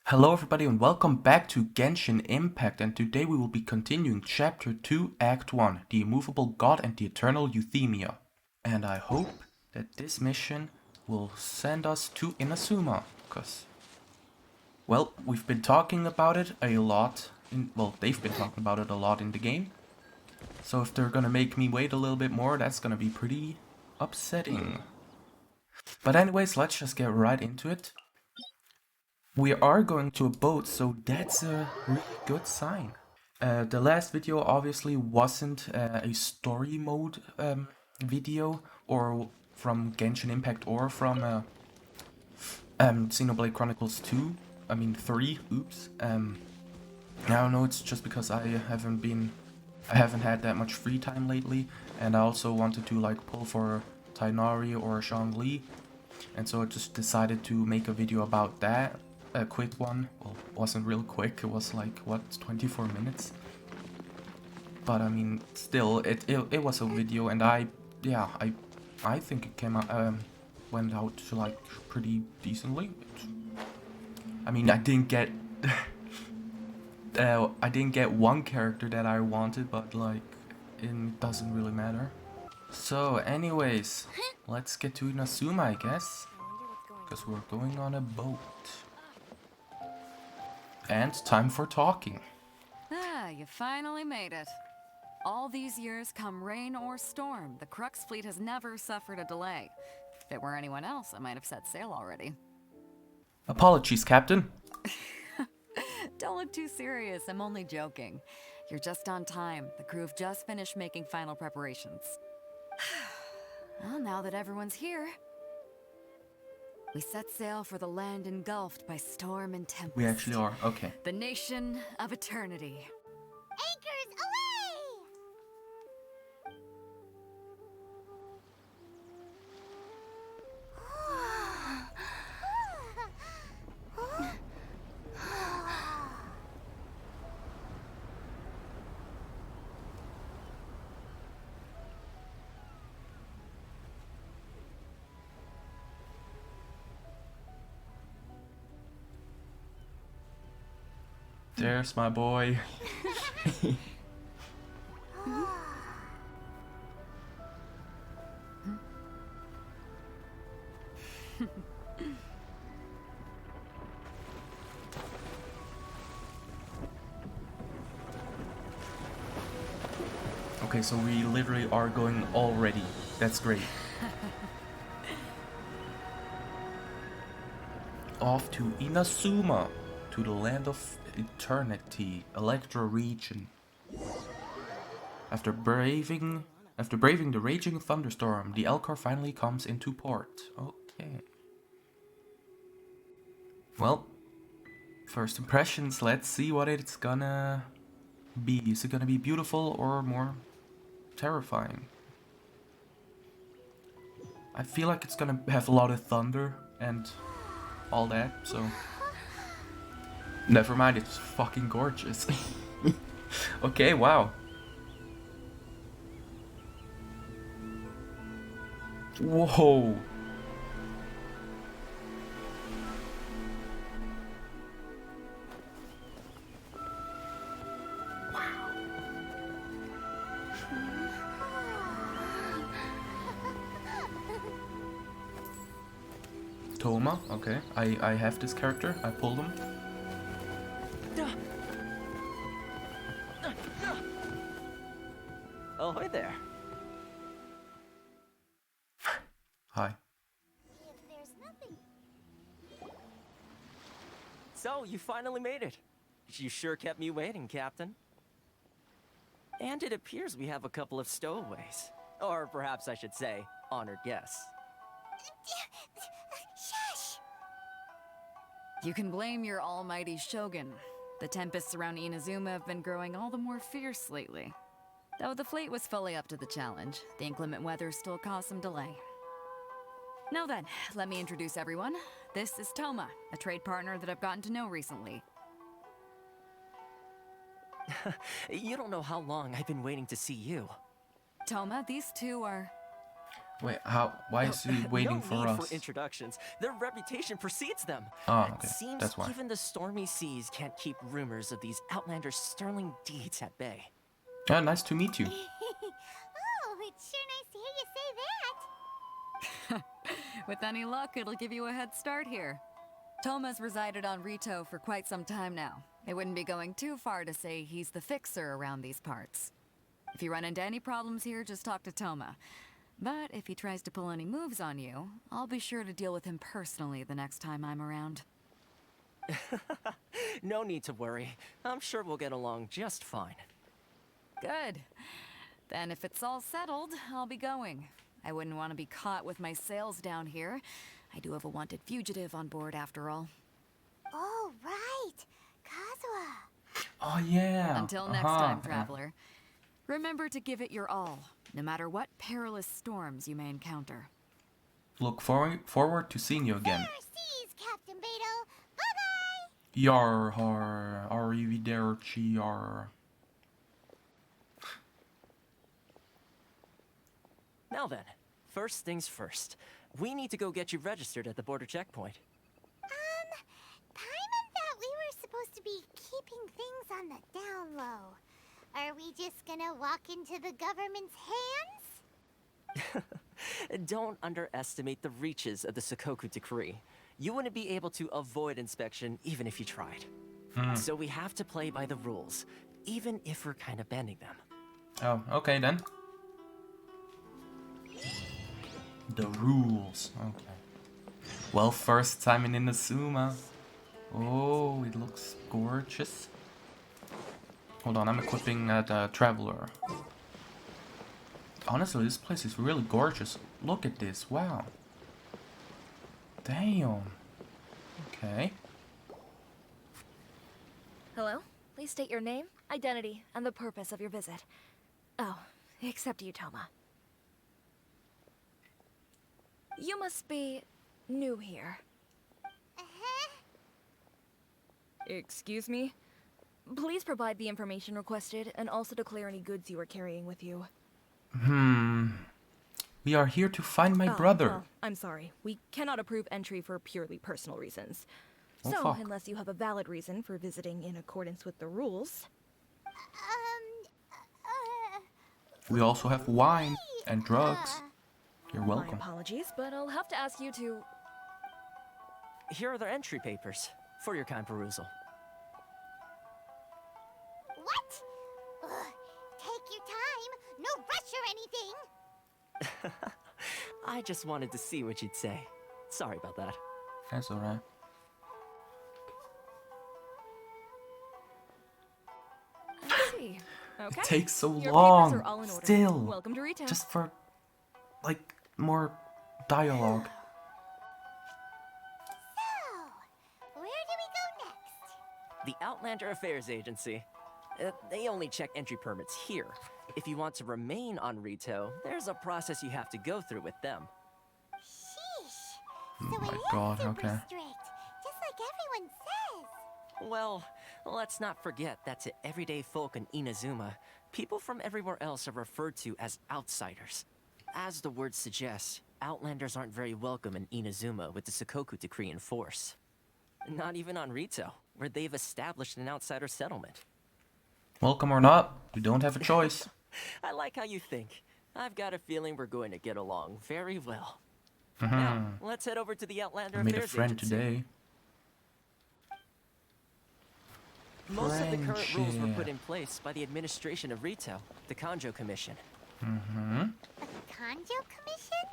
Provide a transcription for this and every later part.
Hello everybody and welcome back to Genshin Impact, and today we will be continuing Chapter 2 Act 1, The Immovable God and the Eternal Euthymia. And I hope that this mission will send us to Inazuma, because, well, we've been talking about it a lot, they've been talking about it a lot in the game. So if they're gonna make me wait a little bit more, that's gonna be pretty upsetting. But anyways, let's just get right into it. We are going to a boat, so that's a really good sign. The last video obviously wasn't a story mode video, or from Genshin Impact, or from Xenoblade Chronicles 2. I mean 3, oops. I don't know, it's just because I haven't had that much free time lately, and I also wanted to like pull for Tainari or Zhongli, and so I just decided to make a video about that. A quick one. Well, it wasn't real quick, it was like, what, 24 minutes? But I mean, still, it was a video, and I think it went out like pretty decently. I mean, I didn't get one character that I wanted, but like, it doesn't really matter. So anyways, let's get to Inazuma, I guess, because we're going on a boat. And time for talking. You finally made it. All these years, come rain or storm, the Crux fleet has never suffered a delay. If it were anyone else, I might have set sail already. Apologies, Captain. Don't look too serious, I'm only joking. You're just on time. The crew have just finished making final preparations. Well, now that everyone's here, we set sail for the land engulfed by storm and tempest. We actually are, okay. The nation of eternity. Anchors away! There's my boy. Okay, so we literally are going already. That's great. Off to Inazuma, to the land of eternity, Electro region. After braving the raging thunderstorm, the Elcor finally comes into port. Okay. Well, first impressions, let's see what it's gonna be. Is it gonna be beautiful or more terrifying? I feel like it's gonna have a lot of thunder and all that, so never mind, it's fucking gorgeous. Okay, wow. Whoa. Toma, okay. I have this character, I pulled him. Oh, hi there. Hi. If there's nothing. So, you finally made it. You sure kept me waiting, Captain. And it appears we have a couple of stowaways. Or perhaps I should say, honored guests. Shush! You can blame your almighty Shogun. The tempests around Inazuma have been growing all the more fierce lately. Though the fleet was fully up to the challenge, the inclement weather still caused some delay. Now then, let me introduce everyone. This is Toma, a trade partner that I've gotten to know recently. You don't know how long I've been waiting to see you. Toma, these two are... Wait, how? Why is he waiting no for need us? for introductions. Their reputation precedes them. Oh, It okay. seems That's why. even the stormy seas can't keep rumors of these outlanders' sterling deeds at bay. Yeah, nice to meet you. Oh, it's sure nice to hear you say that. With any luck, it'll give you a head start here. Toma's resided on Rito for quite some time now. It wouldn't be going too far to say he's the fixer around these parts. If you run into any problems here, just talk to Toma. But if he tries to pull any moves on you, I'll be sure to deal with him personally the next time I'm around. No need to worry. I'm sure we'll get along just fine. Good. Then if it's all settled, I'll be going. I wouldn't want to be caught with my sails down here. I do have a wanted fugitive on board after all. Oh, right. Kazuha. Oh yeah. Until next time, traveler. Remember to give it your all, no matter what perilous storms you may encounter. Look forward to seeing you again. Fair seas, Captain Beto. Bye-bye. Yar har, arrivederci yar. Now then, first things first. We need to go get you registered at the border checkpoint. Paimon thought we were supposed to be keeping things on the down low. Are we just gonna walk into the government's hands? Don't underestimate the reaches of the Sakoku Decree. You wouldn't be able to avoid inspection even if you tried. So we have to play by the rules, even if we're kind of bending them. Oh, okay then. The rules. Okay. Well, first time in Inazuma. Oh, it looks gorgeous. Hold on, I'm equipping that Traveler. Honestly, this place is really gorgeous. Look at this, wow. Damn. Okay. Hello? Please state your name, identity, and the purpose of your visit. Oh, except you, Toma. You must be new here. Uh-huh. Excuse me? Please provide the information requested and also declare any goods you are carrying with you. We are here to find my Oh, brother. well, I'm sorry. We cannot approve entry for purely personal reasons. Oh, So, fuck. unless you have a valid reason for visiting in accordance with the rules... We also have wine and drugs. You're My welcome. apologies, but I'll have to ask you to... Here are their entry papers for your kind perusal. What? Ugh, take your time. No rush or anything. I just wanted to see what you'd say. Sorry about that. That's alright. I see. Okay. It takes so Your long. papers are all in order. Still. Welcome to Rito. Just for, like, more dialogue. So, where do we go next? The Outlander Affairs Agency. They only check entry permits here. If you want to remain on Rito, there's a process you have to go through with them. Sheesh. Oh So my it is God, super okay. strict, just like everyone says. Well, let's not forget that to everyday folk in Inazuma, people from everywhere else are referred to as outsiders. As the word suggests, outlanders aren't very welcome in Inazuma with the Sakoku Decree in force. Not even on Rito, where they've established an outsider settlement. Welcome or not, we don't have a choice. I like how you think. I've got a feeling we're going to get along very well. Now, let's head over to the Outlander I made a Affairs friend Agency. today. Most of the current rules were put Friendship. in place by the administration of Rito, the Kanjo Commission. A Kanjo Commission?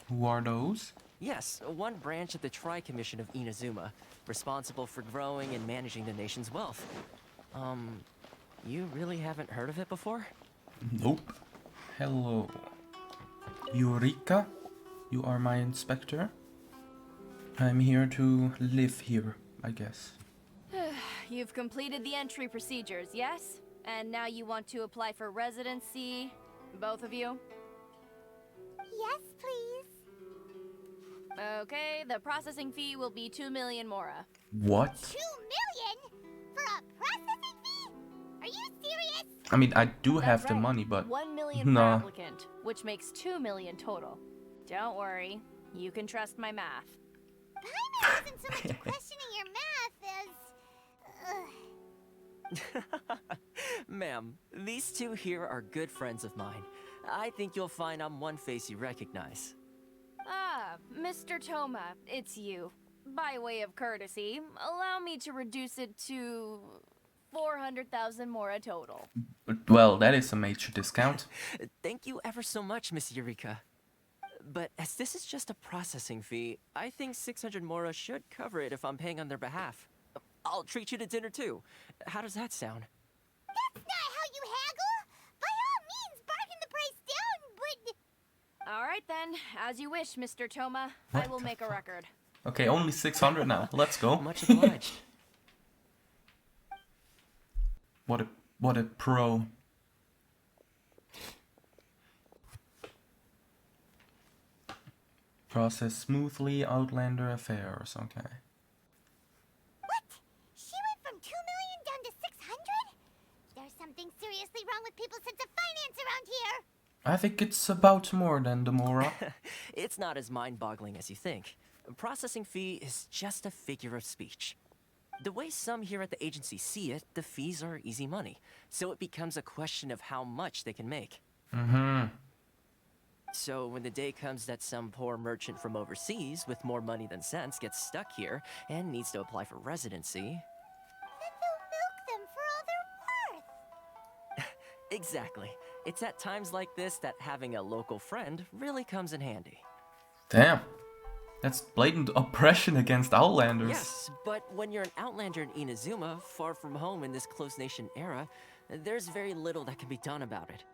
Who are those? Yes, one branch of the Tri-Commission of Inazuma, responsible for growing and managing the nation's wealth. You really haven't heard of it before? Nope. Hello. Eureka? You are my inspector? I'm here to live here, I guess. You've completed the entry procedures, yes? And now you want to apply for residency? Both of you? Yes, please. Okay, the processing fee will be 2 million mora. What? 2 million? For a processing fee? Are you serious? I mean, I do have That's the right. money, but 1 million per nah. applicant, which makes 2 million total. Don't worry. You can trust my math. Paimon isn't so much questioning your math as... Ma'am, these two here are good friends of mine. I think you'll find I'm one face you recognize. Ah, Mr. Toma, it's you. By way of courtesy, allow me to reduce it to 400,000 mora total. Well, that is a major discount. Thank you ever so much, Miss Eureka. But as this is just a processing fee, I think 600 mora should cover it if I'm paying on their behalf. I'll treat you to dinner too. How does that sound? That's not how you haggle! By all means, bargain the price down, but... All right then, as you wish, Mr. Toma. What I will the make a record. Okay, only 600 now. Let's go. Much obliged. What a pro. Process smoothly, Outlander affairs. Okay. What? She went from 2 million down to 600? There's something seriously wrong with people's sense of finance around here! I think it's about more than the Mora. It's not as mind-boggling as you think. A processing fee is just a figure of speech. The way some here at the agency see it, the fees are easy money, so it becomes a question of how much they can make. Mm-hmm. So when the day comes that some poor merchant from overseas with more money than sense gets stuck here and needs to apply for residency... Then they'll milk them for all they're worth! Exactly. It's at times like this that having a local friend really comes in handy. Damn. That's blatant oppression against Outlanders. Yes, but when you're an Outlander in Inazuma, far from home in this closed nation era, there's very little that can be done about it.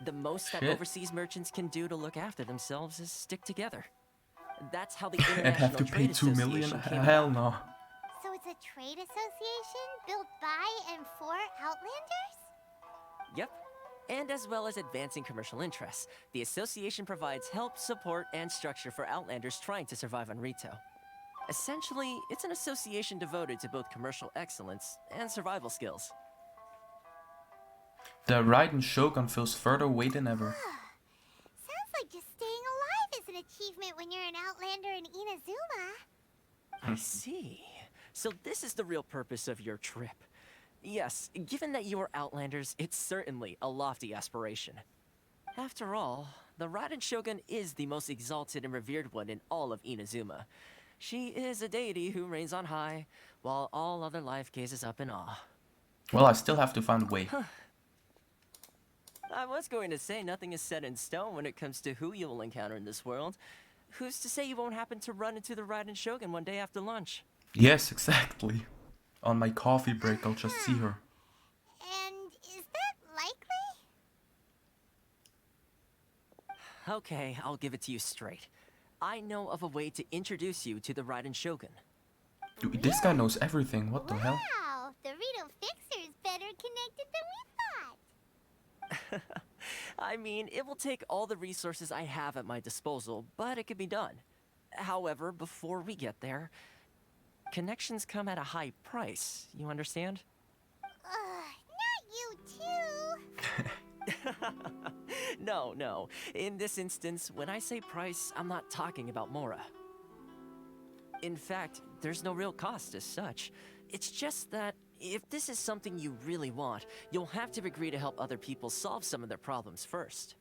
The most that Shit. overseas merchants can do to look after themselves is stick together. That's how the And have International to pay Trade 2 million? Association came Hell about. no. So it's a trade association built by and for Outlanders? Yep. And as well as advancing commercial interests, the association provides help, support, and structure for Outlanders trying to survive on Rito. Essentially, it's an association devoted to both commercial excellence and survival skills. The Raiden Shogun feels further away than ever. Sounds like just staying alive is an achievement when you're an Outlander in Inazuma. I see. So this is the real purpose of your trip. Yes, given that you are Outlanders, it's certainly a lofty aspiration. After all, the Raiden Shogun is the most exalted and revered one in all of Inazuma. She is a deity who reigns on high, while all other life gazes up in awe. Well, I still have to find a way. I was going to say nothing is set in stone when it comes to who you will encounter in this world. Who's to say you won't happen to run into the Raiden Shogun one day after lunch? Yes, exactly. On my coffee break, I'll just see her. And is that likely? Okay, I'll give it to you straight. I know of a way to introduce you to the Raiden Shogun. Dude, this guy knows everything. What the hell? Wow, the Rito Fixer is better connected than we thought. I mean, it will take all the resources I have at my disposal, but it can be done. However, before we get there, connections come at a high price, you understand? Not you too. No. In this instance, when I say price, I'm not talking about Mora. In fact, there's no real cost as such. It's just that if this is something you really want, you'll have to agree to help other people solve some of their problems first.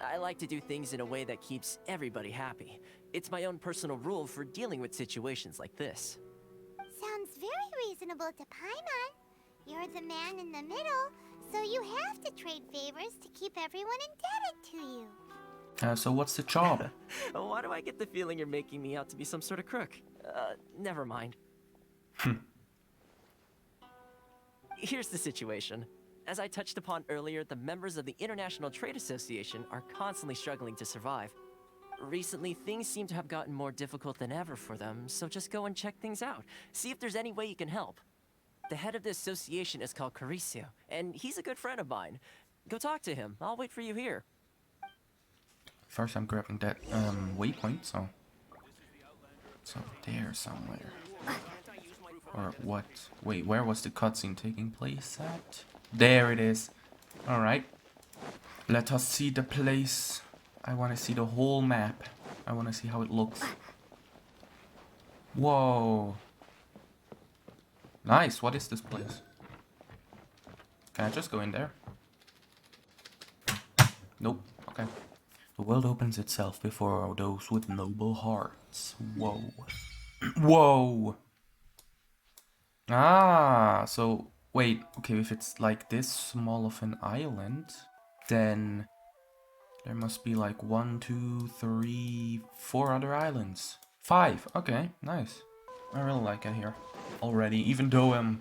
I like to do things in a way that keeps everybody happy. It's my own personal rule for dealing with situations like this. Sounds very reasonable to Paimon. You're the man in the middle, so you have to trade favors to keep everyone indebted to you. So what's the job? Why do I get the feeling you're making me out to be some sort of crook? Never mind. Here's the situation. As I touched upon earlier, the members of the International Trade Association are constantly struggling to survive. Recently, things seem to have gotten more difficult than ever for them, so just go and check things out. See if there's any way you can help. The head of the association is called Caricio, and he's a good friend of mine. Go talk to him. I'll wait for you here. First, I'm grabbing that waypoint, so there somewhere. Or what? Wait, where was the cutscene taking place at? There it is. All right. Let us see the place. I want to see the whole map. I want to see how it looks. Whoa. Nice. What is this place? Can I just go in there? Nope. Okay. The world opens itself before those with noble hearts. Whoa. Whoa. Ah, so wait, okay, if it's like this small of an island, then there must be like 1, 2, 3, 4 other islands. 5, okay, nice. I really like it here already, even though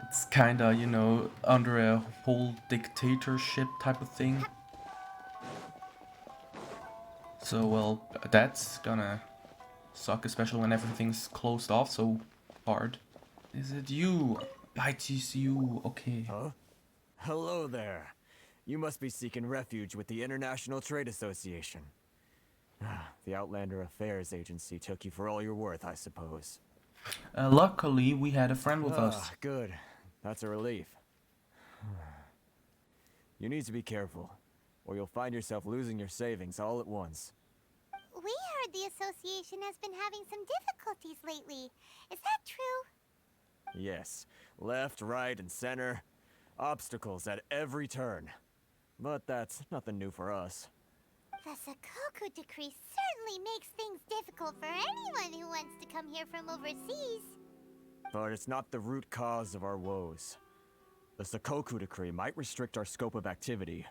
it's kinda, you know, under a whole dictatorship type of thing. So, well, that's gonna suck, especially when everything's closed off so hard. Is it you? It is you, okay. Huh? Hello there. You must be seeking refuge with the International Trade Association. The Outlander Affairs Agency took you for all you're worth, I suppose. Luckily, we had a friend with us. Good. That's a relief. You need to be careful, or you'll find yourself losing your savings all at once. We heard the association has been having some difficulties lately. Is that true? Yes. Left, right, and center. Obstacles at every turn. But that's nothing new for us. The Sakoku decree certainly makes things difficult for anyone who wants to come here from overseas. But it's not the root cause of our woes. The Sakoku decree might restrict our scope of activity,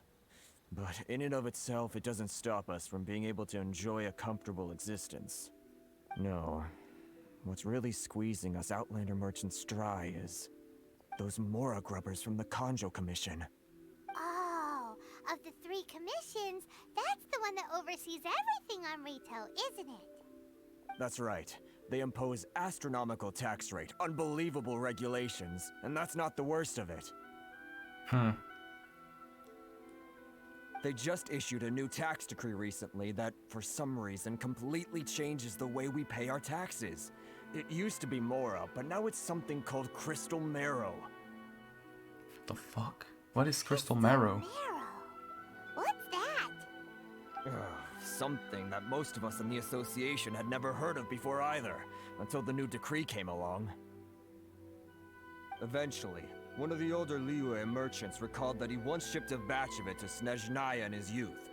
but in and of itself, it doesn't stop us from being able to enjoy a comfortable existence. No. What's really squeezing us Outlander merchants dry is those Mora grubbers from the Kanjo Commission. Oh, of the 3 commissions, that's the one that oversees everything on retail, isn't it? That's right. They impose astronomical tax rate, unbelievable regulations, and that's not the worst of it. They just issued a new tax decree recently that, for some reason, completely changes the way we pay our taxes. It used to be Mora, but now it's something called Crystal Marrow. What the fuck? What is Crystal Marrow? Marrow? What's that? Something that most of us in the association had never heard of before either, until the new decree came along. Eventually, one of the older Liyue merchants recalled that he once shipped a batch of it to Snezhnaya in his youth.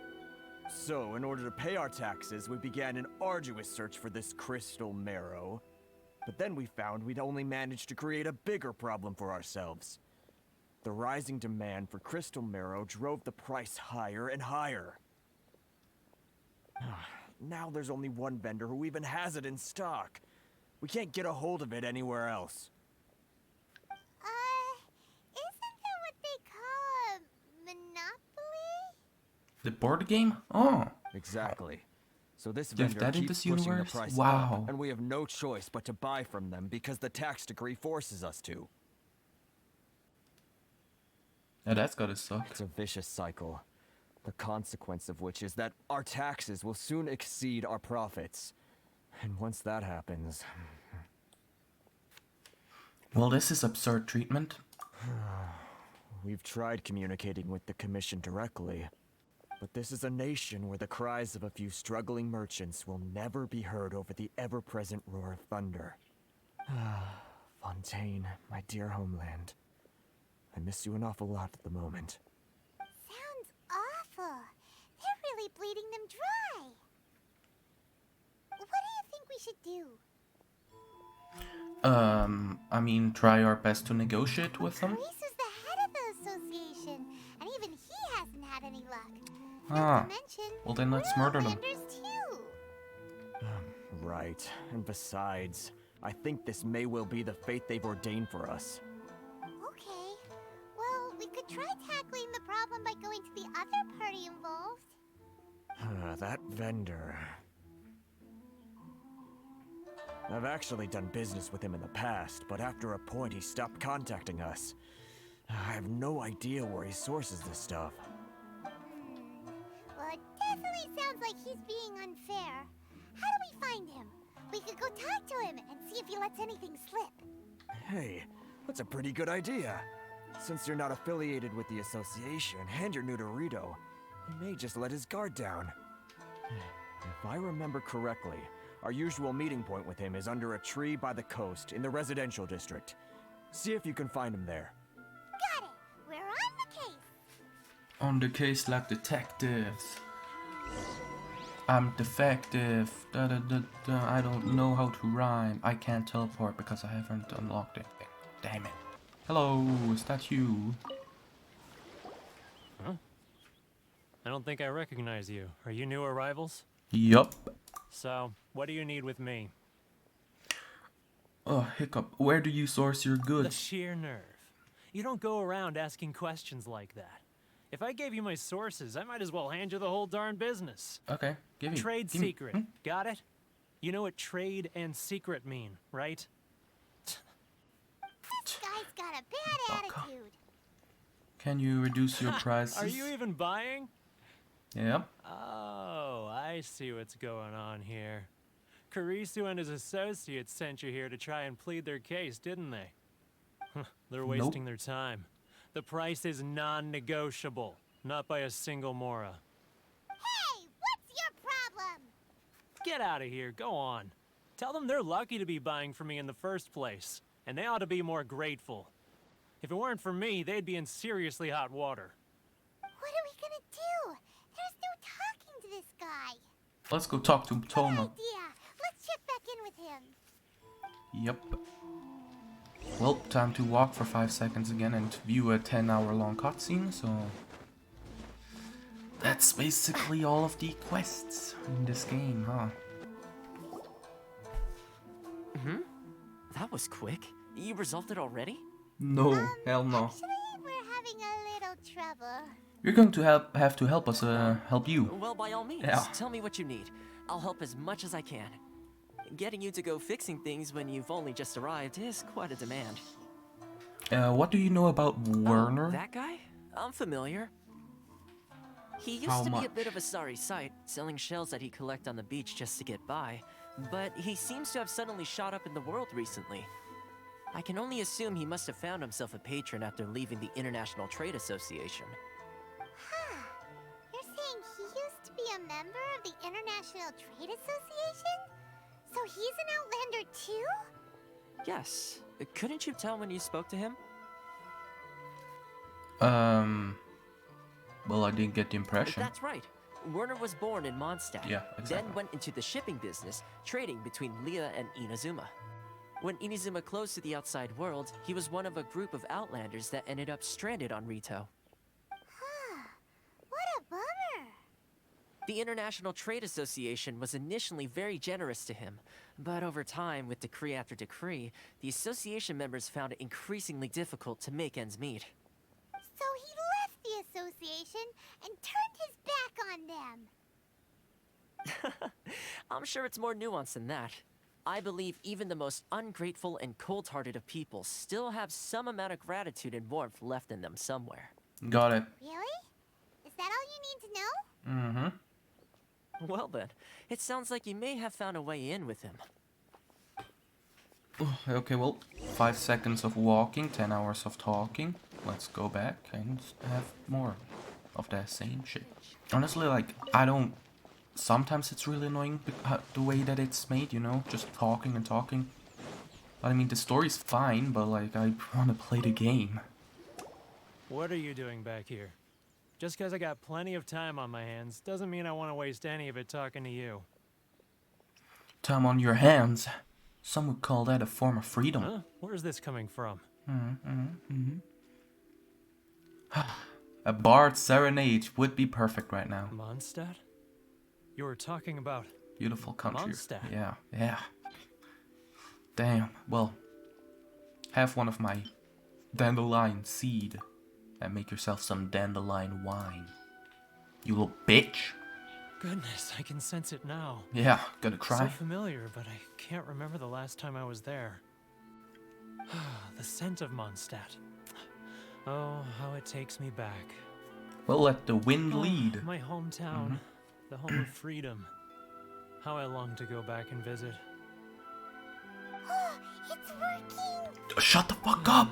So, in order to pay our taxes, we began an arduous search for this Crystal Marrow. But then we found we'd only managed to create a bigger problem for ourselves. The rising demand for Crystal Marrow drove the price higher and higher. Now there's only one vendor who even has it in stock. We can't get a hold of it anywhere else. Isn't that what they call a monopoly? The board game? Oh. Exactly. So this You have vendor that in keeps this pushing the universe? price Wow. up, and we have no choice but to buy from them because the tax decree forces us to. Yeah, that's gotta suck. It's a vicious cycle. The consequence of which is that our taxes will soon exceed our profits. And once that happens... Well, this is absurd treatment. We've tried communicating with the Commission directly. But this is a nation where the cries of a few struggling merchants will never be heard over the ever-present roar of thunder. Fontaine, my dear homeland. I miss you an awful lot at the moment. Sounds awful. They're really bleeding them dry. What do you think we should do? I mean, try our best to negotiate with them. Reese is the head of the association, and even he hasn't had any luck. Ah, Not to mention, well then let's we're murder them. Outlanders too. Right. And besides, I think this may well be the fate they've ordained for us. Okay. Well, we could try tackling the problem by going to the other party involved. That vendor... I've actually done business with him in the past, but after a point he stopped contacting us. I have no idea where he sources this stuff. Well, it definitely sounds like he's being unfair. How do we find him? We could go talk to him and see if he lets anything slip. Hey, that's a pretty good idea. Since you're not affiliated with the association and you're new to Rito, He may just let his guard down. If I remember correctly, our usual meeting point with him is under a tree by the coast in the residential district. See if you can find him there. Got it! We're on the case! On the case like detectives. I'm defective. Da, da, da, da. I don't know how to rhyme. I can't teleport because I haven't unlocked it. Damn it. Hello, is that you? Huh? I don't think I recognize you. Are you new arrivals? Yup. So, what do you need with me? Oh, hiccup. Where do you source your The goods? sheer nerve. You don't go around asking questions like that. If I gave you my sources, I might as well hand you the whole darn business. Okay, give me. Trade give me- secret. Got it? You know what trade and secret mean, right? This guy's got a bad Baka. attitude. Can you reduce your prices? Are you even buying? Yep. Oh, I see what's going on here. Karisu and his associates sent you here to try and plead their case, didn't they? They're wasting their time. The price is non-negotiable, not by a single Mora. Hey, what's your problem? Get out of here, go on. Tell them they're lucky to be buying from me in the first place, and they ought to be more grateful. If it weren't for me, they'd be in seriously hot water. What are we gonna do? There's no talking to this guy. Let's go talk to Good Toma. idea. Let's check back in with him. Yep. Well, time to walk for 5 seconds again and view a 10-hour-long cutscene, so... That's basically all of the quests in this game, huh? That was quick. You resolved it already? No, hell no. Actually, we're having a little trouble. You're going to have to help us, help you. Well, by all means, Yeah. tell me what you need. I'll help as much as I can. Getting you to go fixing things when you've only just arrived is quite a demand. What do you know about Werner? Oh, that guy? I'm familiar. He used How to be a much? bit of a sorry sight, selling shells that he'd collect on the beach just to get by. But he seems to have suddenly shot up in the world recently. I can only assume he must have found himself a patron after leaving the International Trade Association. Huh. You're saying he used to be a member of the International Trade Association? So he's an Outlander too? Yes. Couldn't you tell when you spoke to him? Well, I didn't get the impression. That's right. Werner was born in Mondstadt. Yeah, exactly. Then went into the shipping business, trading between Leah and Inazuma. When Inazuma closed to the outside world, he was one of a group of Outlanders that ended up stranded on Rito. Huh. What a bummer. The International Trade Association was initially very generous to him, but over time, with decree after decree, the association members found it increasingly difficult to make ends meet. So he left the association and turned his back on them. I'm sure it's more nuanced than that. I believe even the most ungrateful and cold-hearted of people still have some amount of gratitude and warmth left in them somewhere. Got it. Really? Is that all you need to know? Mm-hmm. Well then, it sounds like you may have found a way in with him. Okay, well, 5 seconds of walking, 10 hours of talking. Let's go back and have more of that same shit. Honestly, like, I don't... Sometimes it's really annoying the way that it's made, you know? Just talking and talking. But I mean, the story's fine, but like, I want to play the game. What are you doing back here? Just because I got plenty of time on my hands doesn't mean I want to waste any of it talking to you. Time on your hands. Some would call that a form of freedom. Huh? Where's this coming from? A bard's serenade would be perfect right now. Mondstadt? You were talking about... Beautiful country. Mondstadt. Yeah, yeah. Damn, well, have one of my dandelion seed and make yourself some dandelion wine. You little bitch. Goodness, I can sense it now. Yeah, gonna So cry. familiar, but I can't remember the last time I was there. The scent of Mondstadt. Oh, how it takes me back. Well, let the wind Oh, lead. my hometown, the home of freedom. How I long to go back and visit. Oh, it's working! Shut the fuck up!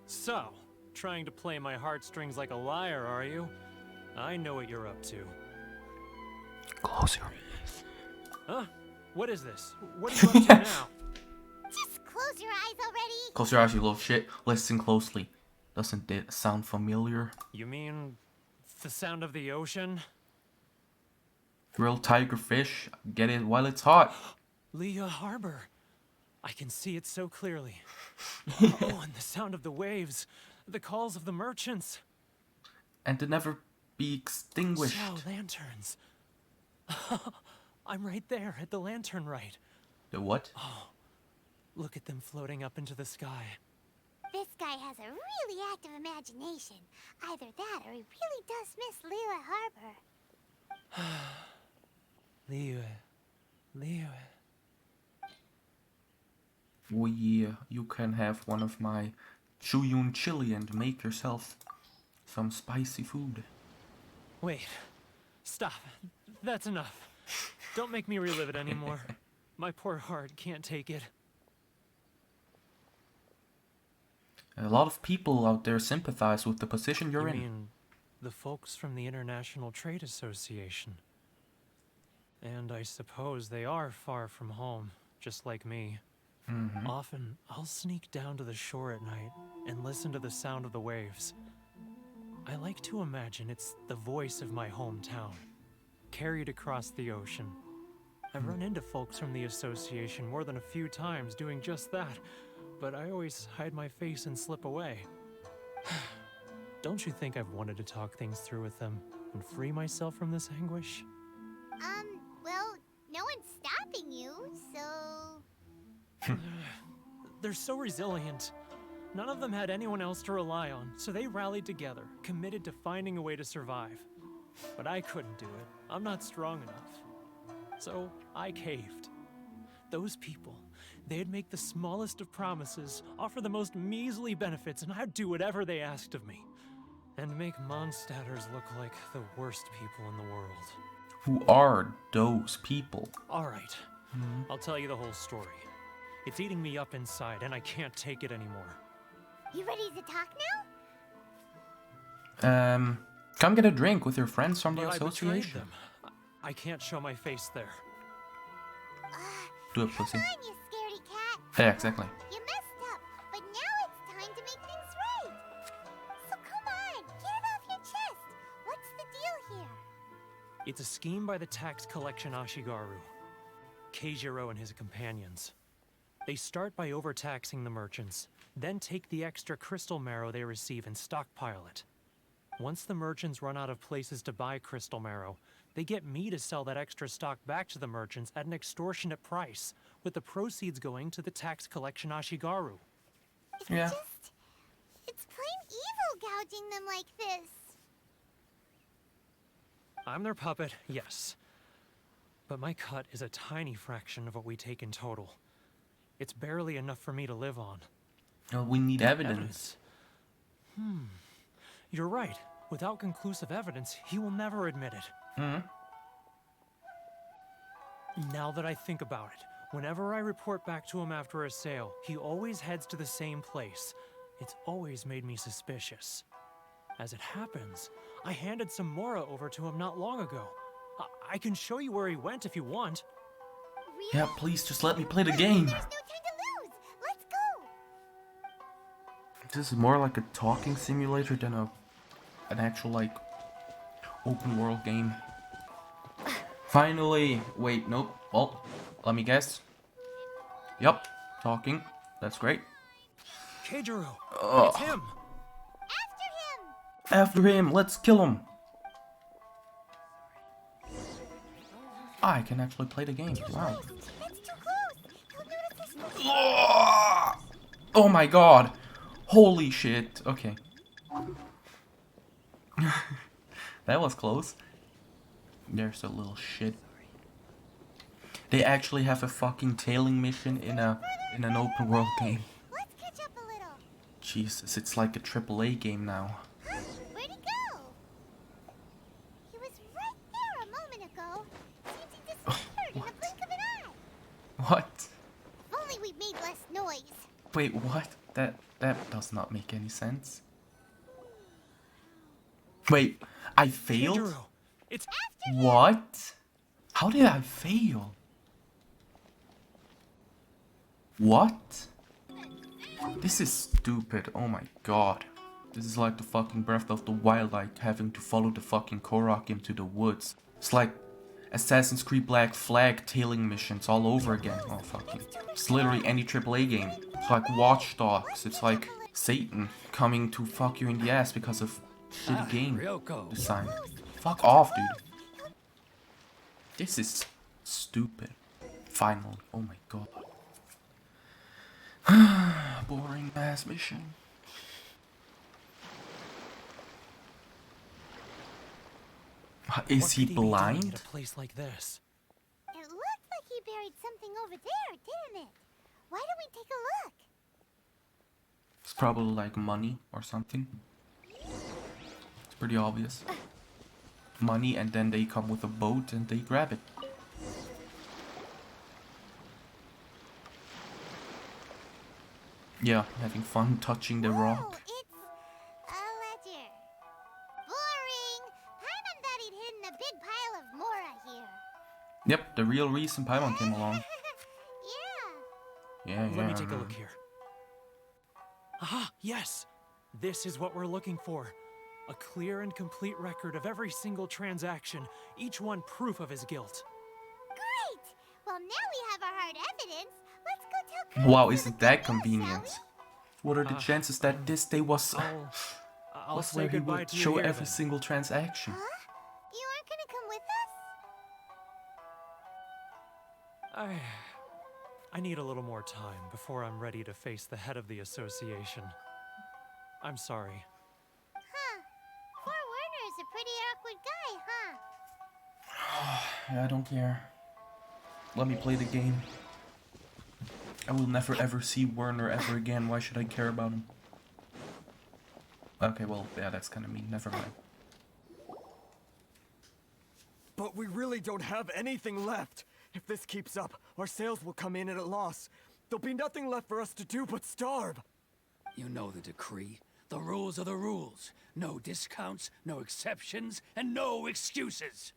So, trying to play my heartstrings like a liar, are you? I know what you're up to. Close your eyes. Huh? What is this? What are you up to now? Just close your eyes already. Close your eyes, you little shit. Listen closely. Doesn't it sound familiar? You mean the sound of the ocean? Grilled tiger fish. Get it while it's hot. Leah Harbor. I can see it so clearly. Oh, and the sound of the waves. The calls of the merchants. And to never be extinguished. Shell lanterns. I'm right there at the lantern right. The what? Look at them floating up into the sky. This guy has a really active imagination. Either that or he really does miss Liyue Harbor. Liyue. You can have one of my Chuyun chili and make yourself some spicy food. Wait. Stop. That's enough. Don't make me relive it anymore. My poor heart can't take it. A lot of people out there sympathize with the position you're You in. mean the folks from the International Trade Association? And I suppose they are far from home, just like me. Often, I'll sneak down to the shore at night and listen to the sound of the waves. I like to imagine it's the voice of my hometown, carried across the ocean. I've run into folks from the association more than a few times doing just that, but I always hide my face and slip away. Don't you think I've wanted to talk things through with them and free myself from this anguish? Well, no one's stopping you, so... They're so resilient. None of them had anyone else to rely on, so they rallied together, committed to finding a way to survive. But I couldn't do it. I'm not strong enough. So I caved. Those people, they'd make the smallest of promises, offer the most measly benefits, and I'd do whatever they asked of me. And make Mondstadters look like the worst people in the world. Who are those people? Alright, I'll tell you the whole story. It's eating me up inside, and I can't take it anymore. You ready to talk now? Come get a drink with your friends from the But I betrayed association. them. I can't show my face there. Do it, pussy. Come on, you scaredy cat. Yeah, exactly. You messed up, but now it's time to make things right. So come on, get it off your chest. What's the deal here? It's a scheme by the tax collection Ashigaru, Keijiro and his companions. They start by overtaxing the merchants, then take the extra crystal marrow they receive and stockpile it. Once the merchants run out of places to buy crystal marrow, they get me to sell that extra stock back to the merchants at an extortionate price, with the proceeds going to the tax collection Ashigaru. Yeah. It's plain evil gouging them like this. I'm their puppet, yes. But my cut is a tiny fraction of what we take in total. It's barely enough for me to live on. We need evidence. You're right. Without conclusive evidence, he will never admit it. Now that I think about it, whenever I report back to him after a sale, he always heads to the same place. It's always made me suspicious. As it happens, I handed some Mora over to him not long ago. I can show you where he went if you want. Really? Yeah, please just let me play the game. There's no time to lose. Let's go. This is more like a talking simulator than an actual, like, open world game. Finally! Wait, nope. Well, let me guess. Yup, talking. That's great. Keijiro, Ugh. it's him! After him, let's kill him! I can actually play the game. Wow. That's too close. He'll notice this. Oh my god! Holy shit. Okay. That was close. There's a little shit. They actually have a fucking tailing mission in an open world game. Let's catch up a little. Jesus, it's like a AAA game now. Huh? Where'd he go? He was right there a moment ago. Seems he disappeared in the blink of an eye. What? If only we made less noise. Wait, what? That does not make any sense. Wait, I failed? Keijiro, it's What? How did I fail? What? This is stupid, oh my god. This is like the fucking Breath of the Wild, like having to follow the fucking Korok into the woods. It's like Assassin's Creed Black Flag tailing missions all over again. Oh fucking. It's literally any AAA game. It's like Watch Dogs. It's like Satan coming to fuck you in the ass because of shitty game design. Fuck off, dude. This is stupid. Finally. Oh my god. Boring ass mission. Is what he could be doing blind? at a place like this? It looked like he buried something over there, didn't it? Why don't we take a look? It's probably like money or something. It's pretty obvious. Money, and then they come with a boat and they grab it. Yeah, having fun touching the Oh, rock. it's a ledger. Boring. Paimon thought he'd hidden a big pile of Mora here. Yep, the real reason Paimon came along. Yeah. Yeah, Let me take a look here. Aha, yes! This is what we're looking for. A clear and complete record of every single transaction, each one proof of his guilt. Great! Well, now we have our hard evidence. Let's go tell Chris. Wow, isn't that convenient? What are the chances that this day was I'll was say where he goodbye would to you show here, every then. single transaction? Huh? You aren't gonna come with us? I need a little more time before I'm ready to face the head of the association. I'm sorry. Huh. Poor Werner is a pretty awkward guy, huh? Yeah, I don't care. Let me play the game. I will never ever see Werner ever again. Why should I care about him? Okay, well, yeah, that's kind of mean. Never mind. But we really don't have anything left. If this keeps up, our sales will come in at a loss. There'll be nothing left for us to do but starve. You know the decree. The rules are the rules. No discounts, no exceptions, and no excuses.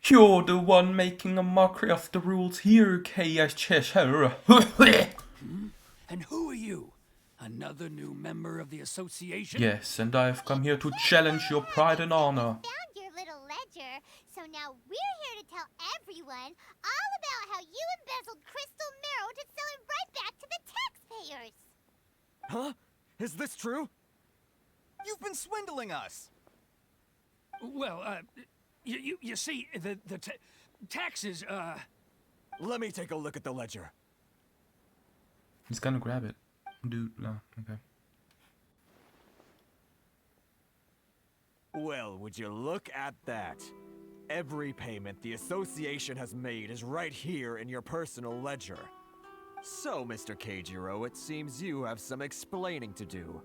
You're the one making a mockery of the rules here, Cheshire. And who are you? Another new member of the association? Yes, and I've come here to challenge your pride and honor. Found your little ledger, so now we're here to tell everyone all about how you embezzled crystal marrow to sell it right back to the taxpayers. Huh? Is this true? You've been swindling us! Well, you see, the taxes, Let me take a look at the ledger. He's gonna grab it. Dude, no, okay. Well, would you look at that? Every payment the association has made is right here in your personal ledger. So, Mr. Keijiro, it seems you have some explaining to do.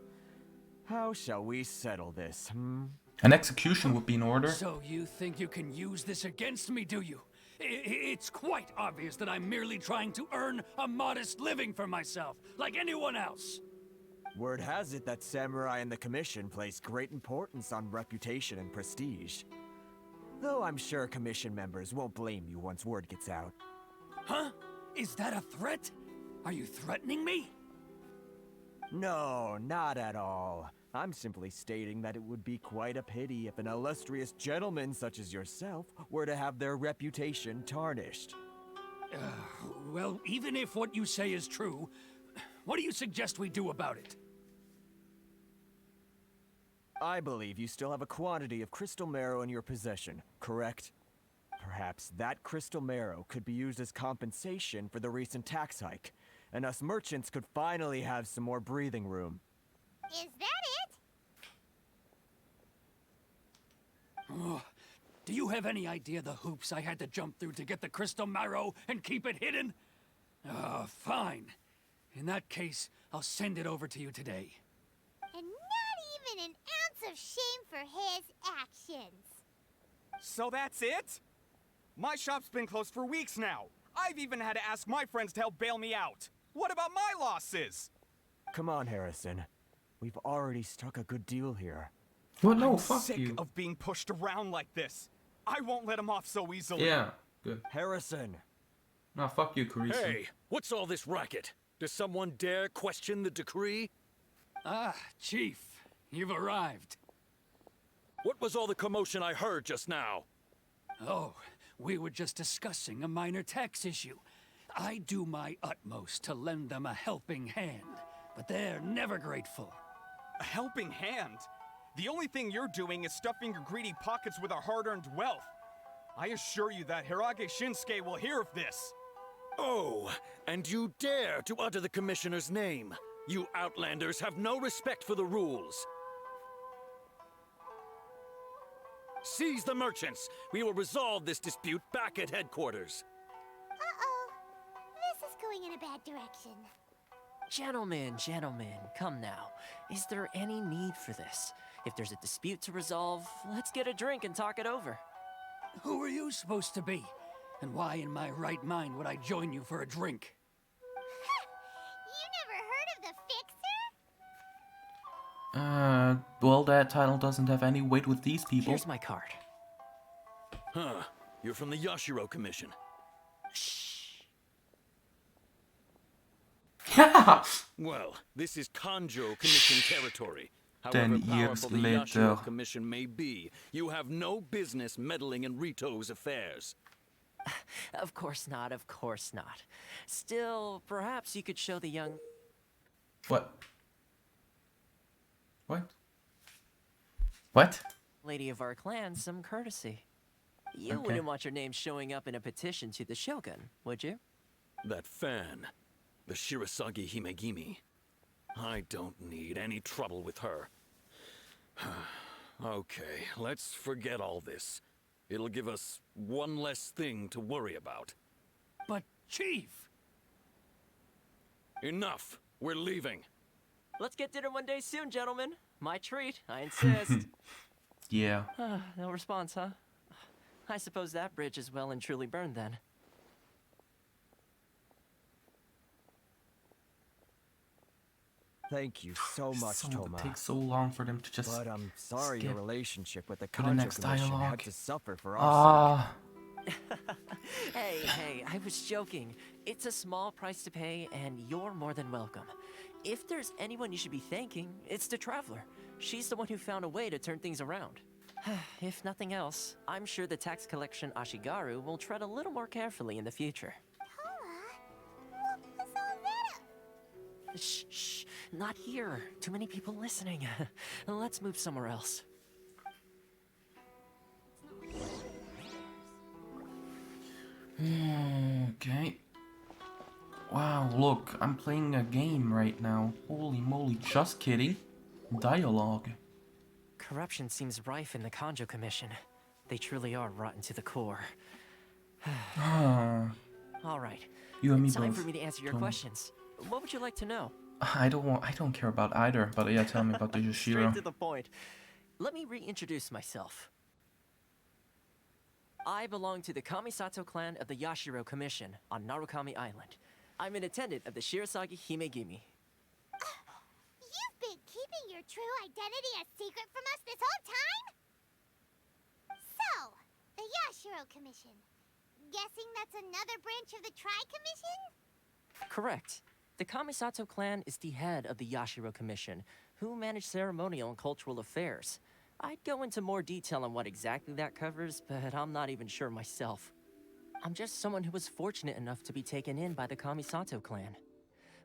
How shall we settle this, An execution would be in order. So you think you can use this against me, do you? It's quite obvious that I'm merely trying to earn a modest living for myself, like anyone else. Word has it that samurai and the commission place great importance on reputation and prestige. Though I'm sure commission members won't blame you once word gets out. Huh? Is that a threat? Are you threatening me? No, not at all. I'm simply stating that it would be quite a pity if an illustrious gentleman such as yourself were to have their reputation tarnished. Well, even if what you say is true, what do you suggest we do about it? I believe you still have a quantity of crystal marrow in your possession, correct? Perhaps that crystal marrow could be used as compensation for the recent tax hike, and us merchants could finally have some more breathing room. Is that it? Oh, do you have any idea the hoops I had to jump through to get the crystal marrow and keep it hidden? Fine. In that case, I'll send it over to you today. And not even an ounce of shame for his actions. So that's it? My shop's been closed for weeks now. I've even had to ask my friends to help bail me out. What about my losses? Come on, Harrison. We've already struck a good deal here. What? No, I'm fuck sick you. of being pushed around like this. I won't let him off so easily. Yeah, good. Harrison. Nah, fuck you, Carissa. Hey, what's all this racket? Does someone dare question the decree? Ah, Chief, you've arrived. What was all the commotion I heard just now? Oh, we were just discussing a minor tax issue. I do my utmost to lend them a helping hand, but they're never grateful. A helping hand? The only thing you're doing is stuffing your greedy pockets with our hard-earned wealth. I assure you that Hirage Shinsuke will hear of this. Oh, and you dare to utter the Commissioner's name. You Outlanders have no respect for the rules. Seize the merchants. We will resolve this dispute back at headquarters. Uh-oh. This is going in a bad direction. Gentlemen, come now. Is there any need for this? If there's a dispute to resolve, let's get a drink and talk it over. Who are you supposed to be? And why in my right mind would I join you for a drink? You never heard of the Fixer? Well, that title doesn't have any weight with these people. Here's my card. Huh. You're from the Yashiro Commission. Shh. Well, this is Kanjo Commission territory. Ten However years powerful the later. Yashiro Commission may be, you have no business meddling in Rito's affairs. Of course not. Still, perhaps you could show the young... What? What? lady of our clan some courtesy. You Okay. wouldn't want your name showing up in a petition to the Shogun, would you? That fan, the Shirasagi Himegimi. I don't need any trouble with her. Okay, let's forget all this. It'll give us one less thing to worry about. But, Chief! Enough! We're leaving. Let's get dinner one day soon, gentlemen. My treat, I insist. Yeah. No response, huh? I suppose that bridge is well and truly burned then. Thank you so much, Some of it Toma. takes so long for them to just. But I'm sorry your skip relationship with the to the Kanjo next Commission dialogue. had to suffer for our sake. Hey, I was joking. It's a small price to pay, and you're more than welcome. If there's anyone you should be thanking, it's the Traveler. She's the one who found a way to turn things around. If nothing else, I'm sure the tax collection Ashigaru will tread a little more carefully in the future. What was all that? Shh, not here. Too many people listening. Let's move somewhere else. Okay. Wow, look, I'm playing a game right now. Holy moly, just kidding. Dialogue. Corruption seems rife in the Kanjo Commission. They truly are rotten to the core. All right. You and me Time both. for me to answer your Tom. questions. What would you like to know? I don't care about either, but yeah, tell me about the Straight Yashiro. to the point. Let me reintroduce myself. I belong to the Kamisato clan of the Yashiro Commission on Narukami Island. I'm an attendant of the Shirasagi Himegimi. You've been keeping your true identity a secret from us this whole time? So, the Yashiro Commission. Guessing that's another branch of the Tri-Commission? Correct. The Kamisato clan is the head of the Yashiro Commission, who manage ceremonial and cultural affairs. I'd go into more detail on what exactly that covers, but I'm not even sure myself. I'm just someone who was fortunate enough to be taken in by the Kamisato clan.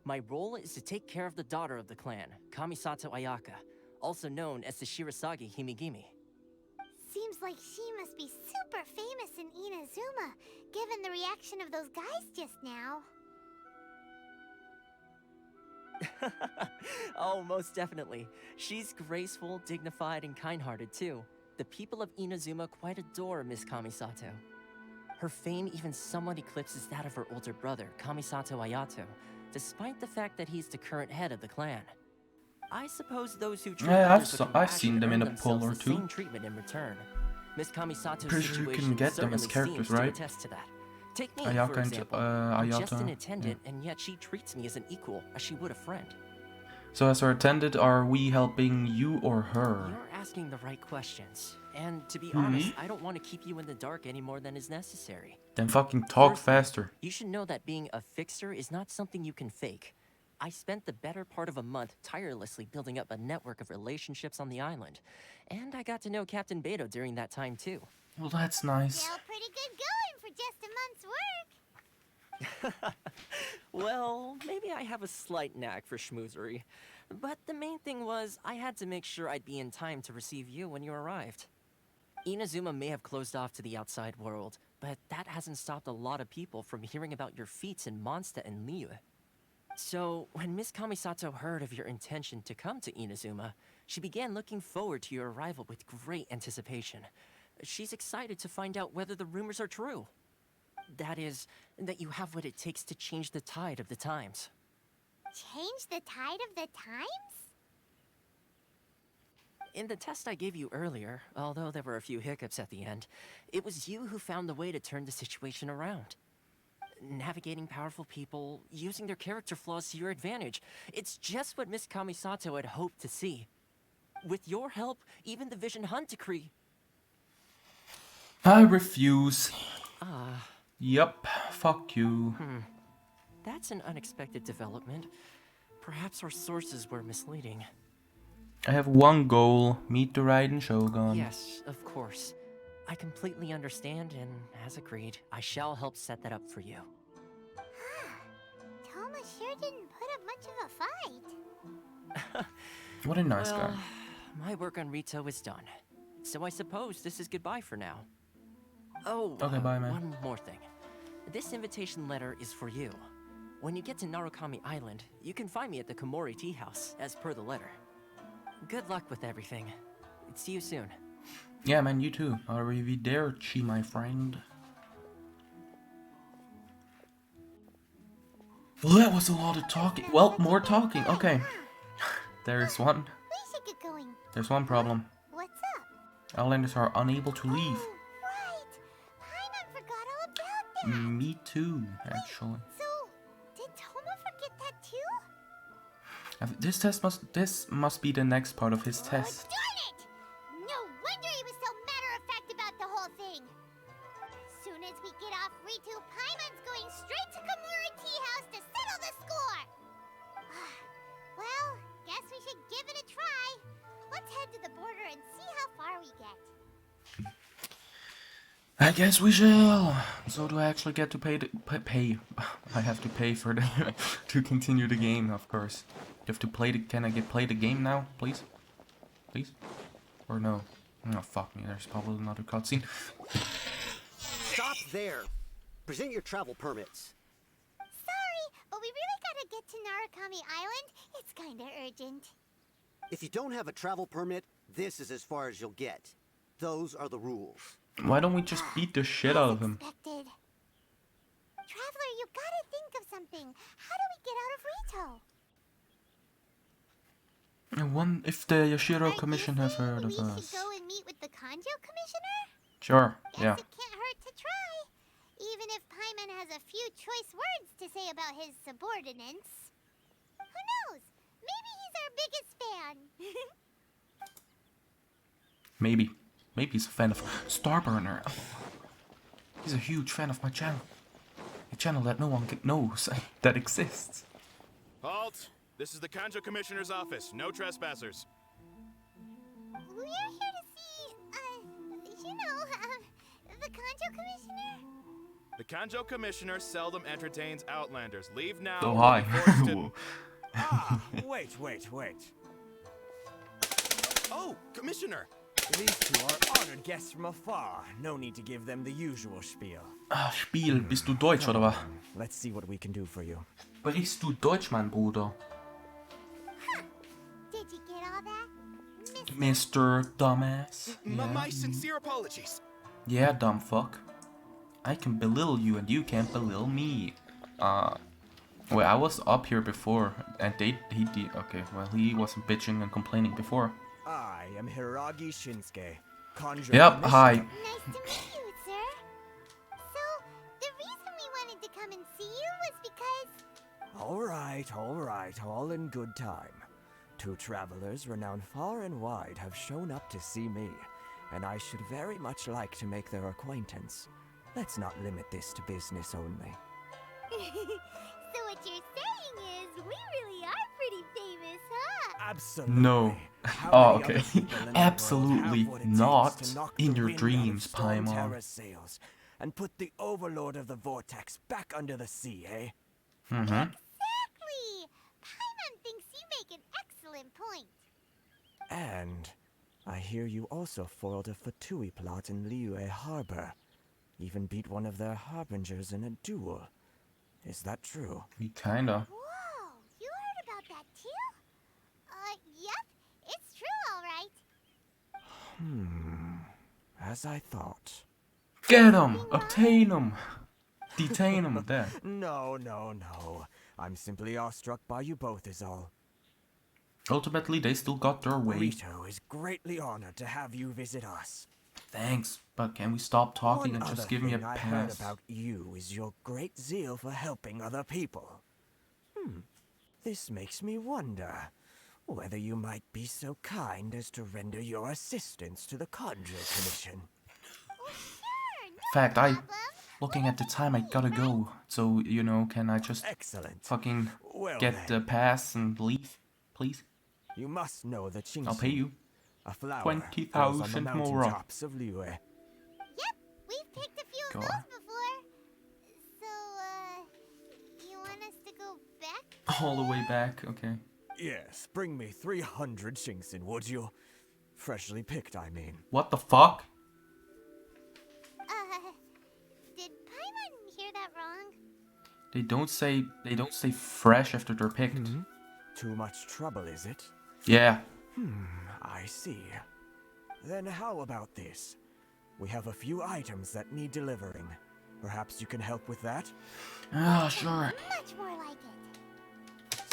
My role is to take care of the daughter of the clan, Kamisato Ayaka, also known as the Shirasagi Himegimi. Seems like she must be super famous in Inazuma, given the reaction of those guys just now. Oh, most definitely. She's graceful, dignified, and kind-hearted too. The people of Inazuma quite adore Miss Kamisato. Her fame even somewhat eclipses that of her older brother, Kamisato Ayato, despite the fact that he's the current head of the clan. I suppose those who treat Yeah, others with I've seen compassion them in earn a poll themselves or the two. same treatment in return. Miss Kamisato's Pretty sure you can situation get them as certainly characters, seems to right? attest to that. Take me, Ayaka for and example. I'm just an Ayato. attendant, and yet she treats me as an equal, as she would a friend. So as our attendant, are we helping you or her? You're asking the right questions. And to be honest, I don't want to keep you in the dark any more than is necessary. Then fucking talk Firstly, faster. You should know that being a fixer is not something you can fake. I spent the better part of a month tirelessly building up a network of relationships on the island. And I got to know Captain Beto during that time too. Well, that's nice. Still pretty good going for just a month's work. Well, maybe I have a slight knack for schmoozery. But the main thing was, I had to make sure I'd be in time to receive you when you arrived. Inazuma may have closed off to the outside world, but that hasn't stopped a lot of people from hearing about your feats in Mondstadt and Liyue. So, when Miss Kamisato heard of your intention to come to Inazuma, she began looking forward to your arrival with great anticipation. She's excited to find out whether the rumors are true. That is, that you have what it takes to change the tide of the times. Change the tide of the times? In the test I gave you earlier, although there were a few hiccups at the end, it was you who found the way to turn the situation around. Navigating powerful people, using their character flaws to your advantage. It's just what Miss Kamisato had hoped to see. With your help, even the Vision Hunt decree. I refuse. Ah. Yup, fuck you. That's an unexpected development. Perhaps our sources were misleading. I have one goal, meet the Raiden Shogun. Yes, of course. I completely understand, and as agreed, I shall help set that up for you. Toma sure didn't put up much of a fight. What a nice guy. My work on Rito is done. So I suppose this is goodbye for now. Oh, Okay, bye, man. One more thing. This invitation letter is for you. When you get to Narukami Island, you can find me at the Komori Tea House, as per the letter. Good luck with everything. See you soon. Yeah, man, you too. Arrivederci, my friend. Well, that was a lot of talking. Well, more talking. Okay. There's one. We should get going. There's one problem. What's up? Outlanders are unable to leave. Right. Paimon forgot all about that. Me too, actually. So, did Toma forget that too? This must be the next part of his test. Darn it! No wonder he was so matter-of-fact about the whole thing. Soon as we get off Ritu, Paimon's going straight to Komori Tea House to settle the score. Well, guess we should give it a try. Let's head to the border and see how far we get. I guess we shall. So do I actually get to pay? I have to pay for the to continue the game, of course. You have to play the. Can I play the game now, please? Please? Or no? Oh fuck me. There's probably another cutscene. Stop there. Present your travel permits. Sorry, but we really gotta get to Narukami Island. It's kinda urgent. If you don't have a travel permit, this is as far as you'll get. Those are the rules. Why don't we just beat the shit out of him? Expected. Traveler, you gotta think of something. How do we get out of Rito? If the Yashiro Commission have heard of we should us. go and meet with the Kanjo Commissioner? Sure, Guess yeah. it can't hurt to try. Even if Paimon has a few choice words to say about his subordinates. Who knows? Maybe he's our biggest fan. Maybe. Maybe he's a fan of Starburner. He's a huge fan of my channel. A channel that no one knows that exists. Halt! This is the Kanjo Commissioner's office. No trespassers. We're here to see, the Kanjo Commissioner? The Kanjo Commissioner seldom entertains Outlanders. Leave now. Oh, or hi. be forced to- Wait. Oh, Commissioner! These two are honored guests from afar. No need to give them the usual spiel. Spiel. Bist du Deutsch, oder was? Let's see what we can do for you. Sprichst du Deutsch, mein Bruder? Did you get all that? Mr. Dumbass. My sincere apologies. Yeah, dumb fuck. I can belittle you and you can't belittle me. Well, I was up here before, and he wasn't bitching and complaining before. I am Hiragi Shinsuke, Kanjo Yep, Commissioner. hi. Nice to meet you, sir. So, the reason we wanted to come and see you was because... All right, all in good time. 2 travelers renowned far and wide have shown up to see me, and I should very much like to make their acquaintance. Let's not limit this to business only. So what you're saying is, we really are pretty famous, huh? Absolutely. No. How Oh, many okay. other people in the world Absolutely have what it takes not to knock in the your wind out of dreams, Storm Paimon. Terra's sails and put the overlord of the vortex back under the sea, eh? Exactly! Paimon thinks you make an excellent point. And I hear you also foiled a Fatui plot in Liyue Harbor. Even beat one of their harbingers in a duel. Is that true? Kinda. Whoa, you heard about that too? Yep, it's true, alright. As I thought. Get him! Obtain him! Detain him there. No. I'm simply awestruck by you both is all. Ultimately, they still got their way. Rito is greatly honored to have you visit us. Thanks, but can we stop talking One and just other give me a thing I heard pass? about you is your great zeal for helping other people. This makes me wonder whether you might be so kind as to render your assistance to the Conjure Commission. Fact, looking at the time, I gotta go. So, you know, can I just Excellent. fucking Well get then, the pass and leave, please? you must know that Qingxin, I'll pay you. a flower, 20,000 grows on the more. mountaintops of Liyue. Yep, we've picked a few of God. those before. So, you want us to go back? All the way back, okay. Yes, bring me 300 Qingxin, would you? Freshly picked, I mean. What the fuck? Did Paimon hear that wrong? They don't say fresh after they're picked. Too much trouble, is it? Yeah. I see. Then how about this? We have a few items that need delivering. Perhaps you can help with that? Ah, sure. Much more like it.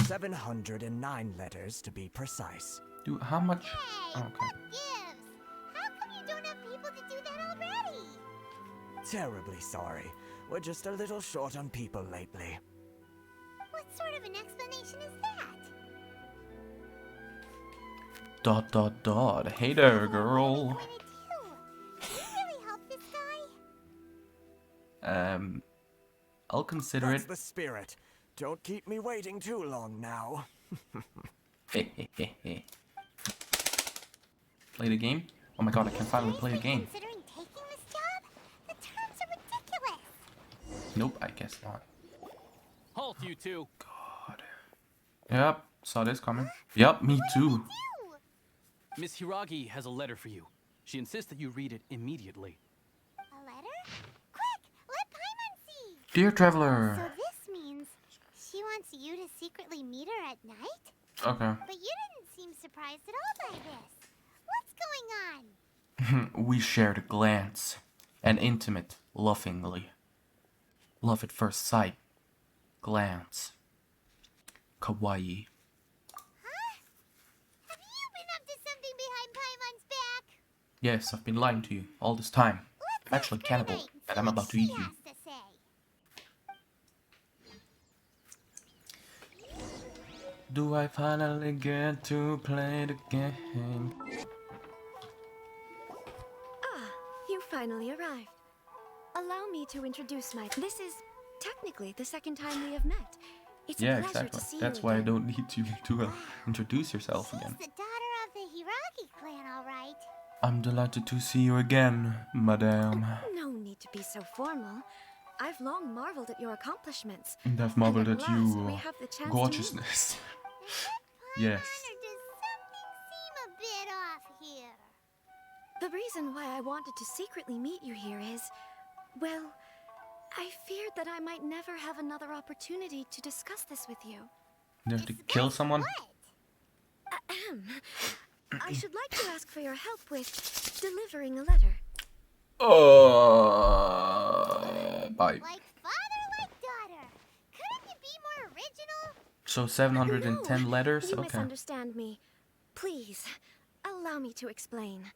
709 letters to be precise. Dude, how much? Hey, Oh, okay. what gives? How come you don't have people to do that already? Terribly sorry. We're just a little short on people lately. What sort of an explanation is that? ... Hey there, girl. What are you gonna do? Can you really help this guy? I'll consider That's it. the spirit. Don't keep me waiting too long now. Play the game? Oh my god, I can finally play the game. Considering taking this job? The terms are ridiculous. Nope, I guess not. Halt, you two! God. Yep, saw this coming. Yep, me too. Miss Hiragi has a letter for you. She insists that you read it immediately. A letter? Quick, let Paimon see. Dear So traveler. this means she wants you to secretly meet her at night? Okay. But you didn't seem surprised at all by this. What's going on? We shared a glance. An intimate, lovingly. Love at first sight. Glance. Kawaii. Huh? Have you been up to something behind Paimon's back? Yes, I've been lying to you all this time. I'm actually a cannibal, and I'm about to eat you. Has to say. Do I finally get to play the game? You finally arrived. Allow me to introduce This is technically the second time we have met. It's Yeah, a pleasure exactly. to see That's you why I again. don't need you to introduce yourself again. She's the daughter of the Hiragi clan, all right. I'm delighted to see you again, madame. No need to be so formal. I've long marveled at your accomplishments. And I've marveled And at last, you, we have the chance to meet. gorgeousness. Yes. Or does something seem a bit off here? The reason why I wanted to secretly meet you here is, well, I feared that I might never have another opportunity to discuss this with you. You have to kill someone? Ahem. I should like to ask for your help with delivering a letter. Bye. Like father, like daughter. Couldn't you be more original? So 710 No, letters? You Okay. misunderstand me. Please, allow me to explain.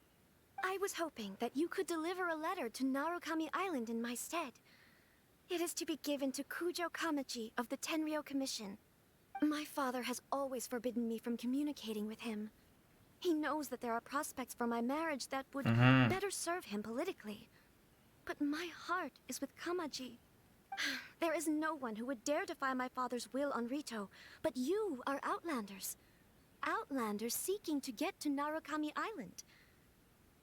I was hoping that you could deliver a letter to Narukami Island in my stead. It is to be given to Kujo Kamachi of the Tenryou Commission. My father has always forbidden me from communicating with him. He knows that there are prospects for my marriage that would better serve him politically. But my heart is with Kamaji. There is no one who would dare defy my father's will on Rito, but you are Outlanders. Outlanders seeking to get to Narukami Island.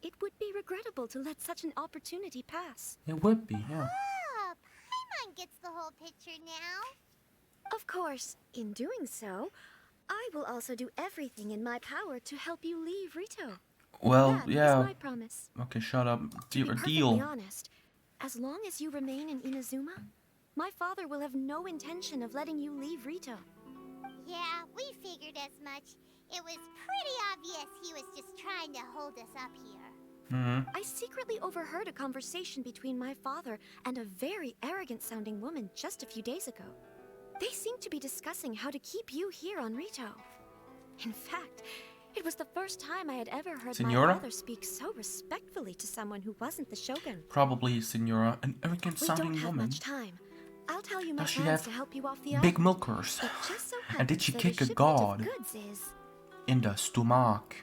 It would be regrettable to let such an opportunity pass. It would be, yeah. Ah, Paimon gets the whole picture now. Of course, in doing so, I will also do everything in my power to help you leave Rito. Well, That yeah. is my promise. Okay, shut up. To be perfectly Deal. honest, as long as you remain in Inazuma, my father will have no intention of letting you leave Rito. Yeah, we figured as much. It was pretty obvious he was just trying to hold us up here. I secretly overheard a conversation between my father and a very arrogant-sounding woman just a few days ago. They seemed to be discussing how to keep you here on Rito. In fact, it was the first time I had ever heard Senora? my father speak so respectfully to someone who wasn't the Shogun. Probably, Senora, an We arrogant-sounding don't have woman. much time. I'll tell you my Does she plans have to help you off the big island. milkers? It just so And did she happens that kick a shipment of god goods is... in the stomach?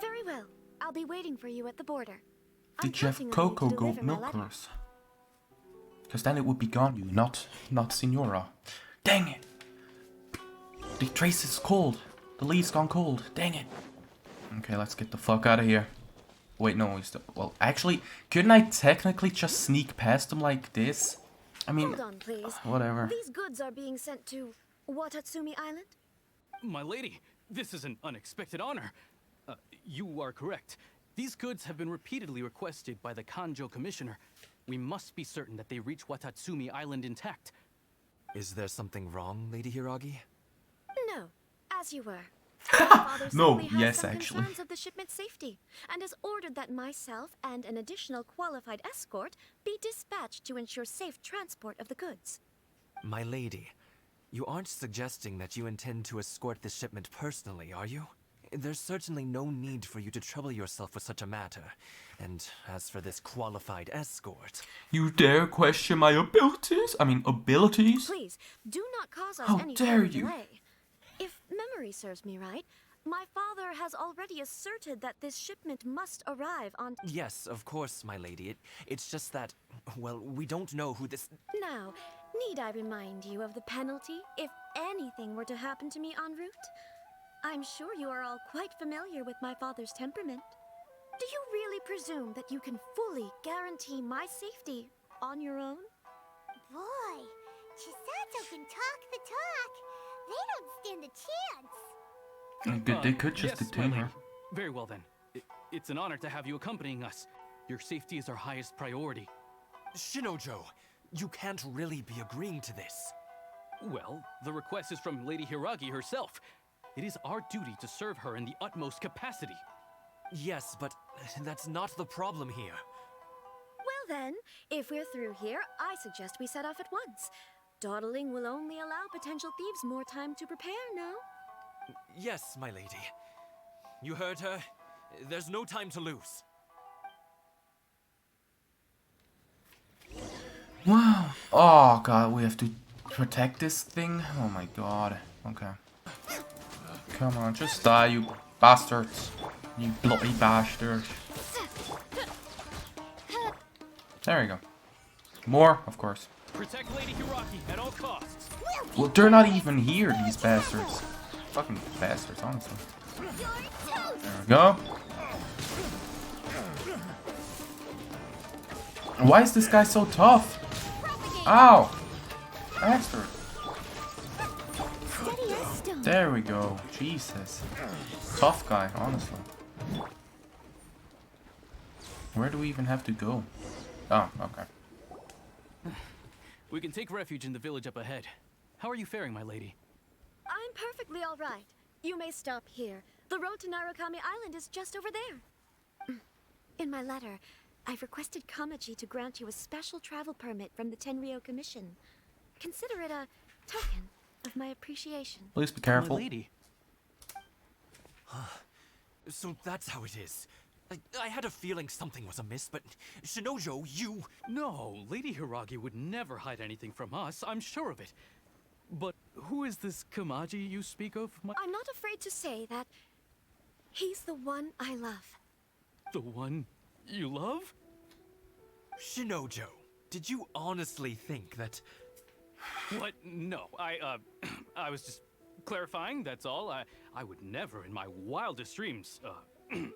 Very well. I'll be waiting for you at the border. Did you have counting on cocoa to gold deliver my letter. milkers? Because then it would be gone, you, not Senora. Dang it! The trace is cold. The lead's gone cold. Dang it. Okay, let's get the fuck out of here. Wait, no, he's still... Well, actually, couldn't I technically just sneak past him like this? I mean, Hold on, please. whatever. These goods are being sent to Watatsumi Island? My lady, this is an unexpected honor. You are correct. These goods have been repeatedly requested by the Kanjo Commissioner. We must be certain that they reach Watatsumi Island intact. Is there something wrong, Lady Hiragi? No, as you were. My father No, simply has yes, some actually. concerns of the shipment's safety, and has ordered that myself and an additional qualified escort be dispatched to ensure safe transport of the goods. My lady, you aren't suggesting that you intend to escort the shipment personally, are you? There's certainly no need for you to trouble yourself with such a matter. And as for this qualified escort... You dare question my abilities? I mean, abilities? Please, do not cause us How any dare further you. delay. If memory serves me right, my father has already asserted that this shipment must arrive on... Yes, of course, my lady. It's just that, well, we don't know who this... Now, need I remind you of the penalty if anything were to happen to me en route? I'm sure you are all quite familiar with my father's temperament. Do you really presume that you can fully guarantee my safety on your own? Boy, Chisato can talk the talk. They don't stand a chance. They could just yes, detain my her. lady. Very well then. It's an honor to have you accompanying us. Your safety is our highest priority. Shinojo, you can't really be agreeing to this. Well, the request is from Lady Hiragi herself. It is our duty to serve her in the utmost capacity. Yes, but that's not the problem here. Well then, if we're through here, I suggest we set off at once. Dawdling will only allow potential thieves more time to prepare, no? Yes, my lady. You heard her. There's no time to lose. Wow. Oh god, we have to protect this thing? Oh my god. Okay. Come on, just die, you bastards. You bloody bastards. There we go. More, of course. Protect Lady Hiragi at all costs. Well, they're not even here, these bastards. Fucking bastards, honestly. There we go. Why is this guy so tough? Ow! Bastard. There we go. Jesus. Tough guy, honestly. Where do we even have to go? Oh, okay. We can take refuge in the village up ahead. How are you faring, my lady? I'm perfectly all right. You may stop here. The road to Narukami Island is just over there. In my letter, I've requested Kamaji to grant you a special travel permit from the Tenryou Commission. Consider it a token of my appreciation. Please be careful. My lady. So that's how it is. I had a feeling something was amiss, but Shinojo, you... No, Lady Hiragi would never hide anything from us, I'm sure of it. But who is this Kamaji you speak of? I'm not afraid to say that he's the one I love. The one you love? Shinojo, did you honestly think that... What? No, I was just clarifying, that's all. I would never in my wildest dreams, You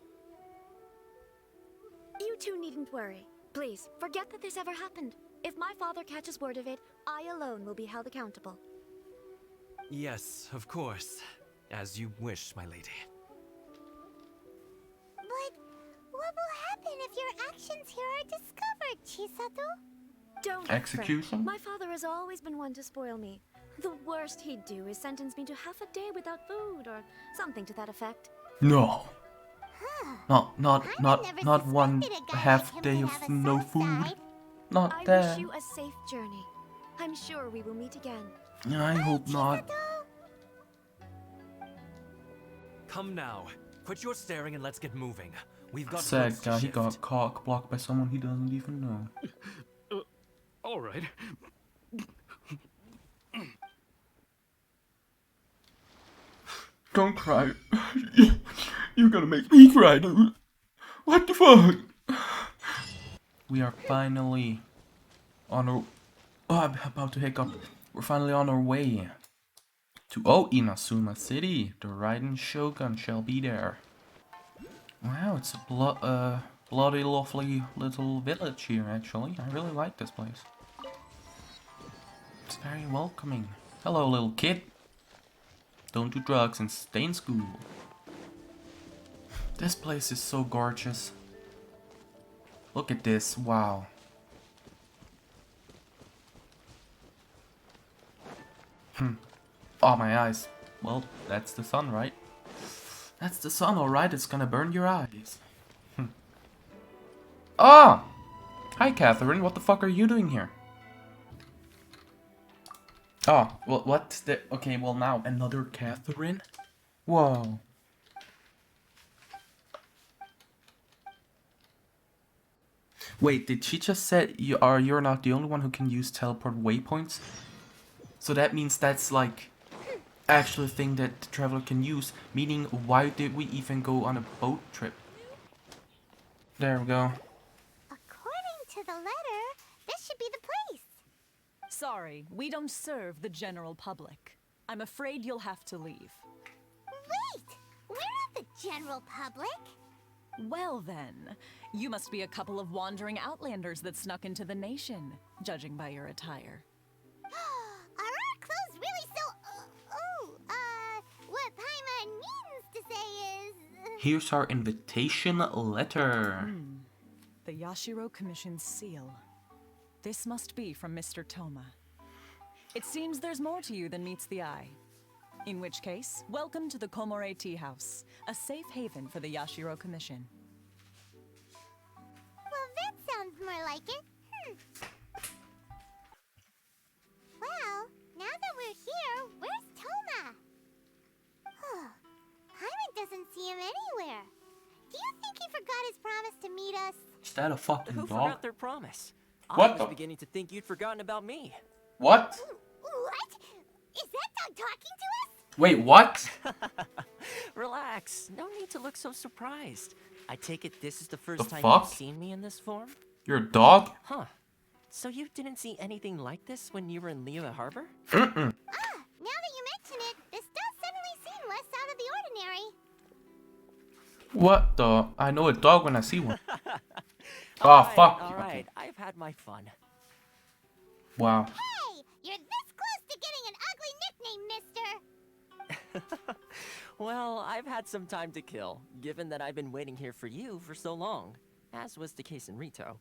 two needn't worry. Please, forget that this ever happened. If my father catches word of it, I alone will be held accountable. Yes, of course. As you wish, my lady. But what will happen if your actions here are discovered, Chisato? Don't Execution? fret. My father has always been one to spoil me. The worst he'd do is sentence me to half a day without food or something to that effect. No. Not never one suspected a guy half like him day would of have a no soft food. side. Not I that. wish you a safe journey. I'm sure we will meet again. I hope not. Come now. Quit your staring and let's get moving. We've got Sad goods to guy, he shift. got cock blocked by someone he doesn't even know. all right. Don't cry. You're gonna make me cry, dude. What the fuck? We are finally on our... Oh, I'm about to hiccup. We're finally on our way to Inazuma City. The Raiden Shogun shall be there. Wow, it's a bloody lovely little village here, actually. I really like this place. It's very welcoming. Hello, little kid. Don't do drugs and stay in school. This place is so gorgeous. Look at this, wow. Oh, my eyes. Well, that's the sun, right? That's the sun, alright, it's gonna burn your eyes. Ah! Hi, Catherine, what the fuck are you doing here? Oh, well, what's the... Okay, well now, another Catherine? Whoa. Wait, did she just say you're not the only one who can use teleport waypoints? So that means that's like actual thing that the traveler can use, meaning why did we even go on a boat trip? There we go. According to the letter, this should be the place. Sorry, we don't serve the general public. I'm afraid you'll have to leave. Wait! We're not the general public. Well then, you must be a couple of wandering outlanders that snuck into the nation, judging by your attire. Are our clothes really so... what Paimon means to say is... Here's our invitation letter. The Yashiro Commission's seal. This must be from Mr. Toma. It seems there's more to you than meets the eye. In which case, welcome to the Komore Tea House, a safe haven for the Yashiro Commission. Well, that sounds more like it. Well, now that we're here, where's Toma? Paimon doesn't see him anywhere. Do you think he forgot his promise to meet us? Is that a fucking Who dog? forgot their promise? What I was the- beginning to think you'd forgotten about me. What? What? Is that dog talking to us? Wait, what? Relax. No need to look so surprised. I take it this is the first The time fuck? you've seen me in this form? You're a dog? Huh. So you didn't see anything like this when you were in Liyue Harbor? Mm-mm. Now that you mention it, this does suddenly seem less out of the ordinary. What the? I know a dog when I see one. Alright, fuck. Alright, I've had my fun. Wow. Hey, you're this close to getting an ugly nickname, mister. Well, I've had some time to kill, given that I've been waiting here for you for so long, as was the case in Rito.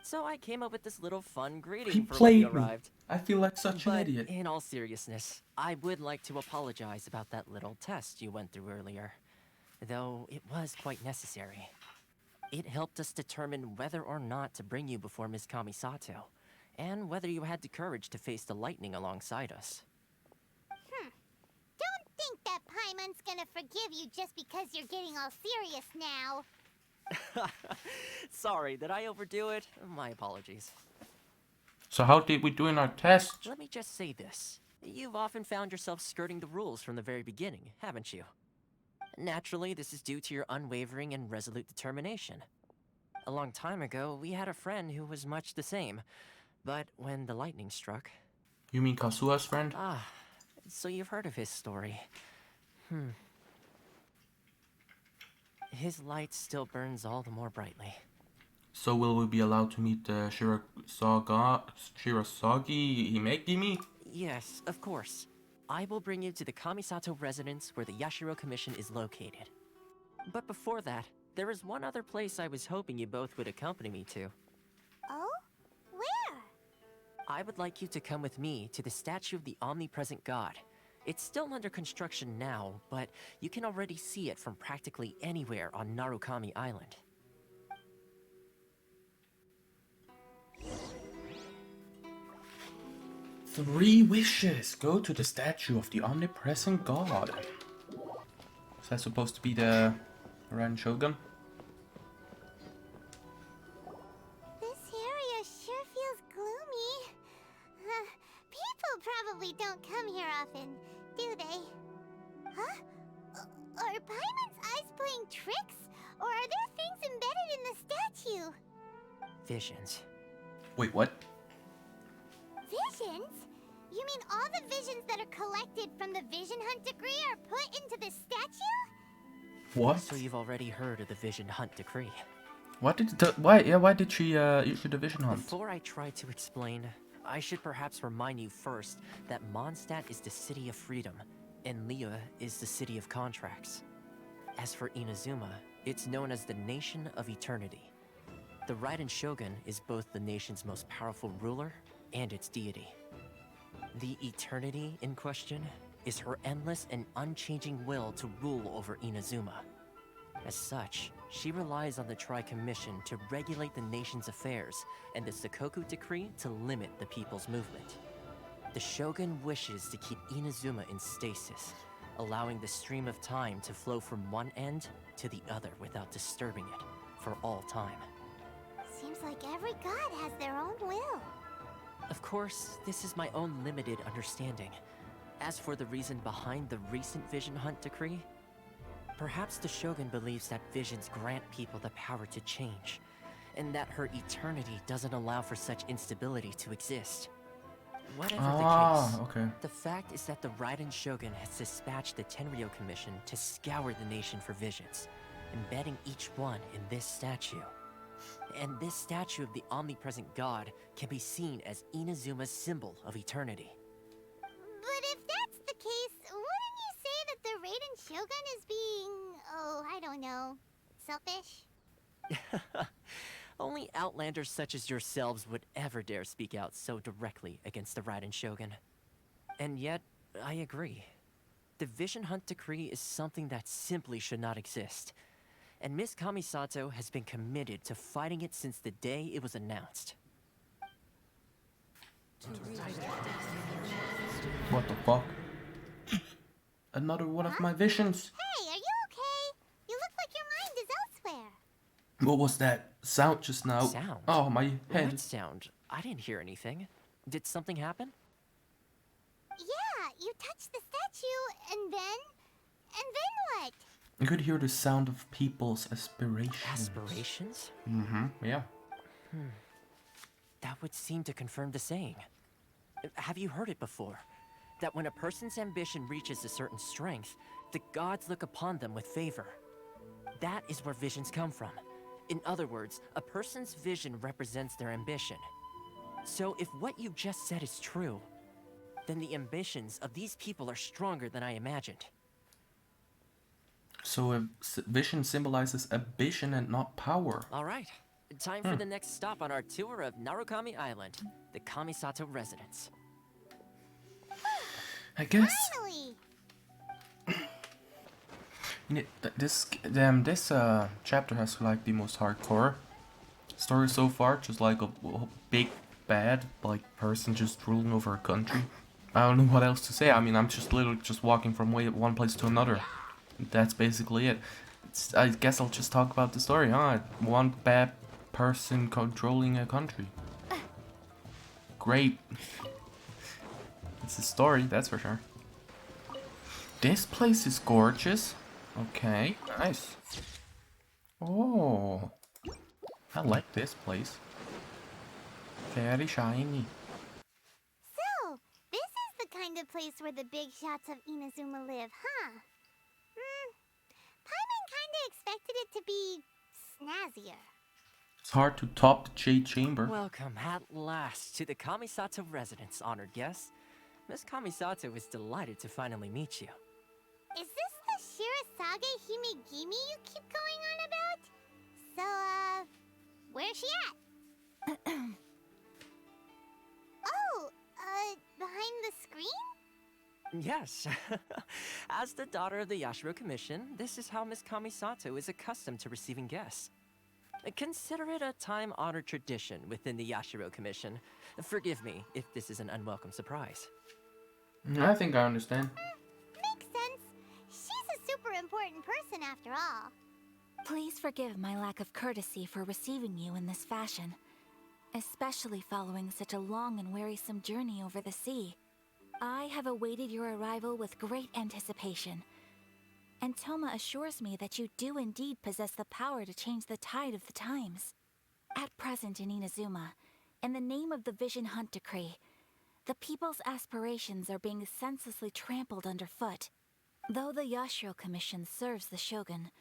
So I came up with this little fun greeting He for when you played me. arrived. I feel like such an But idiot. in all seriousness, I would like to apologize about that little test you went through earlier. Though it was quite necessary. It helped us determine whether or not to bring you before Ms. Kamisato, and whether you had the courage to face the lightning alongside us. Don't think that Paimon's gonna forgive you just because you're getting all serious now. Sorry, did I overdo it? My apologies. So how did we do in our test? Let me just say this. You've often found yourself skirting the rules from the very beginning, haven't you? Naturally, this is due to your unwavering and resolute determination. A long time ago, we had a friend who was much the same. But when the lightning struck... You mean Kasua's friend? Ah, so you've heard of his story. His light still burns all the more brightly. So will we be allowed to meet the Shirasagi Himegimi? Yes, of course. I will bring you to the Kamisato residence where the Yashiro Commission is located. But before that, there is one other place I was hoping you both would accompany me to. Oh? Where? I would like you to come with me to the statue of the omnipresent god. It's still under construction now, but you can already see it from practically anywhere on Narukami Island. 3 wishes. Go to the statue of the omnipresent god. Is that supposed to be the Ran Shogun? This area sure feels gloomy. People probably don't come here often, do they? Huh? Are Paimon's eyes playing tricks? Or are there things embedded in the statue? Visions. Wait, what? Visions? You mean all the visions that are collected from the Vision Hunt decree are put into this statue? What? So you've already heard of the Vision Hunt decree. What did why did she issue the Vision Hunt? Before I try to explain, I should perhaps remind you first that Mondstadt is the city of freedom, and Liyue is the city of contracts. As for Inazuma, it's known as the Nation of Eternity. The Raiden Shogun is both the nation's most powerful ruler and its deity. The Eternity in question is her endless and unchanging will to rule over Inazuma. As such, she relies on the Tri-Commission to regulate the nation's affairs and the Sakoku Decree to limit the people's movement. The Shogun wishes to keep Inazuma in stasis, allowing the stream of time to flow from one end to the other without disturbing it for all time. Seems like every god has their own will. Of course, this is my own limited understanding. As for the reason behind the recent Vision Hunt decree, perhaps the Shogun believes that visions grant people the power to change, and that her eternity doesn't allow for such instability to exist. Whatever the case, okay. the fact is that the Raiden Shogun has dispatched the Tenryou Commission to scour the nation for visions, embedding each one in this statue. And this statue of the omnipresent god can be seen as Inazuma's symbol of eternity. But if that's the case, wouldn't you say that the Raiden Shogun is being, oh, I don't know, selfish? Only outlanders such as yourselves would ever dare speak out so directly against the Raiden Shogun. And yet, I agree. The Vision Hunt decree is something that simply should not exist. And Miss Kamisato has been committed to fighting it since the day it was announced. What the fuck? Another one of my visions. Hey, are you okay? You look like your mind is elsewhere. What was that sound just now? Sound? Oh, my head. What sound? I didn't hear anything. Did something happen? Yeah, you touched the statue, and then what? I could hear the sound of people's aspirations. Aspirations? Yeah. That would seem to confirm the saying. Have you heard it before? That when a person's ambition reaches a certain strength, the gods look upon them with favor. That is where visions come from. In other words, a person's vision represents their ambition. So if what you just said is true, then the ambitions of these people are stronger than I imagined. So a vision symbolizes ambition and not power. All right. Time for the next stop on our tour of Narukami Island, the Kamisato residence. I guess. Finally! This chapter has like the most hardcore story so far. Just like a big bad like person just ruling over a country. I don't know what else to say. I mean, I'm just literally just walking from one place to another. That's basically it. I guess I'll just talk about the story. One bad person controlling a country. great. It's a story, that's for sure. This place is gorgeous. Okay, nice. Oh, I like this place. Very shiny. So, this is the kind of place where the big shots of Inazuma live, huh? Paimon kinda expected it to be snazzier. It's hard to top the Jade Chamber. Welcome at last to the Kamisato residence, honored guests. Miss Kamisato is delighted to finally meet you. Is this the Shirasage Himegimi you keep going on about? So, where's she at? Oh, behind the screen? Yes. As the daughter of the Yashiro Commission, this is how Miss Kamisato is accustomed to receiving guests. Consider it a time-honored tradition within the Yashiro Commission. Forgive me if this is an unwelcome surprise. I think I understand. Makes sense. She's a super important person after all. Please forgive my lack of courtesy for receiving you in this fashion, especially following such a long and wearisome journey over the sea. I have awaited your arrival with great anticipation, and Toma assures me that you do indeed possess the power to change the tide of the times. At present in Inazuma, in the name of the Vision Hunt Decree, the people's aspirations are being senselessly trampled underfoot. Though the Yashiro Commission serves the Shogun,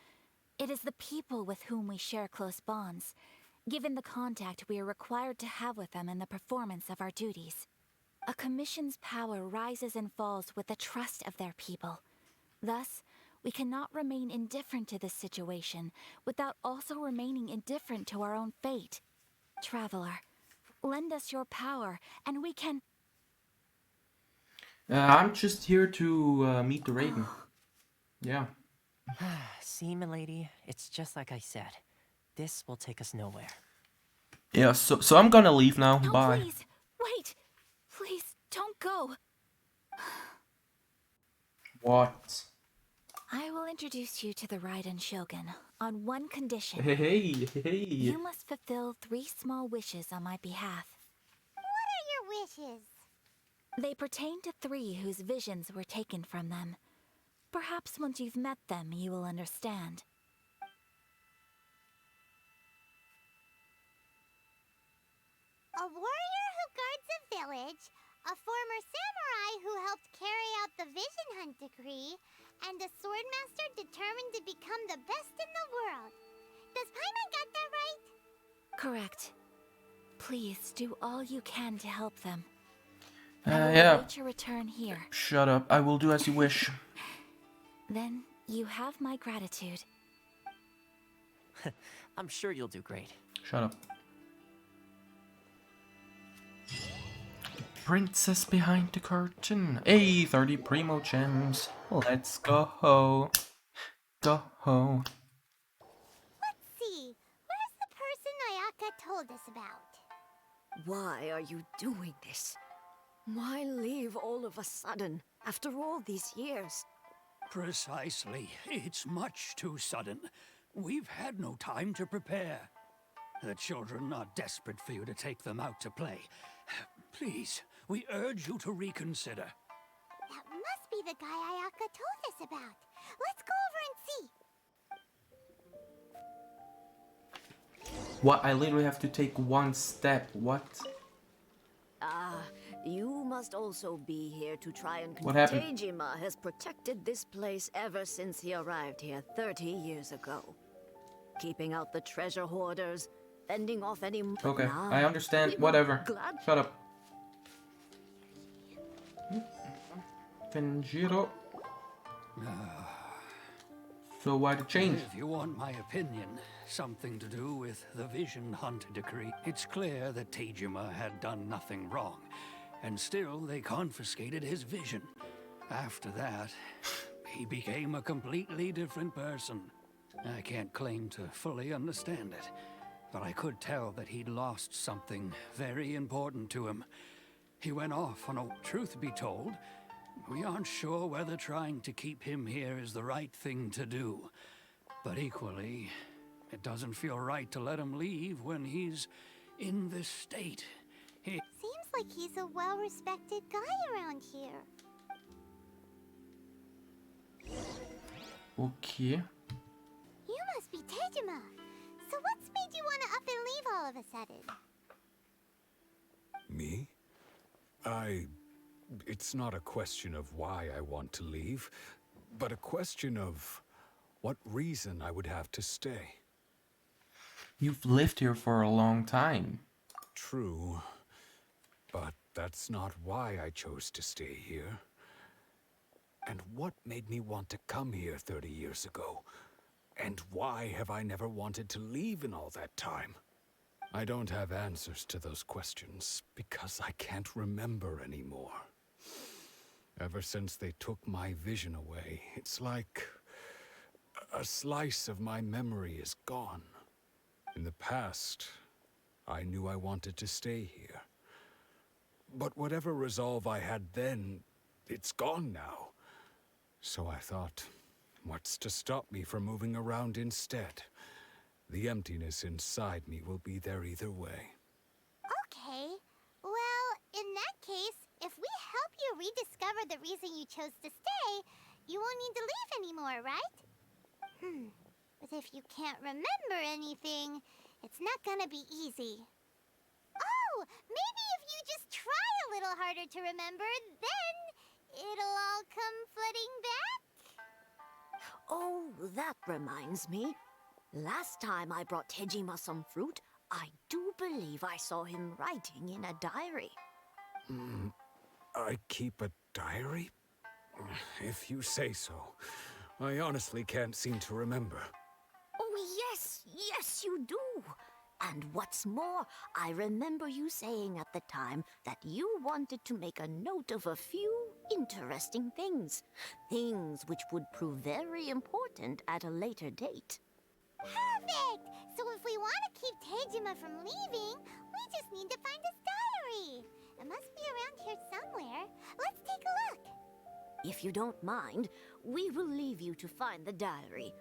it is the people with whom we share close bonds, given the contact we are required to have with them in the performance of our duties. A commission's power rises and falls with the trust of their people. Thus, we cannot remain indifferent to this situation without also remaining indifferent to our own fate. Traveler, lend us your power, and we can... I'm just here to meet the Raven. Yeah. See, milady, it's just like I said. This will take us nowhere. Yeah, so I'm gonna leave now. No, Bye. please, wait! Please, don't go! What? I will introduce you to the Raiden Shogun on one condition. Hey. You must fulfill 3 small wishes on my behalf. What are your wishes? They pertain to 3 whose visions were taken from them. Perhaps once you've met them, you will understand. A warrior who guards a village, a former samurai who helped carry out the Vision Hunt Decree, and a swordmaster determined to become the best in the world. Does Paimon got that right? Correct. Please do all you can to help them. Yeah. Await your return here. Shut up. I will do as you wish. Then you have my gratitude. I'm sure you'll do great. Shut up. Princess behind the curtain. Hey, 30 primo gems. Let's go. Go. Let's see. Where's the person Ayaka told us about? Why are you doing this? Why leave all of a sudden, after all these years? Precisely. It's much too sudden. We've had no time to prepare. The children are desperate for you to take them out to play. Please, we urge you to reconsider. That must be the guy Ayaka told us about. Let's go over and see. What? I literally have to take one step. What? You must also be here to try and... What happened? Teijima has protected this place ever since he arrived here 30 years ago. Keeping out the treasure hoarders, fending off any... Okay, Now, I understand. we were Whatever. glad- Shut up. Kenjiro. So why the change? If you want my opinion, something to do with the Vision Hunt Decree. It's clear that Teijima had done nothing wrong, and still they confiscated his vision. After that, he became a completely different person. I can't claim to fully understand it, but I could tell that he'd lost something very important to him. He went off on a... Truth be told, we aren't sure whether trying to keep him here is the right thing to do. But equally, it doesn't feel right to let him leave when he's in this state. Seems like he's a well-respected guy around here. Okay. You must be Tejima. So what's made you want to up and leave all of a sudden? Me? It's not a question of why I want to leave, but a question of what reason I would have to stay. You've lived here for a long time. True, but that's not why I chose to stay here. And what made me want to come here 30 years ago? And why have I never wanted to leave in all that time? I don't have answers to those questions because I can't remember anymore. Ever since they took my vision away, it's like a slice of my memory is gone. In the past, I knew I wanted to stay here. But whatever resolve I had then, it's gone now. So I thought, what's to stop me from moving around instead? The emptiness inside me will be there either way. Okay. Well, in that case, if we help you rediscover the reason you chose to stay, you won't need to leave anymore, right? But if you can't remember anything, it's not gonna be easy. Oh, maybe if you just try a little harder to remember, then it'll all come flooding back? Oh, that reminds me. Last time I brought Tejima some fruit, I do believe I saw him writing in a diary. I keep a diary? If you say so. I honestly can't seem to remember. Oh, yes, you do. And what's more, I remember you saying at the time that you wanted to make a note of a few interesting things. Things which would prove very important at a later date. Perfect! So if we want to keep Tejima from leaving, we just need to find his diary. It must be around here somewhere. Let's take a look. If you don't mind, we will leave you to find the diary.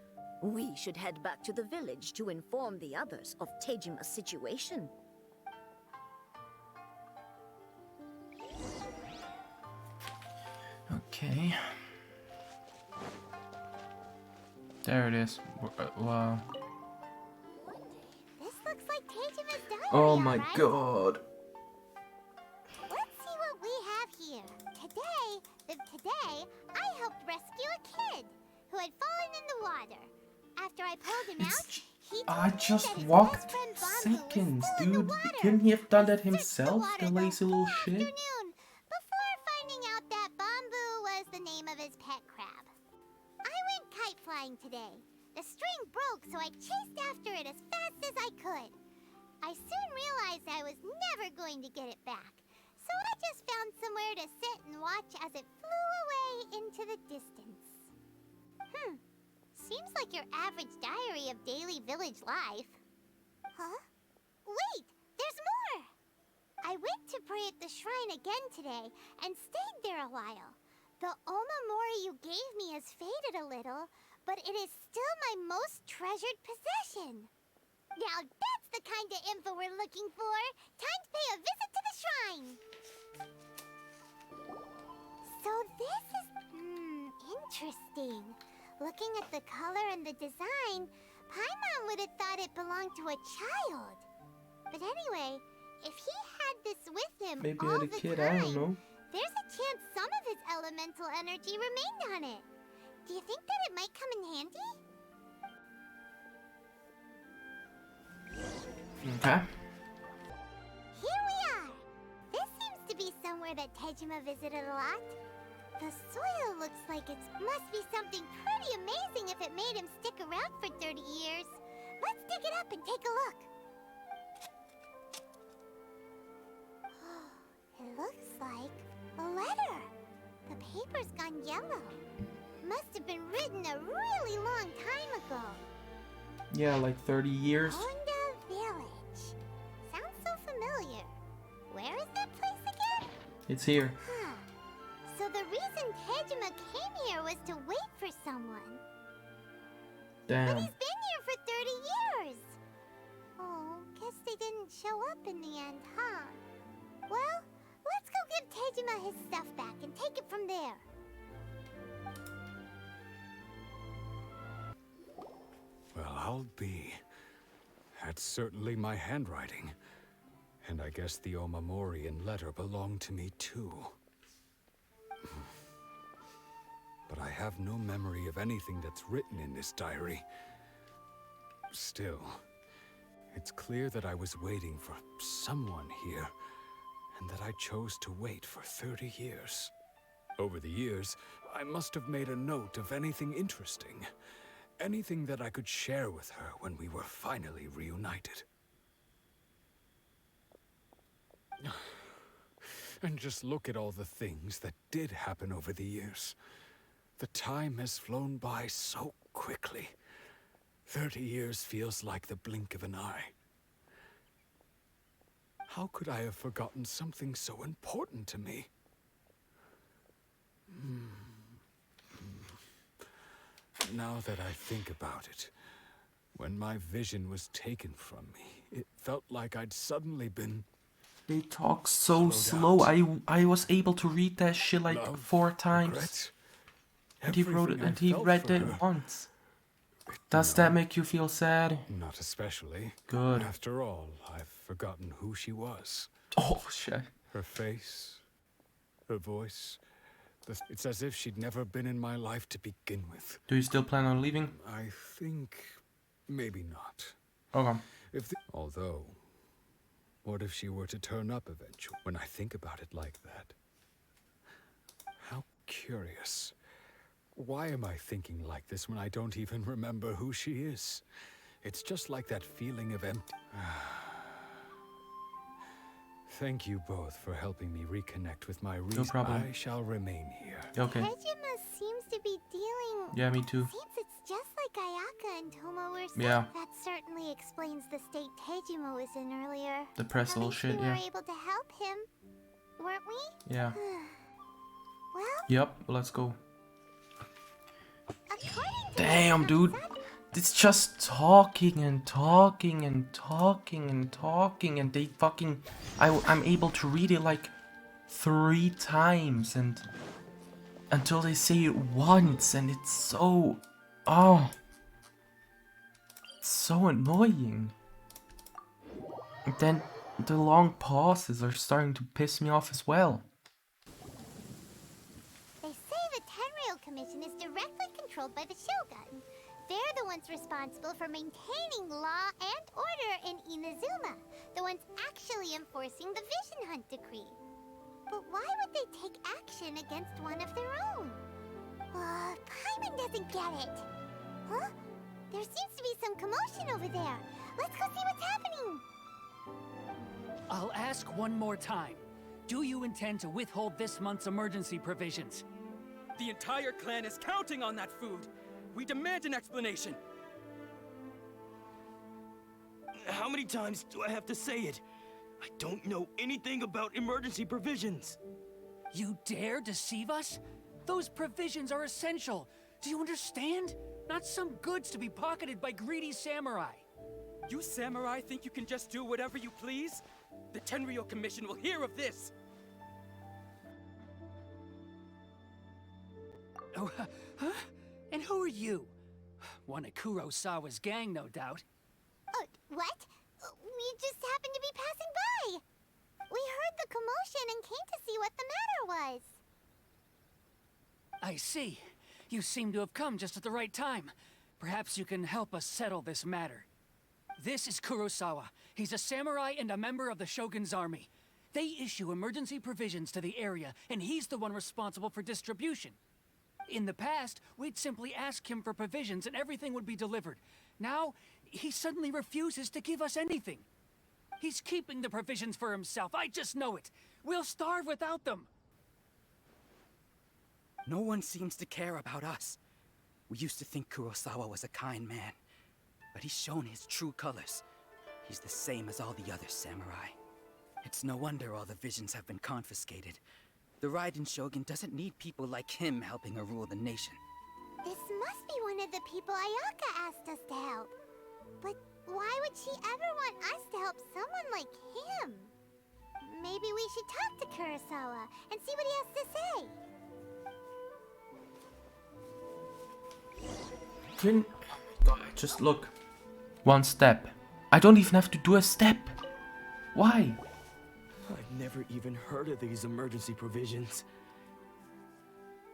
We should head back to the village to inform the others of Tejima's situation. Okay. There it is. Wow. This looks like Tejima's diary. Oh my right? god. Let's see what we have here. Today, I helped rescue a kid who had fallen in the water. After I pulled him out, he I told me just that his walked best friend Bambu was seconds, still in the dude. water. Couldn't he have done that He searched himself, water the lazy little whole shit? afternoon before finding out that Bambu was the name of his pet crab. I went kite flying today. The string broke, so I chased after it as fast as I could. I soon realized I was never going to get it back, so I just found somewhere to sit and watch as it flew away into the distance. Seems like your average diary of daily village life. Huh? Wait, there's more! I went to pray at the shrine again today and stayed there a while. The Omamori you gave me has faded a little, but it is still my most treasured possession. Now that's the kind of info we're looking for. Time to pay a visit to the shrine. So this is, interesting. Looking at the color and the design, Paimon would have thought it belonged to a child. But anyway, if he had this with him Maybe all had a the kid, time, I don't know. there's a chance some of his elemental energy remained on it. Do you think that it might come in handy? Okay. Here we are! This seems to be somewhere that Tejima visited a lot. The soil looks like it must be something pretty amazing if it made him stick around for 30 years. Let's dig it up and take a look. It looks like a letter. The paper's gone yellow. Must have been written a really long time ago. Yeah, like 30 years. Honda Village. Sounds so familiar. Where is that place again? It's here. Huh. So the reason Tejima came here was to wait for someone. But Damn. he's been here for 30 years. Oh, guess they didn't show up in the end, huh? Well, give Tejima his stuff back and take it from there. Well, I'll be. That's certainly my handwriting. And I guess the Omamorian letter belonged to me too. But I have no memory of anything that's written in this diary. Still, it's clear that I was waiting for someone here, and that I chose to wait for 30 years. Over the years, I must have made a note of anything interesting. Anything that I could share with her when we were finally reunited. And just look at all the things that did happen over the years. The time has flown by so quickly. 30 years feels like the blink of an eye. How could I have forgotten something so important to me? Now that I think about it, when my vision was taken from me, it felt like I'd suddenly been... They talk so slow. I was able to read that shit like Love, 4 times. regret, And he wrote it, everything I and he felt read for it her. once. Does that make you feel sad? Not especially. Good. After all, I've forgotten who she was. Oh, shit. Her face, her voice. It's as if she'd never been in my life to begin with. Do you still plan on leaving? I think maybe not. Okay. Although, what if she were to turn up eventually? When I think about it like that. How curious. Why am I thinking like this when I don't even remember who she is? It's just like that feeling of empty. Thank you both for helping me reconnect with my reason. No problem. I shall remain here. Okay. Tejima seems to be dealing... Yeah, me too. Seems it's just like Ayaka and Toma were saying. Yeah. That certainly explains the state Tejima was in earlier. The press little shit, We yeah. were able to help him, weren't we? Yeah. Well, Yep, let's go. according to Damn, dude. It's just talking and talking and talking and talking, and they fucking... I'm able to read it like 3 times, and until they say it once, and it's so... Oh. It's so annoying. And then the long pauses are starting to piss me off as well. They say the Tenryou Commission is directly controlled by the Shogun. They're the ones responsible for maintaining law and order in Inazuma. The ones actually enforcing the Vision Hunt Decree. But why would they take action against one of their own? Paimon doesn't get it. Huh? There seems to be some commotion over there. Let's go see what's happening. I'll ask one more time. Do you intend to withhold this month's emergency provisions? The entire clan is counting on that food. We demand an explanation. How many times do I have to say it? I don't know anything about emergency provisions. You dare deceive us? Those provisions are essential. Do you understand? Not some goods to be pocketed by greedy samurai. You samurai think you can just do whatever you please? The Tenryou Commission will hear of this. Oh, huh? And who are you? One of Kurosawa's gang, no doubt. What? We just happened to be passing by. We heard the commotion and came to see what the matter was. I see. You seem to have come just at the right time. Perhaps you can help us settle this matter. This is Kurosawa. He's a samurai and a member of the Shogun's army. They issue emergency provisions to the area, and he's the one responsible for distribution. In the past, we'd simply ask him for provisions and everything would be delivered. Now, he suddenly refuses to give us anything. He's keeping the provisions for himself, I just know it. We'll starve without them. No one seems to care about us. We used to think Kurosawa was a kind man, but he's shown his true colors. He's the same as all the other samurai. It's no wonder all the visions have been confiscated. The Raiden Shogun doesn't need people like him helping her rule the nation. This must be one of the people Ayaka asked us to help. But why would she ever want us to help someone like him? Maybe we should talk to Kurosawa and see what he has to say. Can... God, just look. One step. I don't even have to do a step. Why? I've never even heard of these emergency provisions.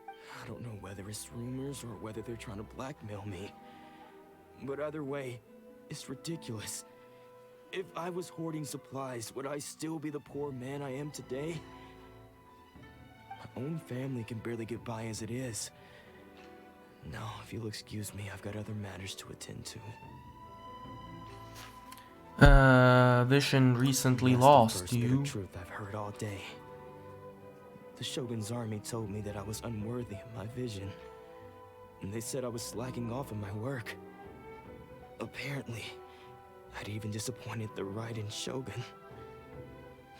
I don't know whether it's rumors or whether they're trying to blackmail me. But either way, it's ridiculous. If I was hoarding supplies, would I still be the poor man I am today? My own family can barely get by as it is. Now, if you'll excuse me, I've got other matters to attend to. Vision recently That's lost, the do first bit you? of truth I've heard all day. The Shogun's army told me that I was unworthy of my vision. And they said I was slacking off in my work. Apparently, I'd even disappointed the Raiden Shogun.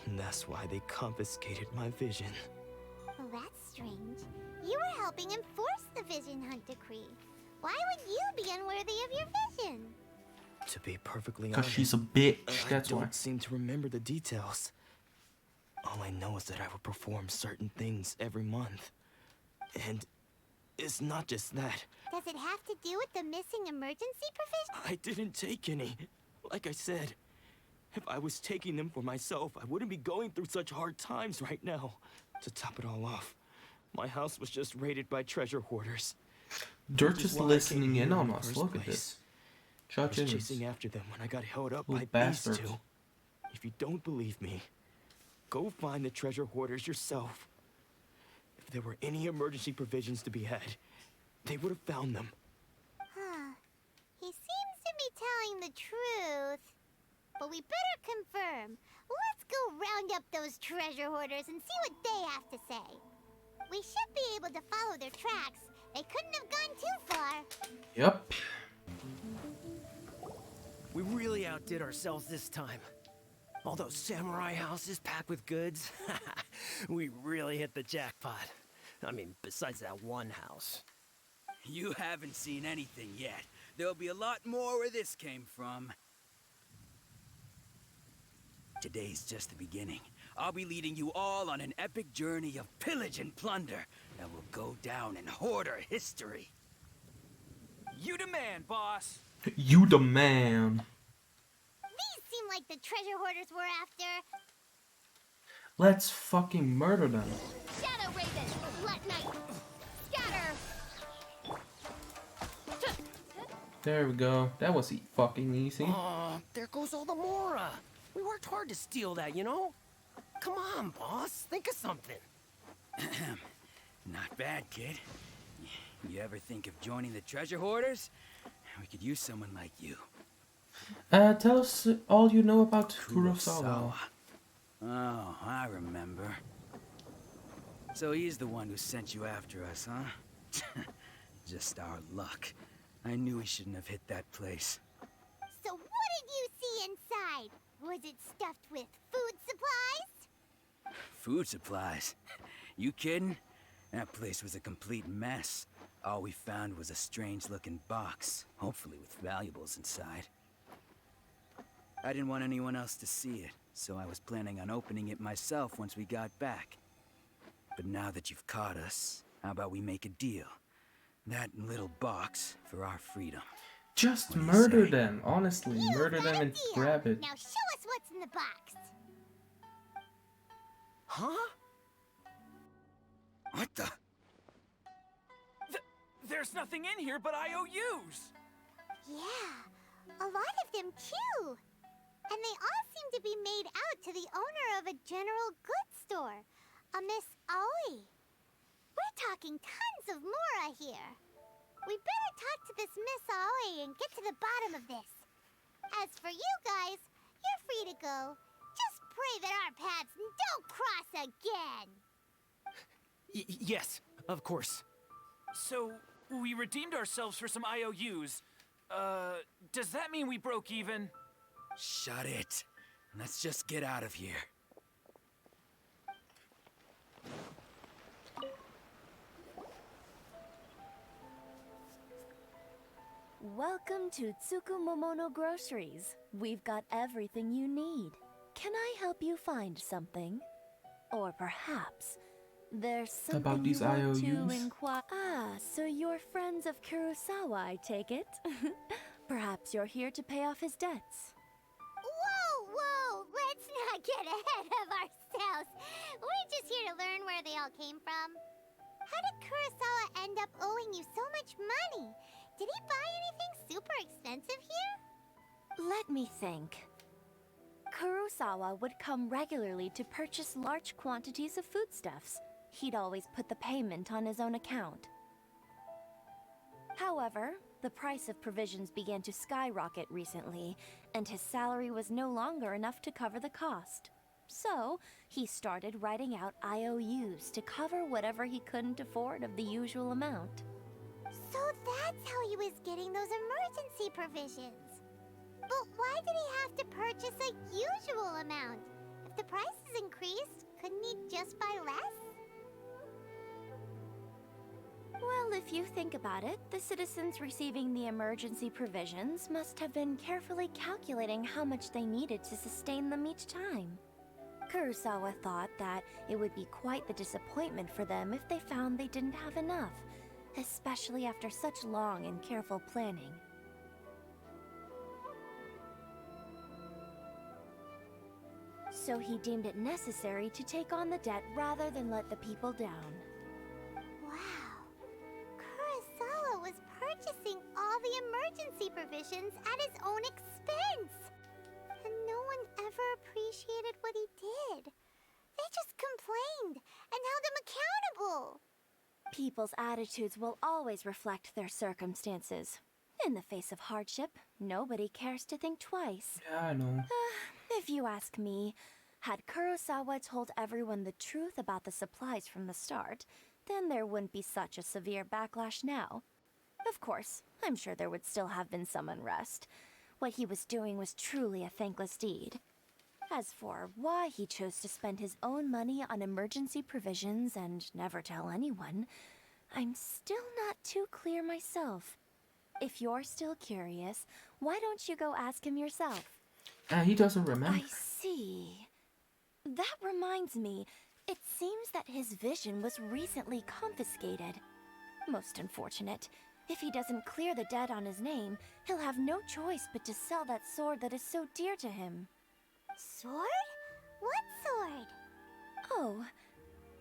And that's why they confiscated my vision. Well, that's strange. You were helping enforce the Vision Hunt Decree. Why would you be unworthy of your vision? To be perfectly Because honest, she's a bitch, I that's don't why. seem to remember the details. All I know is that I would perform certain things every month. And it's not just that. Does it have to do with the missing emergency provision? I didn't take any. Like I said, if I was taking them for myself, I wouldn't be going through such hard times right now. To top it all off, my house was just raided by treasure hoarders. They're Which is just why I listening came in here on the us. first Look at place. this. I was Judges. chasing after them when I got held up Little by these bastards. two. If you don't believe me, go find the treasure hoarders yourself. If there were any emergency provisions to be had, they would have found them. Huh. He seems to be telling the truth. But we better confirm. Let's go round up those treasure hoarders and see what they have to say. We should be able to follow their tracks. They couldn't have gone too far. Yep. We really outdid ourselves this time. All those samurai houses packed with goods. We really hit the jackpot. I mean, besides that one house. You haven't seen anything yet. There'll be a lot more where this came from. Today's just the beginning. I'll be leading you all on an epic journey of pillage and plunder that will go down in hoarder history. You demand, boss. You the man. These seem like the treasure hoarders we're after. Let's fucking murder them. Shadow Raven, Let Night, Scatter. There we go. That was fucking easy. Aw, there goes all the Mora. We worked hard to steal that, you know? Come on, boss. Think of something. Not bad, kid. You ever think of joining the treasure hoarders? We could use someone like you. Tell us all you know about Kurosawa. Oh, I remember. So he's the one who sent you after us, huh? Just our luck. I knew he shouldn't have hit that place. So what did you see inside? Was it stuffed with food supplies? Food supplies? You kidding? That place was a complete mess. All we found was a strange-looking box, hopefully with valuables inside. I didn't want anyone else to see it, so I was planning on opening it myself once we got back. But now that you've caught us, how about we make a deal? That little box for our freedom. Just murder them, honestly. Murder them and Deal. grab it. Now show us what's in the box. Huh? What the? There's nothing in here but IOUs. Yeah, a lot of them too. And they all seem to be made out to the owner of a general goods store, a Miss Aoi. We're talking tons of Mora here. We better talk to this Miss Aoi and get to the bottom of this. As for you guys, you're free to go. Just pray that our paths don't cross again. Yes, of course. So, we redeemed ourselves for some IOUs. Does that mean we broke even? Shut it. Let's just get out of here. Welcome to Tsukumomono Groceries. We've got everything you need. can I help you find something? Or perhaps there's something About these you want to IOUs? inquire. Ah, so you're friends of Kurosawa, I take it. Perhaps you're here to pay off his debts. Whoa, whoa! Let's not get ahead of ourselves. We're just here to learn where they all came from. How did Kurosawa end up owing you so much money? Did he buy anything super expensive here? Let me think. Kurosawa would come regularly to purchase large quantities of foodstuffs. He'd always put the payment on his own account. However, the price of provisions began to skyrocket recently, and his salary was no longer enough to cover the cost. So, he started writing out IOUs to cover whatever he couldn't afford of the usual amount. So that's how he was getting those emergency provisions. But why did he have to purchase a usual amount? If the prices increased, couldn't he just buy less? Well, if you think about it, the citizens receiving the emergency provisions must have been carefully calculating how much they needed to sustain them each time. Kurosawa thought that it would be quite the disappointment for them if they found they didn't have enough, especially after such long and careful planning. So he deemed it necessary to take on the debt rather than let the people down. Wow. Kurosawa was purchasing all the emergency provisions at his own expense. And no one ever appreciated what he did. They just complained and held him accountable. People's attitudes will always reflect their circumstances. In the face of hardship, nobody cares to think twice. Yeah, I know. If you ask me, had Kurosawa told everyone the truth about the supplies from the start, then there wouldn't be such a severe backlash now. Of course, I'm sure there would still have been some unrest. What he was doing was truly a thankless deed. As for why he chose to spend his own money on emergency provisions and never tell anyone, I'm still not too clear myself. If you're still curious, why don't you go ask him yourself? He doesn't remember. I see. That reminds me, it seems that his vision was recently confiscated. Most unfortunate. If he doesn't clear the debt on his name, he'll have no choice but to sell that sword that is so dear to him. Sword? What sword? Oh,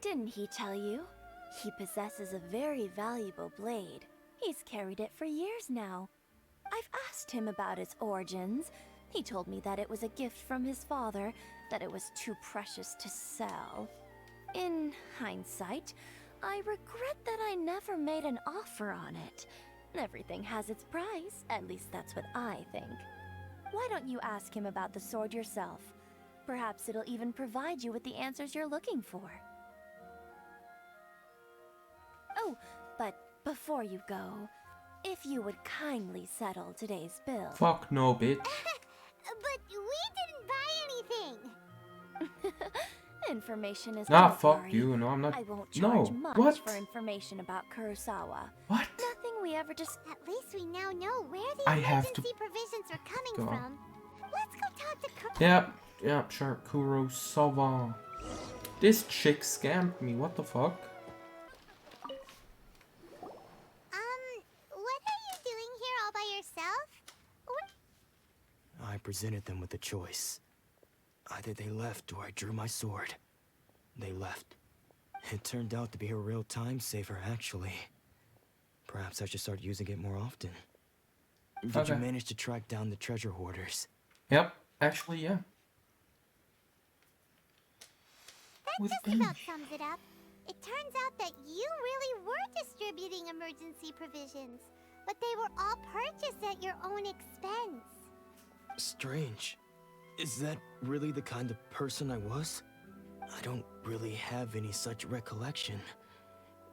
didn't he tell you? He possesses a very valuable blade. He's carried it for years now. I've asked him about its origins. He told me that it was a gift from his father, that it was too precious to sell. In hindsight, I regret that I never made an offer on it. Everything has its price, at least that's what I think. Why don't you ask him about the sword yourself? Perhaps it'll even provide you with the answers you're looking for. Oh, but before you go, if you would kindly settle today's bill. Fuck no, bitch. But we didn't buy anything. Information is Nah, necessary. fuck you. No, I'm not. I won't charge No. much What? for information about Kurosawa. What? Nothing we ever just. At least we now know where the I have emergency to provisions are coming go. from. Let's go talk to Yep, sure. Kurosawa. This chick scammed me. What the fuck? What are you doing here all by yourself? I presented them with a choice. Either they left or I drew my sword. They left. It turned out to be a real time saver, actually. Perhaps I should start using it more often. Did you manage to track down the treasure hoarders? Yep, actually, yeah. That just about sums it up. It turns out that you really were distributing emergency provisions, but they were all purchased at your own expense. Strange. Is that really the kind of person I was? I don't really have any such recollection.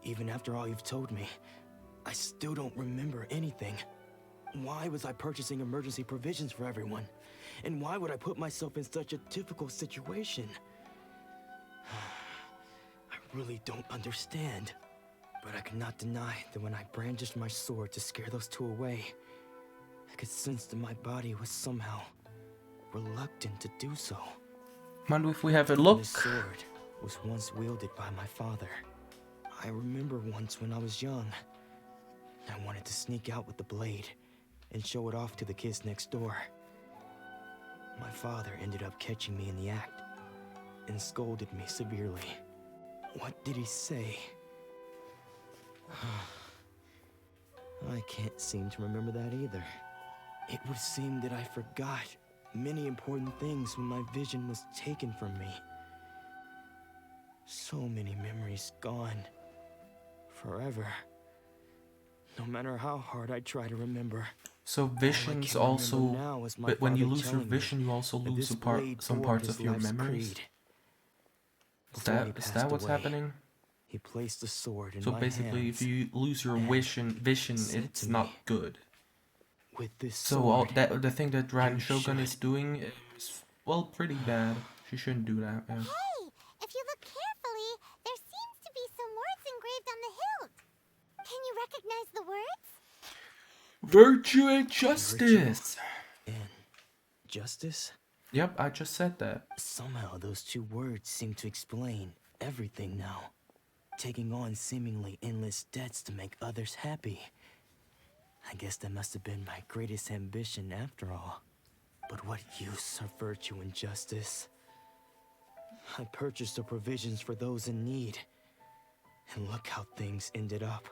Even after all you've told me, I still don't remember anything. Why was I purchasing emergency provisions for everyone? And why would I put myself in such a difficult situation? I really don't understand. But I cannot deny that when I brandished my sword to scare those two away, I could sense that my body was somehow reluctant to do so. Mind if we have a look? This sword was once wielded by my father. I remember once when I was young, I wanted to sneak out with the blade and show it off to the kids next door. My father ended up catching me in the act and scolded me severely. What did he say? I can't seem to remember that either. It would seem that I forgot many important things when my vision was taken from me. So many memories gone. Forever. No matter how hard I try to remember. So visions also, but when you lose your vision, you also lose some parts of your memories. Is that what's happening? He placed the sword in so my basically, hands, if you lose your vision, it's not good. With this So sword, the thing that Ran you Shogun should. is doing is, well, pretty bad. She shouldn't do that. Yeah. Hey, if you look carefully, there seems to be some words engraved on the hilt. Can you recognize the words? Virtue and justice. And justice? Yep, I just said that. Somehow those two words seem to explain everything now. Taking on seemingly endless debts to make others happy. I guess that must have been my greatest ambition after all. But what use are virtue and justice? I purchased the provisions for those in need. And look how things ended up.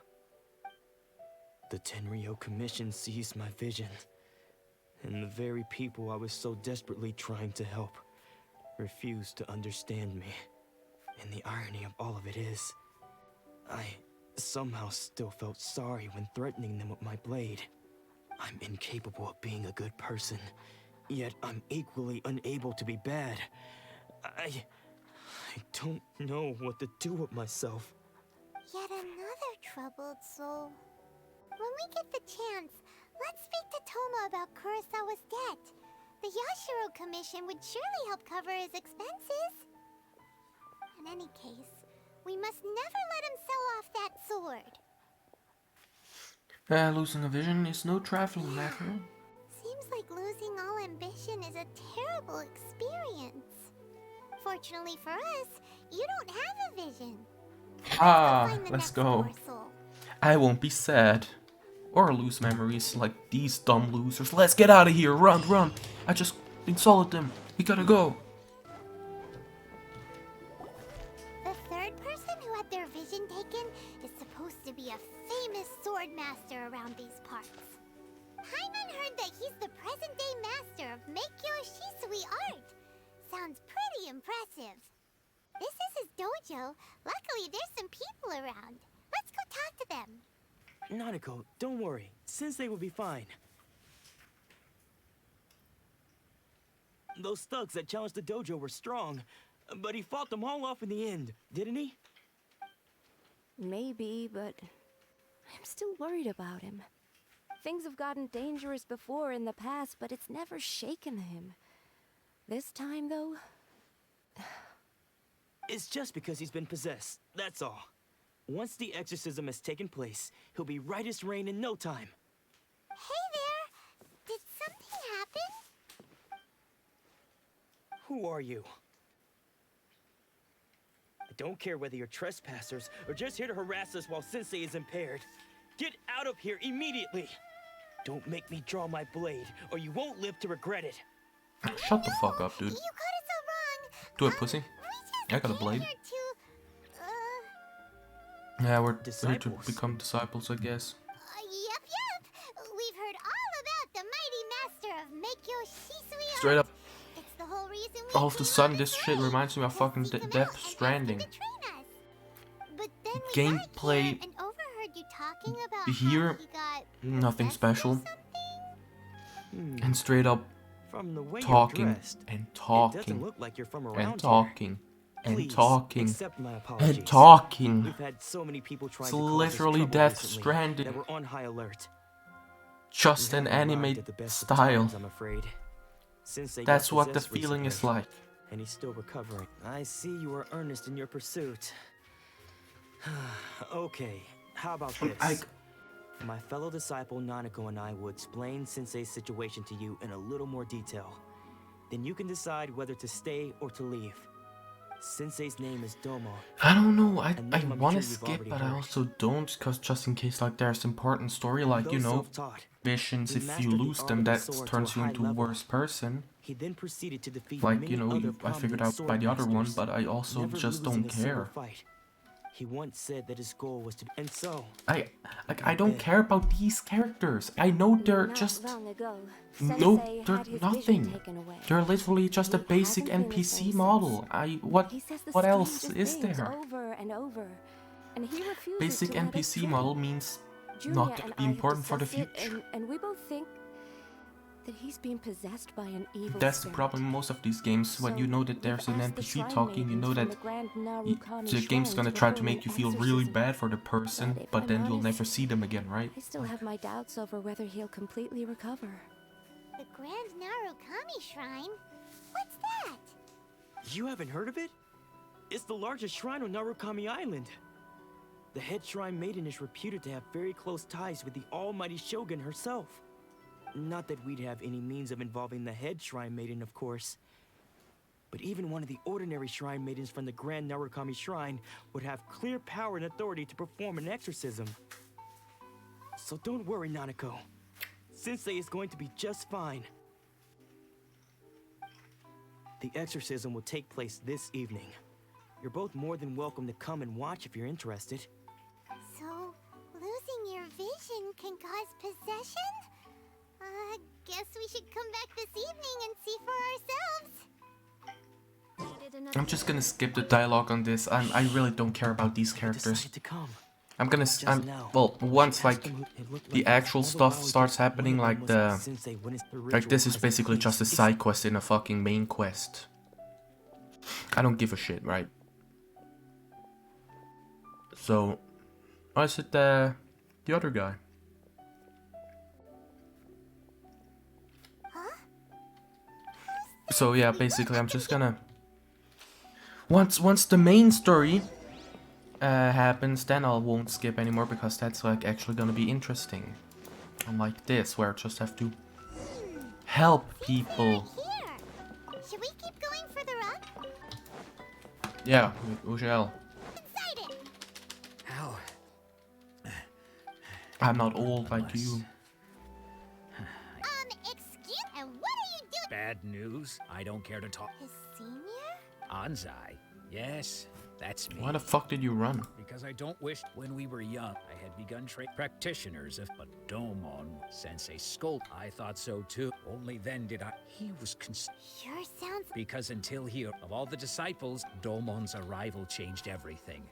The Tenryo Commission seized my vision. And the very people I was so desperately trying to help refused to understand me. And the irony of all of it is, I somehow still felt sorry when threatening them with my blade. I'm incapable of being a good person, yet I'm equally unable to be bad. I don't know what to do with myself. Yet another troubled soul. When we get the chance, let's speak to Toma about Kurosawa's debt. The Yashiro Commission would surely help cover his expenses. In any case, we must never let him sell off that sword. Losing a vision is no trifling matter. Seems like losing all ambition is a terrible experience. Fortunately for us, you don't have a vision. Let's go. I won't be sad. Or lose memories like these dumb losers. Let's get out of here. Run, run. I just insulted them. We gotta go. The third person who had their vision taken is supposed to be a famous sword master around these parts. Paimon heard that he's the present-day master of Meikyo Shisui art. Sounds pretty impressive. This is his dojo. Luckily, there's some people around. Let's go talk to them. Nanako, don't worry. Sensei will be fine. Those thugs that challenged the dojo were strong, but he fought them all off in the end, didn't he? Maybe, but I'm still worried about him. Things have gotten dangerous before in the past, but it's never shaken him. This time, though... It's just because he's been possessed, that's all. Once the exorcism has taken place, he'll be right as rain in no time. Hey there! Did something happen? Who are you? I don't care whether you're trespassers or just here to harass us while Sensei is impaired. Get out of here immediately! Don't make me draw my blade, or you won't live to regret it. Shut the fuck up, dude. You got it so wrong. Do it, pussy. I got a blade. Yeah, we're here to become disciples, I guess. Yep. We've heard all about the mighty master of Meikyo Shisui. Straight up. It's the whole reason All of a sudden, this shit reminds me of fucking Death Stranding. But then Gameplay and overheard you talking about here, nothing special. And straight up From the way talking you're dressed, and it talking doesn't look like you're from around and here. talking and Please, talking accept my apologies. and talking. We've had so many people trying It's to cause us literally trouble Death recently Stranding. that we're on high alert. Just We an haven't arrived anime at the best of style. times, I'm afraid. Sensei That's got what the possessed feeling is recently, like. and he's still recovering. I see you are earnest in your pursuit. Okay, how about this? My fellow disciple Nanako and I will explain Sensei's situation to you in a little more detail. Then you can decide whether to stay or to leave. Sensei's name is Domo. I don't know, I name I'm want to sure you've skip, already but I heard. also don't, because just in case like there's important story, like, you Though know, self-taught, visions, he if you mastered the lose art them, of the that sword to a turns you high into a level. worse person. He then proceeded to defeat Like, many you know, other I figured prominent out by sword the other one, masters, but I also never just losing don't a single care. fight. He once said that his goal was to, and so I don't care about these characters. I know they're Not just long ago, no, Sensei they're had his nothing. vision taken away. They're literally just a He basic hasn't been the NPC same model. since. He says the What else strangest is things there? over and over, and he refuses Basic to let us NPC drink. model means Junia not gonna and be I have important for the discussed it, future. and we both think that he's being possessed by an evil That's the spirit. problem in most of these games. When you know that there's an asked the NPC shrine talking, you know maidens that from the Grand Narukami the game's Shrine gonna to try to perform make an you feel really exorcism. bad for the person, But if but I'm then you'll honest, never see them again, right? I still have my doubts over whether he'll completely recover. The Grand Narukami Shrine? What's that? You haven't heard of it? It's the largest shrine on Narukami Island. The head shrine maiden is reputed to have very close ties with the almighty shogun herself. Not that we'd have any means of involving the head shrine maiden, of course. But even one of the ordinary shrine maidens from the Grand Narukami Shrine would have clear power and authority to perform an exorcism. So don't worry, Nanako. Sensei is going to be just fine. The exorcism will take place this evening. You're both more than welcome to come and watch if you're interested. So, losing your vision can cause possession? Guess we should come back this evening and see for ourselves. I'm just gonna skip the dialogue on this. I really don't care about these characters. Well, once like the actual stuff starts happening, like this is basically just a side quest in a fucking main quest. I don't give a shit, right? So, I said the other guy. So yeah, basically I'm just gonna once the main story happens, then I won't skip anymore, because that's like actually gonna be interesting. Unlike this, where I just have to help people. Should we keep going further up? Yeah, we shall. Inside it. Ow. I'm not old like you. Excuse, and what are you doing? Bad news. I don't care to talk. His senior? Anzai. Yes, that's me. Why the fuck did you run? Because I don't wish when we were young, I had begun practitioners of, but Domon, Sensei Scold, I thought so too. Only then did I. He was Sure sounds. because until here, of all the disciples, Domon's arrival changed everything.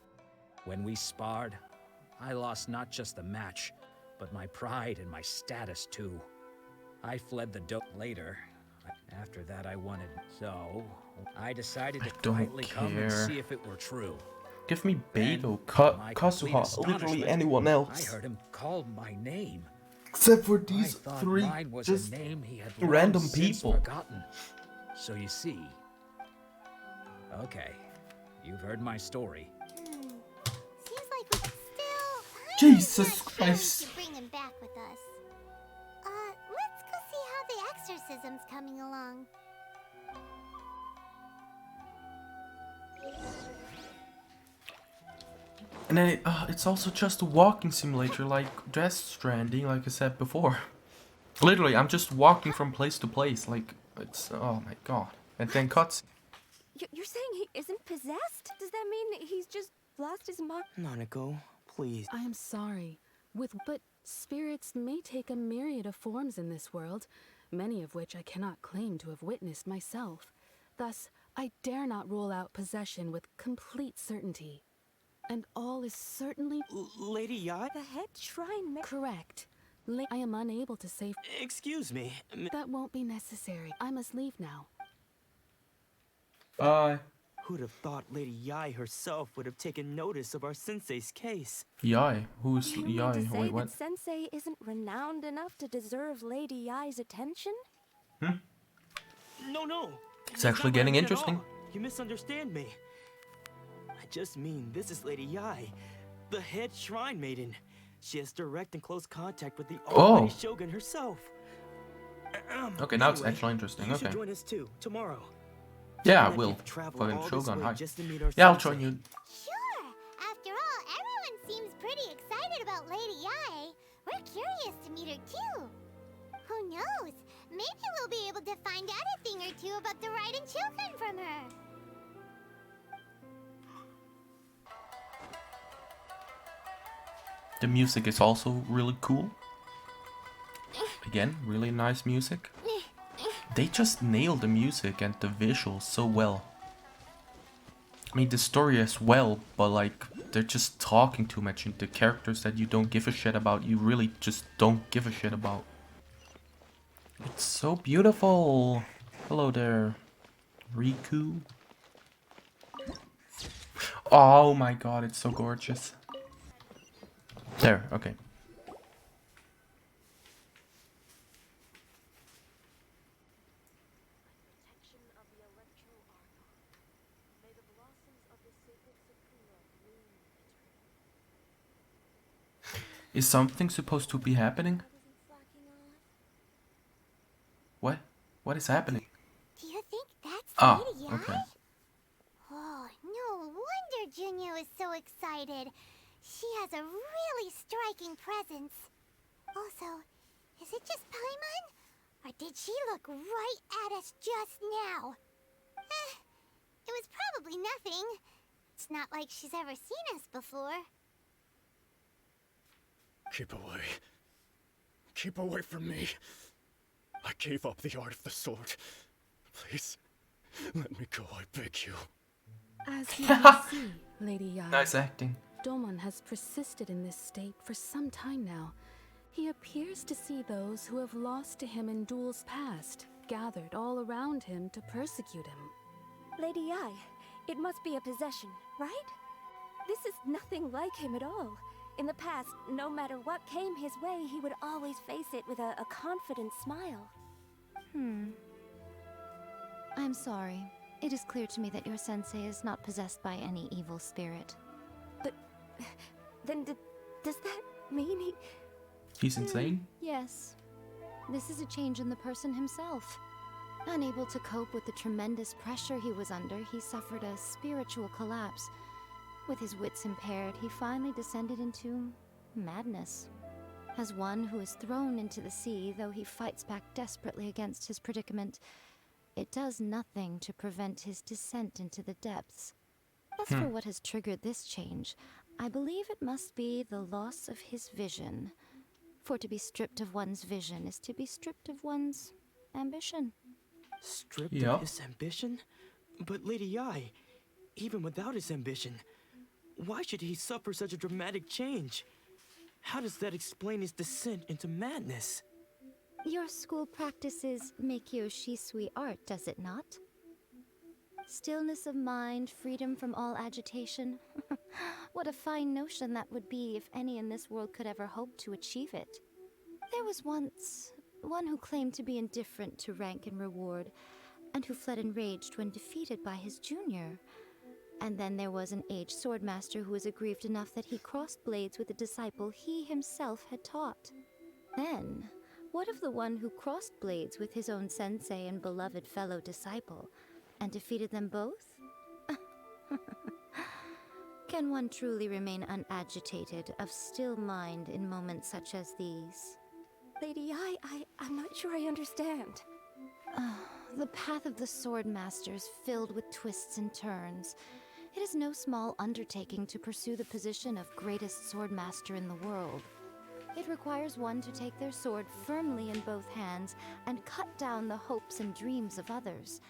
When we sparred, I lost not just the match, but my pride and my status too. I fled the later. After that, I wanted. So, I decided to quietly come and see if it were true. Give me Beidou, Kazuha, literally anyone else. I heard him call my name. Except for these I thought three mine was just a name he had random long since people. forgotten. So you see. Okay, you've heard my story. Seems like we could still. Jesus To Christ. bring him back with us. Let's go see how the exorcism's coming along. And then it's also just a walking simulator, like Death Stranding, like I said before. Literally, I'm just walking from place to place, like, it's, oh my god. And then cuts. You're saying he isn't possessed? Does that mean he's just lost his mind? Nanako, please. I am sorry. But spirits may take a myriad of forms in this world, many of which I cannot claim to have witnessed myself. Thus, I dare not rule out possession with complete certainty. And all is certainly... Lady Yacht? The head shrine... Correct. I am unable to say... Excuse me. That won't be necessary. I must leave now. Bye. Who'd have thought Lady Yai herself would have taken notice of our sensei's case? Yai? Who's You mean Yai? to say Wait, what? that Sensei isn't renowned enough to deserve Lady Yai's attention? No. It's actually getting That's not interesting. what I mean at all. You misunderstand me. I just mean this is Lady Yai, the head shrine maiden. She has direct and close contact with the almighty shogun herself. Okay, now it's Anyway, actually interesting. You should Okay. join us too tomorrow. Yeah, I Given that will. you've traveled Fucking all this Shogun, way hi. just to meet our Yeah, I'll sensei. join you. Sure. After all, everyone seems pretty excited about Lady Yae. We're curious to meet her too. Who knows? Maybe we'll be able to find out a thing or two about the Raiden children from her. The music is also really cool. Again, really nice music. They just nailed the music and the visuals so well. I mean, the story as well, but like, they're just talking too much into characters that you don't give a shit about. You really just don't give a shit about. It's so beautiful. Hello there, Riku. Oh my god, it's so gorgeous. There, okay. Is something supposed to be happening? What? What is happening? Do you think that's Ah, Lady Yae? okay. Oh, no wonder Junyo is so excited. She has a really striking presence. Also, is it just Paimon? Or did she look right at us just now? It was probably nothing. It's not like she's ever seen us before. Keep away. Keep away from me. I gave up the art of the sword. Please, let me go, I beg you. As you can see, Lady Yae, Nice acting. Domon has persisted in this state for some time now. He appears to see those who have lost to him in duels past, gathered all around him to persecute him. Lady Yae, it must be a possession, right? This is nothing like him at all. In the past, no matter what came his way, he would always face it with a confident smile. I'm sorry. It is clear to me that your sensei is not possessed by any evil spirit. But then does that mean he... He's insane? Yes. This is a change in the person himself. Unable to cope with the tremendous pressure he was under, he suffered a spiritual collapse. With his wits impaired, he finally descended into madness. As one who is thrown into the sea, though he fights back desperately against his predicament, it does nothing to prevent his descent into the depths. As for what has triggered this change, I believe it must be the loss of his vision. For to be stripped of one's vision is to be stripped of one's ambition. Stripped of his ambition? But Lady Yae, even without his ambition, why should he suffer such a dramatic change? How does that explain his descent into madness? Your school practices Meikyo Shisui art, does it not? Stillness of mind, freedom from all agitation. What a fine notion that would be if any in this world could ever hope to achieve it. There was once one who claimed to be indifferent to rank and reward, and who fled enraged when defeated by his junior. And then there was an aged swordmaster who was aggrieved enough that he crossed blades with a disciple he himself had taught. Then, what of the one who crossed blades with his own sensei and beloved fellow disciple, and defeated them both? Can one truly remain unagitated, of still mind in moments such as these? Lady Yae, I'm not sure I understand. The path of the Swordmaster is filled with twists and turns. It is no small undertaking to pursue the position of greatest Swordmaster in the world. It requires one to take their sword firmly in both hands and cut down the hopes and dreams of others,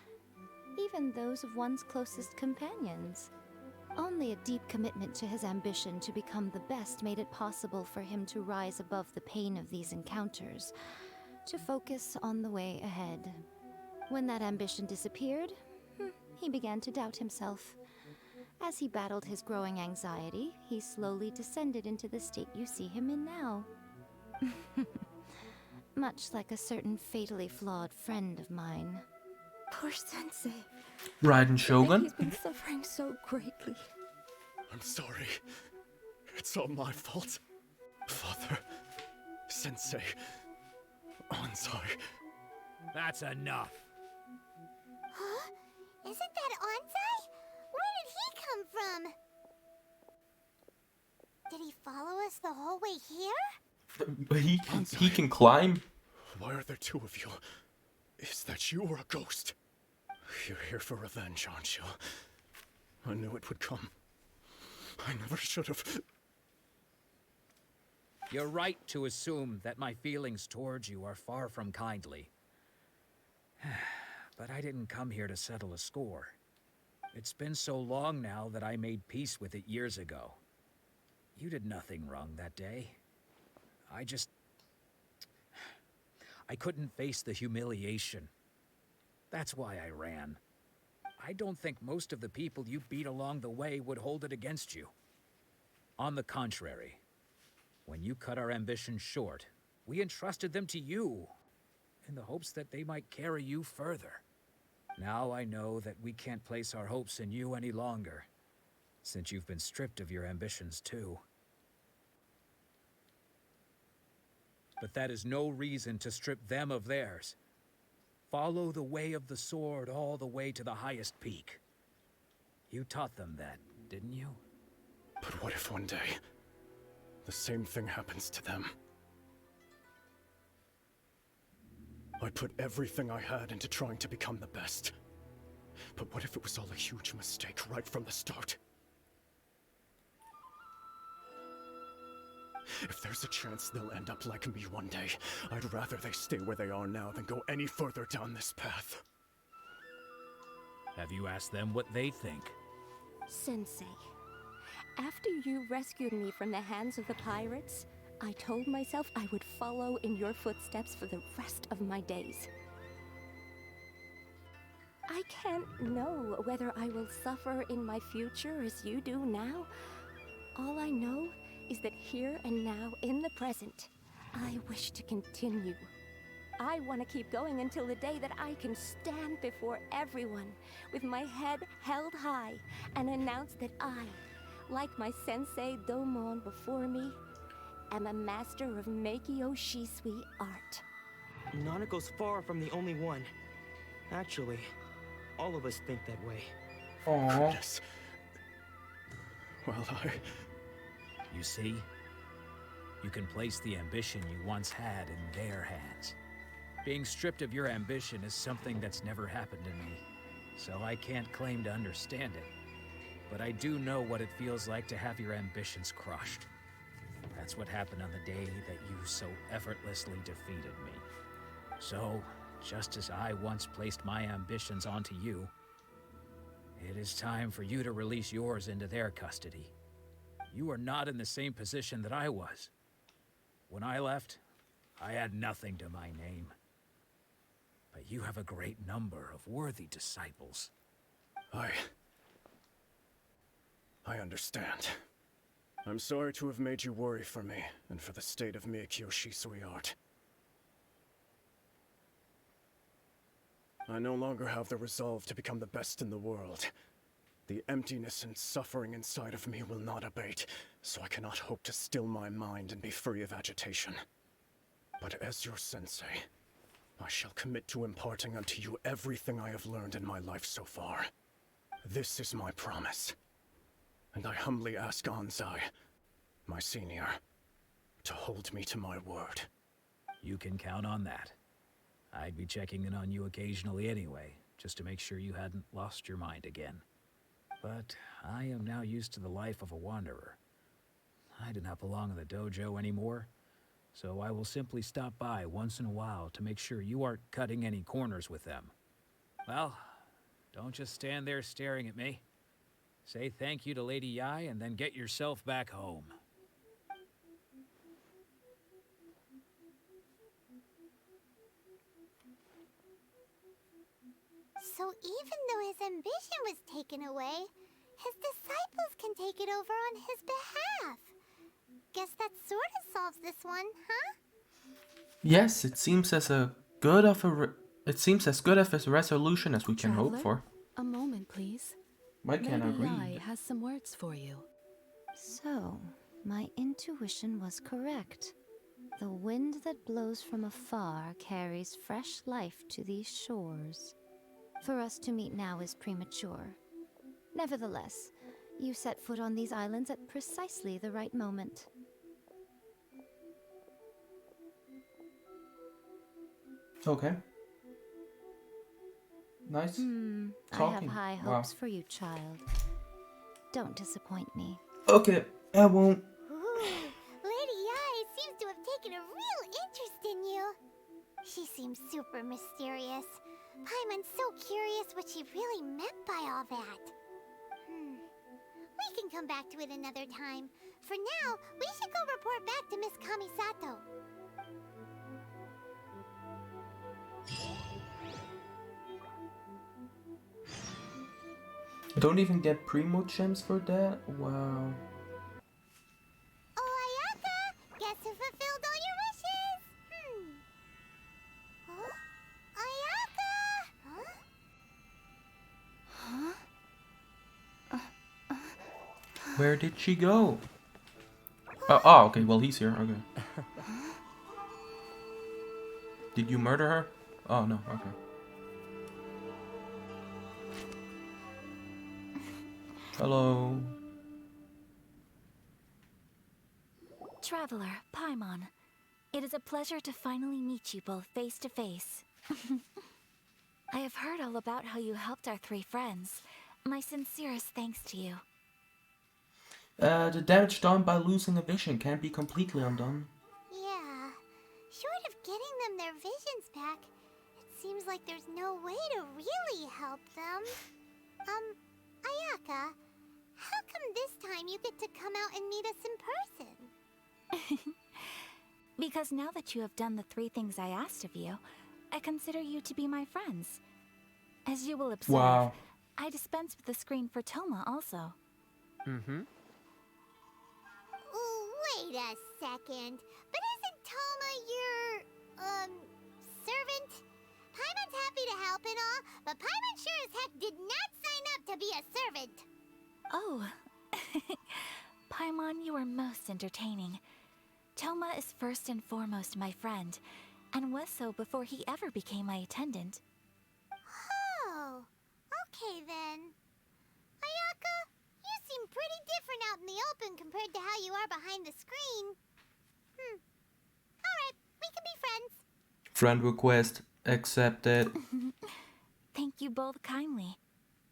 even those of one's closest companions. Only a deep commitment to his ambition to become the best made it possible for him to rise above the pain of these encounters, to focus on the way ahead. When that ambition disappeared, he began to doubt himself. As he battled his growing anxiety, he slowly descended into the state you see him in now. Much like a certain fatally flawed friend of mine. Poor Sensei. Raiden Shogun? He's been suffering so greatly. I'm sorry. It's all my fault. Father, Sensei, I'm sorry. That's enough. Huh? Isn't that Anzai? Where did he come from? Did he follow us the whole way here? He can climb. Why are there two of you? Is that you or a ghost? You're here for revenge, aren't you? I knew it would come. I never should have. You're right to assume that my feelings towards you are far from kindly. But I didn't come here to settle a score. It's been so long now that I made peace with it years ago. You did nothing wrong that day. I couldn't face the humiliation. That's why I ran. I don't think most of the people you beat along the way would hold it against you. On the contrary, when you cut our ambitions short, we entrusted them to you, in the hopes that they might carry you further. Now I know that we can't place our hopes in you any longer, since you've been stripped of your ambitions too. But that is no reason to strip them of theirs. Follow the way of the sword all the way to the highest peak. You taught them that, didn't you? But what if one day, the same thing happens to them? I put everything I had into trying to become the best. But what if it was all a huge mistake right from the start? If there's a chance they'll end up like me one day, I'd rather they stay where they are now than go any further down this path. Have you asked them what they think? Sensei, after you rescued me from the hands of the pirates, I told myself I would follow in your footsteps for the rest of my days. I can't know whether I will suffer in my future as you do now. All I know is that here and now, in the present, I wish to continue. I want to keep going until the day that I can stand before everyone with my head held high and announce that I, like my sensei Domon before me, am a master of Meikyo Shisui art. Nanako's far from the only one. Actually, all of us think that way. Goodness. Well, You see? You can place the ambition you once had in their hands. Being stripped of your ambition is something that's never happened to me, so I can't claim to understand it. But I do know what it feels like to have your ambitions crushed. That's what happened on the day that you so effortlessly defeated me. So, just as I once placed my ambitions onto you, it is time for you to release yours into their custody. You are not in the same position that I was. When I left, I had nothing to my name. But you have a great number of worthy disciples. I understand. I'm sorry to have made you worry for me, and for the state of Meikyo Shisui art. I no longer have the resolve to become the best in the world. The emptiness and suffering inside of me will not abate, so I cannot hope to still my mind and be free of agitation. But as your sensei, I shall commit to imparting unto you everything I have learned in my life so far. This is my promise. And I humbly ask Anzai, my senior, to hold me to my word. You can count on that. I'd be checking in on you occasionally anyway, just to make sure you hadn't lost your mind again. But I am now used to the life of a wanderer. I do not belong in the dojo anymore, so I will simply stop by once in a while to make sure you aren't cutting any corners with them. Well, don't just stand there staring at me. Say thank you to Lady Yai and then get yourself back home. So even though his ambition was taken away, his disciples can take it over on his behalf. Guess that sort of solves this one, huh? Yes, it seems as good of a resolution as we can hope Traveler, for. a moment, please. Why can't I Lady read? Yai has some words for you. So, my intuition was correct. The wind that blows from afar carries fresh life to these shores. For us to meet now is premature. Nevertheless, you set foot on these islands at precisely the right moment. Okay. Nice. I have high hopes for you, child. Don't disappoint me. Okay, I won't. Ooh, Lady Ai seems to have taken a real interest in you. She seems super mysterious. Paimon's so curious what she really meant by all that. We can come back to it another time. For now, we should go report back to Miss Kamisato. I don't even get primo gems for that? Wow. Oh, Ayaka! Guess who fulfilled all your wishes? Huh? Ayaka! Huh? Where did she go? Oh, okay, well he's here, okay. Did you murder her? Oh, no, okay. Hello. Traveler, Paimon. It is a pleasure to finally meet you both face to face. I have heard all about how you helped our three friends. My sincerest thanks to you. The damage done by losing a vision can't be completely undone. Yeah. Short of getting them their visions back, it seems like there's no way to really help them. Ayaka, how come this time you get to come out and meet us in person? Because now that you have done the three things I asked of you, I consider you to be my friends. As you will observe, wow. I dispense with the screen for Toma also. Wait a second. But isn't Toma your, servant? Paimon's happy to help and all, but Paimon sure as heck did not sign up to be a servant. Oh. Paimon, you are most entertaining. Toma is first and foremost my friend, and was so before he ever became my attendant. Oh, okay then. Ayaka, you seem pretty different out in the open compared to how you are behind the screen. Alright, we can be friends. Friend request accepted. Thank you both kindly.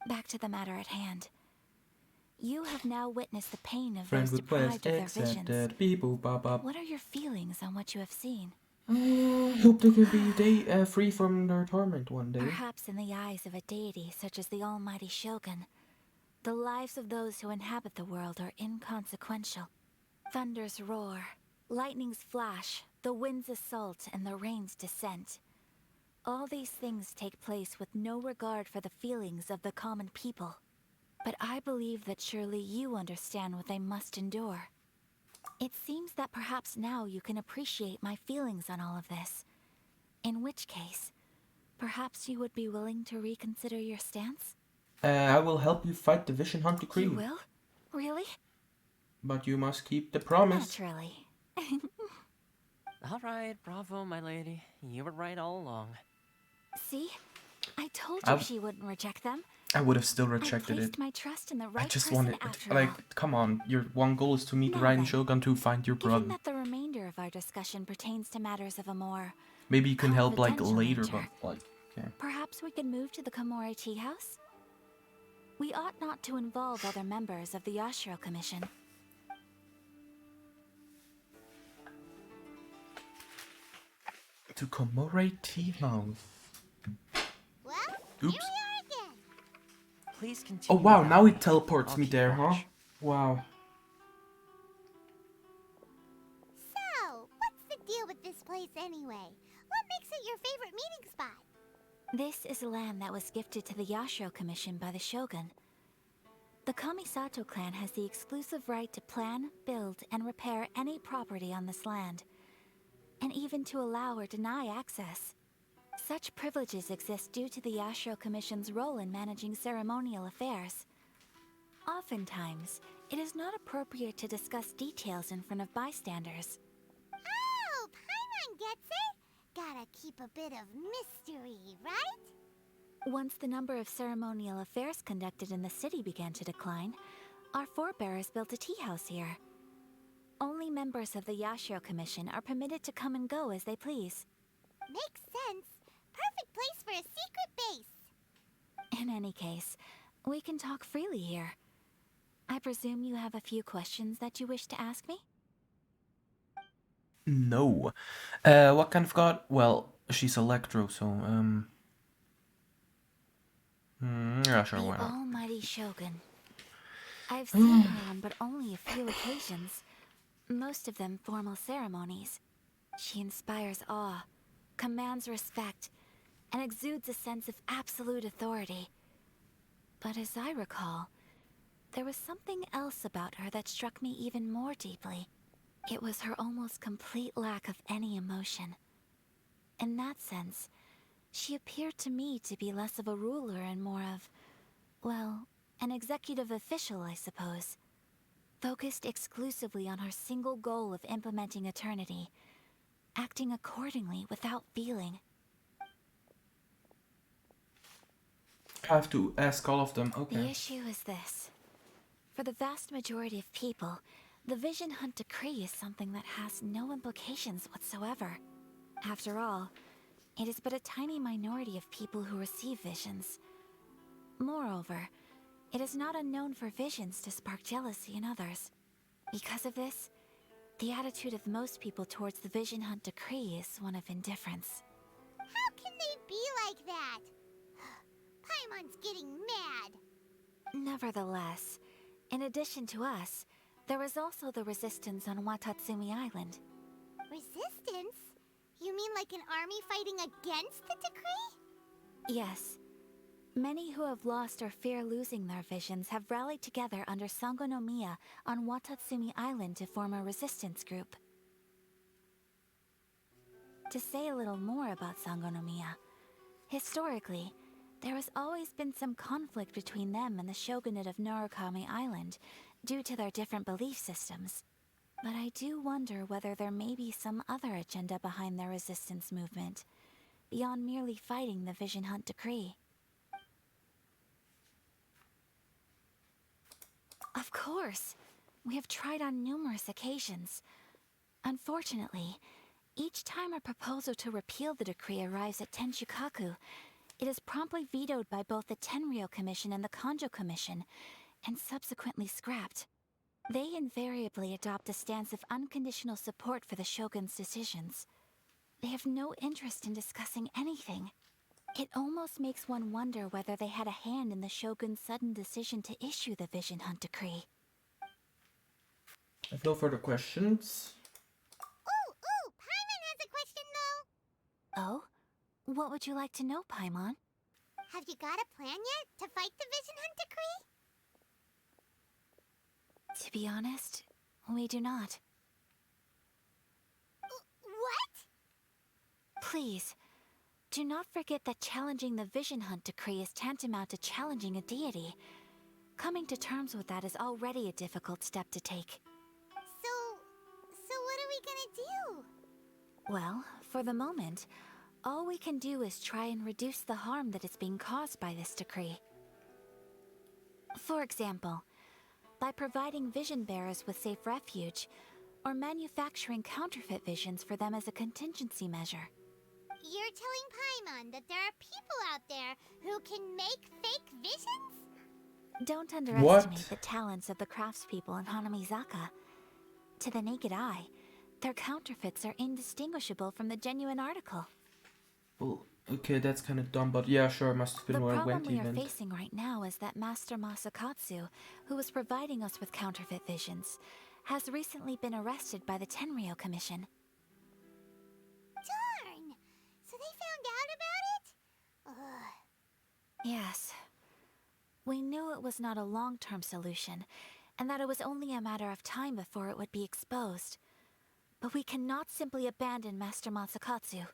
Back to the matter at hand. You have now witnessed the pain of Friend those deprived request of their visions. accepted. Beep boop bop bop. What are your feelings on what you have seen? I hope they can be free from their torment one day. Perhaps in the eyes of a deity such as the almighty Shogun, the lives of those who inhabit the world are inconsequential. Thunders roar, lightnings flash, the winds assault, and the rains descent. All these things take place with no regard for the feelings of the common people. But I believe that surely you understand what they must endure. It seems that perhaps now you can appreciate my feelings on all of this. In which case, perhaps you would be willing to reconsider your stance? I will help you fight the Vision Hunt decree. You will? Really? But you must keep the promise. Naturally. Alright, bravo, my lady. You were right all along. See? I told you she wouldn't reject them. I would have still rejected I placed it. my trust in the right I just person wanted, after like, all. come on. Your one goal is to meet Now Raiden then, Shogun to find your brother. Given that the remainder of our discussion pertains to matters of a more Maybe you can help, like, confidential later, nature, but, like, okay. perhaps we could move to the Komore Tea House? We ought not to involve other members of the Yashiro Commission. To Komore Tea House. Well, oops. Here we are again. Please continue. Oh wow, without now me. it teleports I'll me keep there, huh? watch. Wow. So, what's the deal with this place anyway? What makes it your favorite meeting spot? This is land that was gifted to the Yashiro Commission by the Shogun. The Kamisato clan has the exclusive right to plan, build, and repair any property on this land, and even to allow or deny access. Such privileges exist due to the Yashiro Commission's role in managing ceremonial affairs. Oftentimes, it is not appropriate to discuss details in front of bystanders. Oh, gets it? Gotta keep a bit of mystery, right? Once the number of ceremonial affairs conducted in the city began to decline, our forebears built a tea house here. Only members of the Yashiro Commission are permitted to come and go as they please. Makes sense. Perfect place for a secret base. In any case, we can talk freely here. I presume you have a few questions that you wish to ask me? No. What kind of god? Well, she's Electro, so, yeah, sure, why The not? almighty Shogun. I've seen her on but only a few occasions, most of them formal ceremonies. She inspires awe, commands respect, and exudes a sense of absolute authority. But as I recall, there was something else about her that struck me even more deeply. It was her almost complete lack of any emotion. In that sense, she appeared to me to be less of a ruler and more of, well, an executive official, I suppose. Focused exclusively on her single goal of implementing eternity, acting accordingly without feeling. I have to ask all of them, okay. The issue is this. For the vast majority of people, the Vision Hunt Decree is something that has no implications whatsoever. After all, it is but a tiny minority of people who receive visions. Moreover, it is not unknown for visions to spark jealousy in others. Because of this, the attitude of most people towards the Vision Hunt Decree is one of indifference. How can they be like that? Paimon's getting mad. Nevertheless, in addition to us, there is also the resistance on Watatsumi Island. Resistance? You mean like an army fighting against the decree? Yes. Many who have lost or fear losing their visions have rallied together under Sangonomiya on Watatsumi Island to form a resistance group. To say a little more about Sangonomiya, historically, there has always been some conflict between them and the shogunate of Narukami Island due to their different belief systems. But I do wonder whether there may be some other agenda behind their resistance movement, beyond merely fighting the Vision Hunt Decree. Of course! We have tried on numerous occasions. Unfortunately, each time a proposal to repeal the decree arrives at Tenshukaku, it is promptly vetoed by both the Tenryou Commission and the Kanjo Commission, and subsequently scrapped. They invariably adopt a stance of unconditional support for the Shogun's decisions. They have no interest in discussing anything. It almost makes one wonder whether they had a hand in the Shogun's sudden decision to issue the Vision Hunt Decree. I have no further questions. Ooh, Paimon has a question though. Oh? What would you like to know, Paimon? Have you got a plan yet to fight the Vision Hunt Decree? To be honest, we do not. What? Please, do not forget that challenging the Vision Hunt Decree is tantamount to challenging a deity. Coming to terms with that is already a difficult step to take. So what are we gonna do? Well, for the moment, all we can do is try and reduce the harm that is being caused by this decree. For example, by providing vision bearers with safe refuge, or manufacturing counterfeit visions for them as a contingency measure. You're telling Paimon that there are people out there who can make fake visions? Don't underestimate the talents of the craftspeople in Hanamizaka. To the naked eye, their counterfeits are indistinguishable from the genuine article. Well, okay, that's kind of dumb, but yeah, sure, must have been where I went The problem we even. are facing right now is that Master Masakatsu, who was providing us with counterfeit visions, has recently been arrested by the Tenryou Commission. Darn! So they found out about it? Ugh. Yes. We knew it was not a long-term solution, and that it was only a matter of time before it would be exposed. But we cannot simply abandon Master Masakatsu.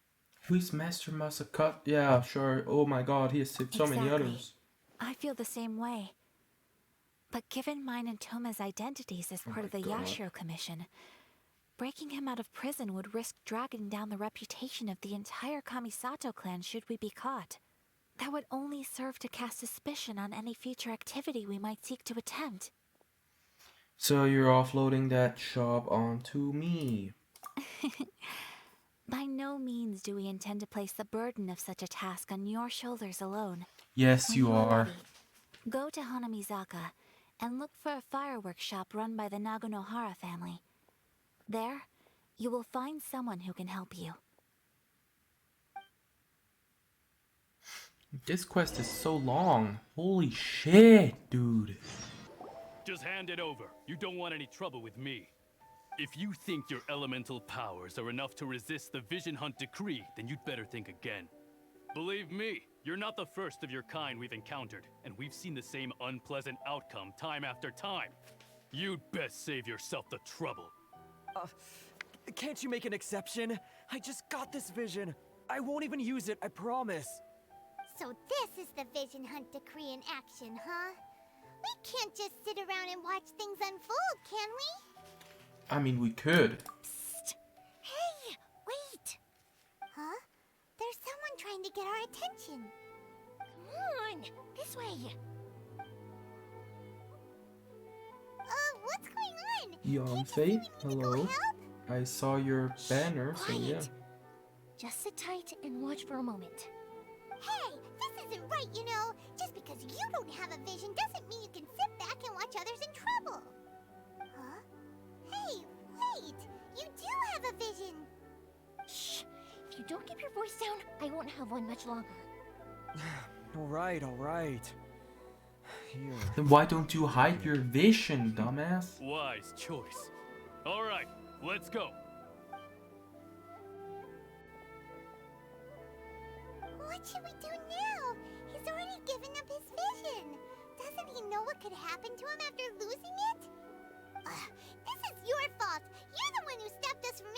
Who is Master Masakatsu? Yeah, sure. Oh my god, he has saved so many others. I feel the same way. But given mine and Toma's identities as part of the Yashiro Commission, breaking him out of prison would risk dragging down the reputation of the entire Kamisato clan should we be caught. That would only serve to cast suspicion on any future activity we might seek to attempt. So you're offloading that job onto me. By no means do we intend to place the burden of such a task on your shoulders alone. Yes, When you are. ready, go to Hanamizaka and look for a fireworks shop run by the Naganohara family. There, you will find someone who can help you. This quest is so long. Holy shit, dude. Just hand it over. You don't want any trouble with me. If you think your elemental powers are enough to resist the Vision Hunt decree, then you'd better think again. Believe me, you're not the first of your kind we've encountered, and we've seen the same unpleasant outcome time after time. You'd best save yourself the trouble. Can't you make an exception? I just got this vision. I won't even use it, I promise. So this is the Vision Hunt decree in action, huh? We can't just sit around and watch things unfold, can we? I mean, we could. Psst! Hey, wait! Huh? There's someone trying to get our attention. Come on, this way. What's going on? Yanfei, hello. I saw your banner, so yeah. Just sit tight and watch for a moment. Hey, this isn't right, you know. Just because you don't have a vision doesn't mean you can sit back and watch others in trouble. Huh? Hey, wait! You do have a vision! Shh! If you don't keep your voice down, I won't have one much longer. Alright, alright. Here. Then why don't you hide your vision, dumbass? Wise choice. All right, let's go. What should we do now? He's already given up his vision. Doesn't he know what could happen to him after losing it? This is your fault. You're the one who stopped us from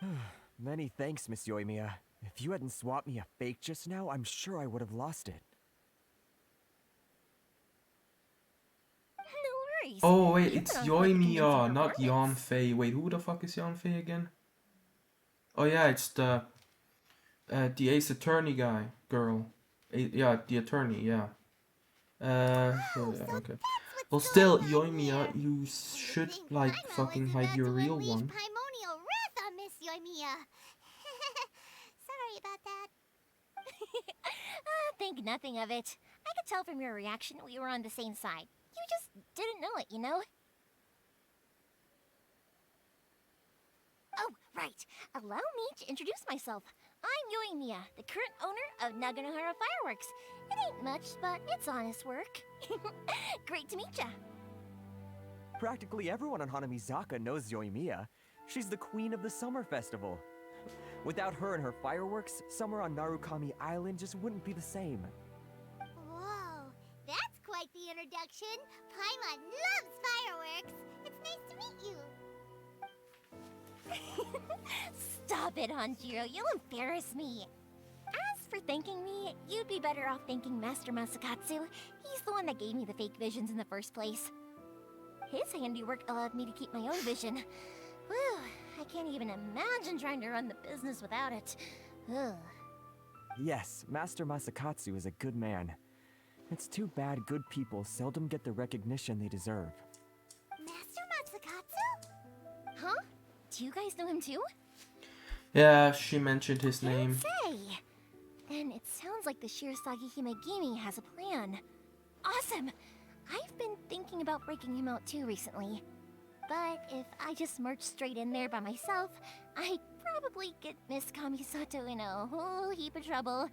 interfering. Many thanks, Miss Yoimiya. If you hadn't swapped me a fake just now, I'm sure I would have lost it. No worries. Oh wait, it's Yoimiya, not Yanfei. Wait, who the fuck is Yanfei again? Oh yeah, it's the Ace Attorney guy, girl. Yeah, the attorney, yeah. So, yeah, okay. Well, still, Yoimiya, you should, like, fucking hide your real one. Primonial wrath on Miss Yoimiya. Sorry about that. Think nothing of it. I could tell from your reaction we were on the same side. You just didn't know it, you know? Oh, right. Allow me to introduce myself. I'm Yoimiya, the current owner of Naganohara Fireworks. It ain't much, but it's honest work. Great to meet ya. Practically everyone on Hanamizaka knows Yoimiya. She's the queen of the summer festival. Without her and her fireworks, summer on Narukami Island just wouldn't be the same. Whoa, that's quite the introduction. Paimon loves fireworks. It's nice to meet you. Stop it, Hanjiro. You'll embarrass me. As for thanking me, you'd be better off thanking Master Masakatsu. He's the one that gave me the fake visions in the first place. His handiwork allowed me to keep my own vision. Whew, I can't even imagine trying to run the business without it. Ugh. Yes, Master Masakatsu is a good man. It's too bad good people seldom get the recognition they deserve. Master Masakatsu? Huh? Do you guys know him too? Yeah, she mentioned his name. Say! Then it sounds like the Shirasagi Himegimi has a plan. Awesome! I've been thinking about breaking him out too recently. But if I just march straight in there by myself, I'd probably get Miss Kamisato in a whole heap of trouble.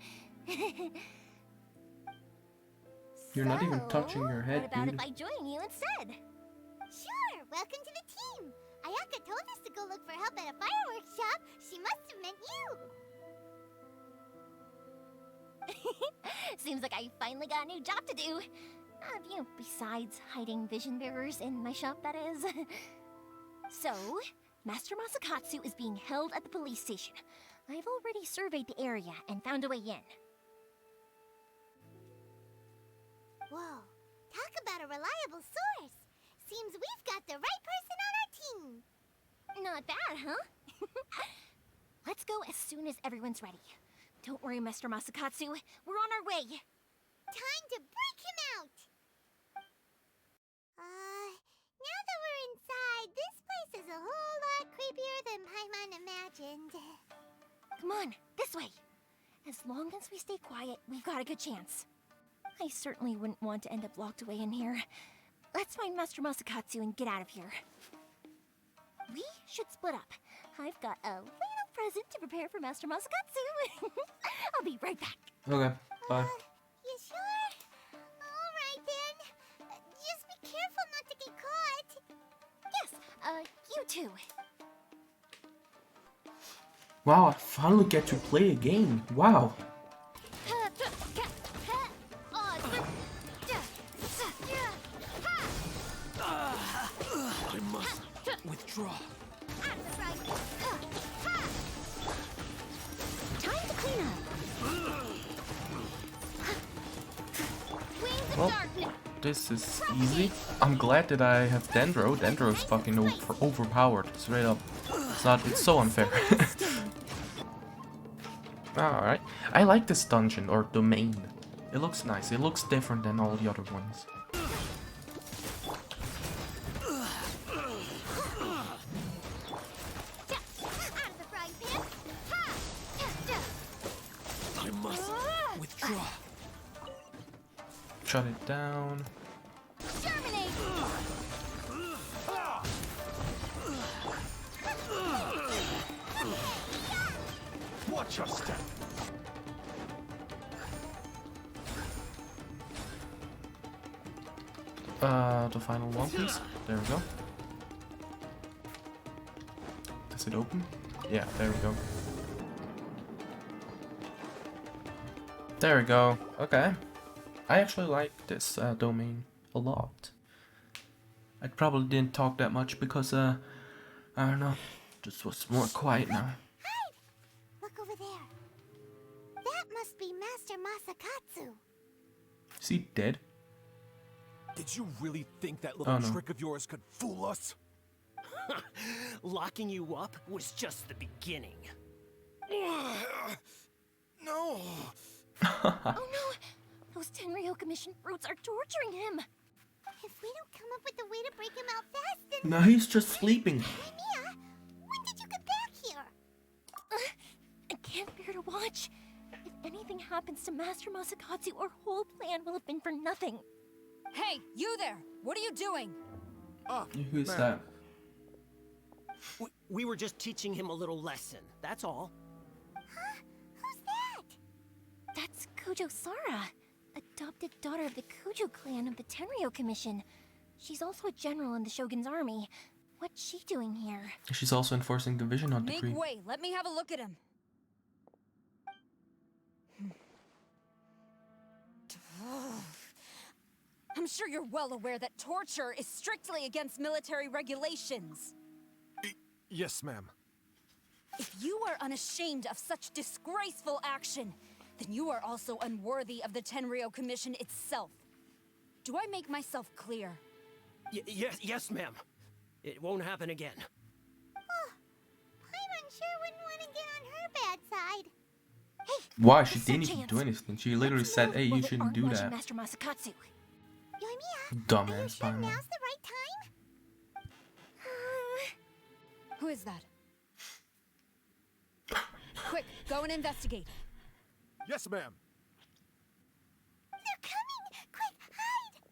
You're not even touching your head, What about dude. if I join you instead? Sure, welcome to the team! Ayaka told us to go look for help at a fireworks shop. She must have meant you! Seems like I finally got a new job to do. You know, besides hiding vision bearers in my shop, that is. So, Master Masakatsu is being held at the police station. I've already surveyed the area and found a way in. Whoa, talk about a reliable source. Seems we've got the right person on our team. Not bad, huh? Let's go as soon as everyone's ready. Don't worry, Mr. Masakatsu. We're on our way. Time to break him out! Now that we're inside, this place is a whole lot creepier than Paimon imagined. Come on, this way. As long as we stay quiet, we've got a good chance. I certainly wouldn't want to end up locked away in here. Let's find Master Masakatsu and get out of here. We should split up. I've got a little present to prepare for Master Masakatsu. I'll be right back. Okay, bye. You sure? Alright then. Just be careful not to get caught. Yes, you too. Wow, I finally get to play a game. Wow. I must withdraw. Time to clean up. Well, this is easy. I'm glad that I have Dendro. Dendro is fucking overpowered, straight up. It's so unfair. Alright. I like this dungeon, or domain. It looks nice. It looks different than all the other ones. I must withdraw. Shut it down. Watch your step. The final one, please. There we go. Does it open? Yeah, there we go. There we go. Okay. I actually like this domain a lot. I probably didn't talk that much because, I don't know, just was more quiet now. Look over there. That must be Master Masakatsu. Is he dead? Did you really think that little no. trick of yours could fool us? Locking you up was just the beginning. No. Oh no! Those Tenryou Commission brutes are torturing him! If we don't come up with a way to break him out fast, then... No, he's just sleeping. Mia, when did you get back here? I can't bear to watch. If anything happens to Master Masakatsu, our whole plan will have been for nothing. Hey, you there! What are you doing? Who's that? We were just teaching him a little lesson, that's all. Huh? Who's that? That's Kujo Sara, adopted daughter of the Kujo clan of the Tenryou Commission. She's also a general in the Shogun's army. What's she doing here? She's also enforcing the Vision Hunt Make decree. way, let me have a look at him. I'm sure you're well aware that torture is strictly against military regulations. Yes, ma'am. If you are unashamed of such disgraceful action, then you are also unworthy of the Tenryou Commission itself. Do I make myself clear? Yes, ma'am. It won't happen again. Oh, Paimon sure wouldn't want to get on her bad side. Hey, Why? She didn't even do anything. She literally said, hey, you shouldn't do that. Master Masakatsu. Yoimiya, Dumbass sure Paimon. now's the right time? Who is that? Quick, go and investigate. Yes, ma'am. They're coming! Quick, hide!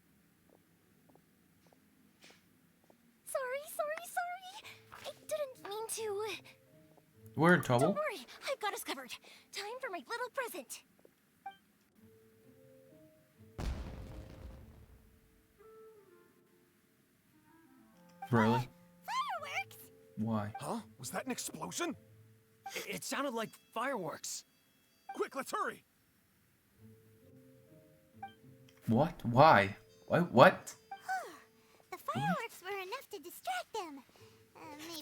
Sorry. I didn't mean to. We're in trouble. Don't worry, I've got us covered. Time for my little present. Really? Fireworks! Why? Huh? Was that an explosion? It sounded like fireworks. Quick, let's hurry! What? Why? What? The fireworks were enough to distract them.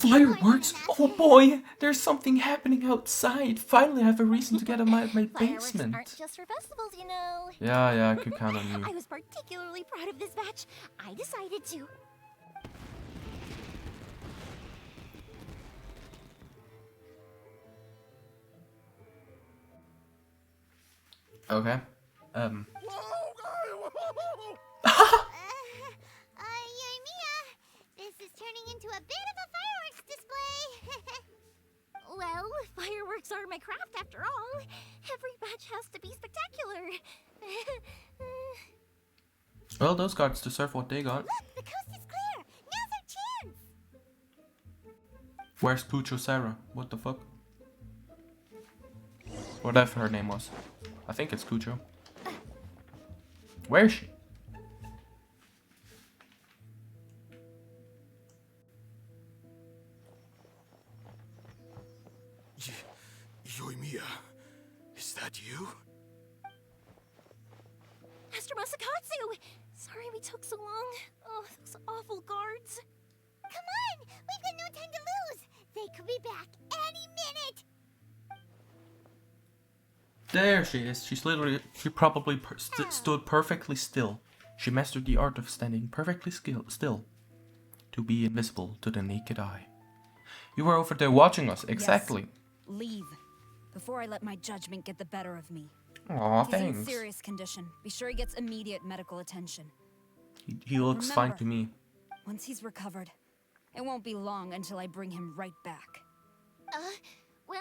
Fireworks? Oh boy, there's something happening outside. Finally, I have a reason to get out of my Fireworks basement. aren't just for festivals, you know. Yeah, I could count on you. I was particularly proud of this batch. I decided to. Okay. Yoimiya, this is turning into a bit of a fireworks display. Well, fireworks are my craft after all. Every batch has to be spectacular. Well, those guards deserve what they got. Look, the coast is clear. Now's our chance. Where's Pucho Sarah? What the fuck? Whatever her name was. I think it's Cucho. Where is she? Yoimiya, is that you? Master Masakatsu! Sorry we took so long. Oh, those awful guards. Come on, we've got no time to lose. They could be back any minute. There she is. She probably stood perfectly still. She mastered the art of standing perfectly still. To be invisible to the naked eye. You were over there watching us, exactly. Yes. Leave. Before I let my judgment get the better of me. Aw, He's in thanks. serious condition. Be sure he gets immediate medical attention. He looks fine to me. Once he's recovered, it won't be long until I bring him right back. Well...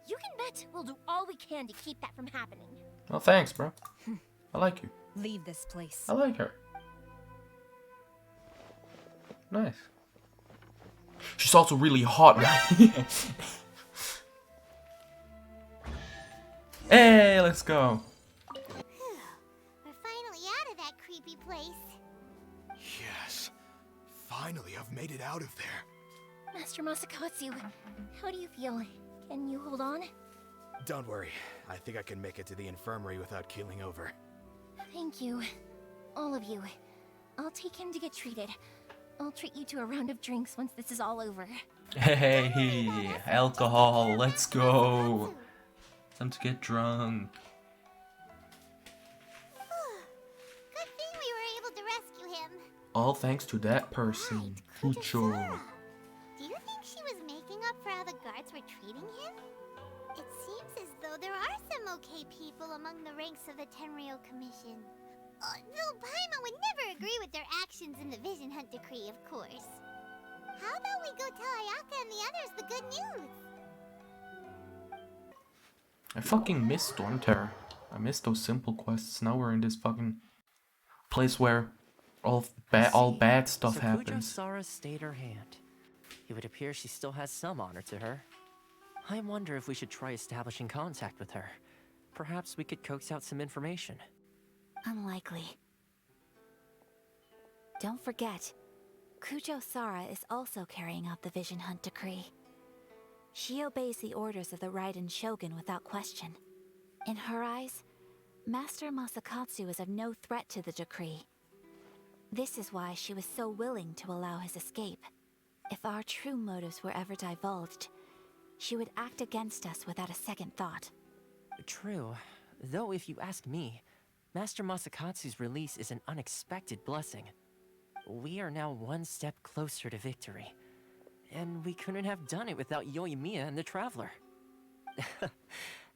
you can bet we'll do all we can to keep that from happening. Well, thanks, bro. I like you. Leave this place. I like her. Nice. She's also really hot, right? Hey, let's go. We're finally out of that creepy place. Yes. Finally, I've made it out of there. Master Masakatsu, how do you feel? Can you hold on? Don't worry. I think I can make it to the infirmary without keeling over. Thank you. All of you. I'll take him to get treated. I'll treat you to a round of drinks once this is all over. Hey, alcohol, let's go. Time to get drunk. Good thing we were able to rescue him. All thanks to that person, Pucho. Do you think she was making up for how the guards were treating him? It seems as though there are some okay people among the ranks of the Tenryou Commission. Though Paimon would never agree with their actions in the Vision Hunt Decree, of course. How about we go tell Ayaka and the others the good news? I fucking miss Storm Terror. I miss those simple quests. Now we're in this fucking place where all bad stuff happens. So Sara stayed her hand. It would appear she still has some honor to her. I wonder if we should try establishing contact with her. Perhaps we could coax out some information. Unlikely. Don't forget, Kujo Sara is also carrying out the Vision Hunt Decree. She obeys the orders of the Raiden Shogun without question. In her eyes, Master Masakatsu is of no threat to the decree. This is why she was so willing to allow his escape. If our true motives were ever divulged, she would act against us without a second thought. True. Though if you ask me, Master Masakatsu's release is an unexpected blessing. We are now one step closer to victory. And we couldn't have done it without Yoimiya and the Traveler.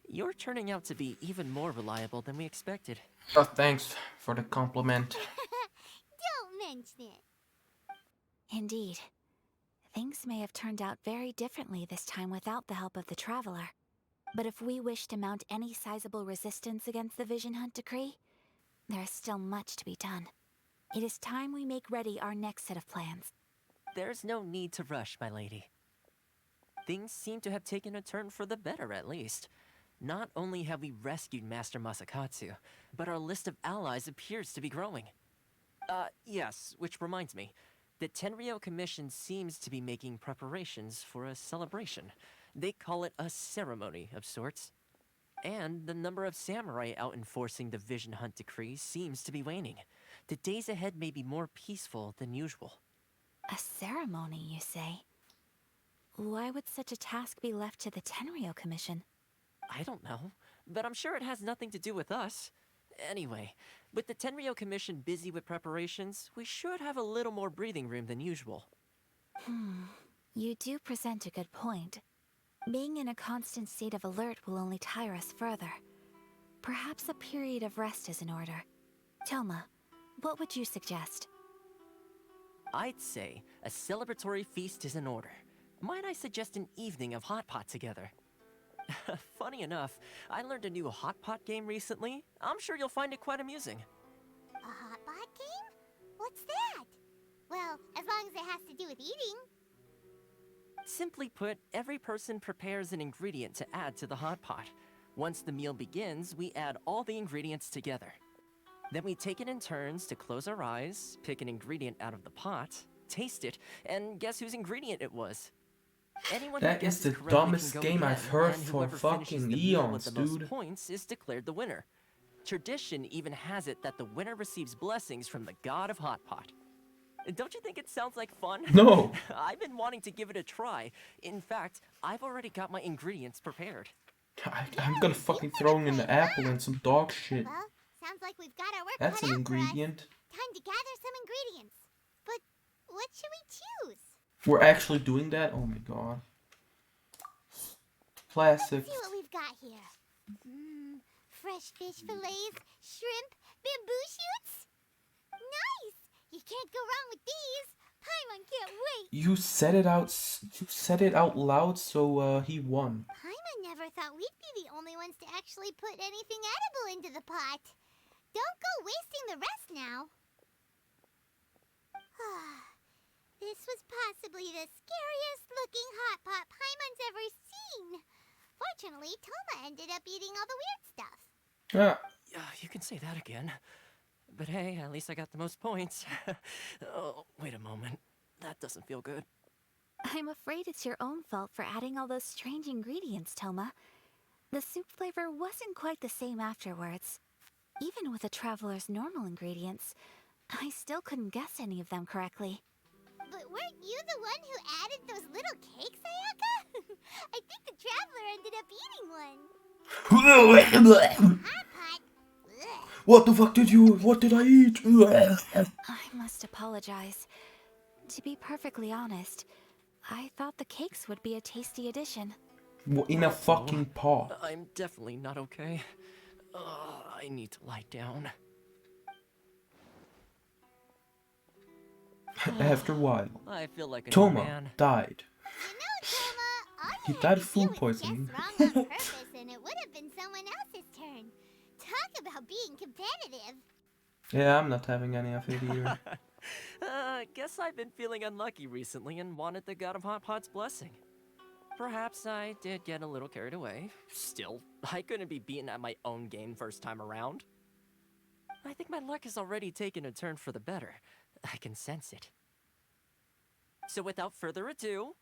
You're turning out to be even more reliable than we expected. Oh, thanks for the compliment. Don't mention it. Indeed. Things may have turned out very differently this time without the help of the Traveler. But if we wish to mount any sizable resistance against the Vision Hunt Decree, there is still much to be done. It is time we make ready our next set of plans. There's no need to rush, my lady. Things seem to have taken a turn for the better, at least. Not only have we rescued Master Masakatsu, but our list of allies appears to be growing. Yes, which reminds me. The Tenryou Commission seems to be making preparations for a celebration. They call it a ceremony of sorts. And the number of samurai out enforcing the Vision Hunt Decree seems to be waning. The days ahead may be more peaceful than usual. A ceremony, you say? Why would such a task be left to the Tenryou Commission? I don't know, but I'm sure it has nothing to do with us. Anyway, with the Tenryou Commission busy with preparations, we should have a little more breathing room than usual. You do present a good point. Being in a constant state of alert will only tire us further. Perhaps a period of rest is in order. Toma, what would you suggest? I'd say a celebratory feast is in order. Might I suggest an evening of hot pot together? Funny enough, I learned a new hot pot game recently. I'm sure you'll find it quite amusing. A hot pot game? What's that? Well, as long as it has to do with eating. Simply put, every person prepares an ingredient to add to the hot pot. Once the meal begins, we add all the ingredients together. Then we take it in turns to close our eyes, pick an ingredient out of the pot, taste it, and guess whose ingredient it was. Anyone That is the dumbest game I've heard for fucking eons, with the most dude. points is declared the winner. Tradition even has it that the winner receives blessings from the god of hot pot. Don't you think it sounds like fun? No. I've been wanting to give it a try. In fact, I've already got my ingredients prepared. I'm gonna fucking throw in an apple and some dog shit. Well, sounds like we've got our work That's cut an out for us. ingredient. Time to gather some ingredients. But what should we choose? We're actually doing that? Oh my god. Classic. Let's see what we've got here. Fresh fish fillets, shrimp, bamboo shoots. Nice! You can't go wrong with these. Paimon can't wait. You said it out loud, so he won. Paimon never thought we'd be the only ones to actually put anything edible into the pot. Don't go wasting the rest now. This was possibly the scariest looking hot pot Paimon's ever seen. Fortunately, Toma ended up eating all the weird stuff. Yeah, you can say that again. But hey, at least I got the most points. Oh, wait a moment. That doesn't feel good. I'm afraid it's your own fault for adding all those strange ingredients, Toma. The soup flavor wasn't quite the same afterwards. Even with a traveler's normal ingredients, I still couldn't guess any of them correctly. But weren't you the one who added those little cakes, Ayaka? I think the traveler ended up eating one. Hot pot. What the fuck what did I eat? I must apologize. To be perfectly honest, I thought the cakes would be a tasty addition. In a fucking pot. I'm definitely not okay. I need to lie down. After a while, I feel like a new Toma man. died. He died of food poisoning. Wrong on purpose, and it would have been someone else's turn. Talk about being competitive. Yeah, I'm not having any of it either. Guess I've been feeling unlucky recently and wanted the god of hot pot's blessing. Perhaps I did get a little carried away. Still, I couldn't be beaten at my own game first time around. I think my luck has already taken a turn for the better. I can sense it. So without further ado,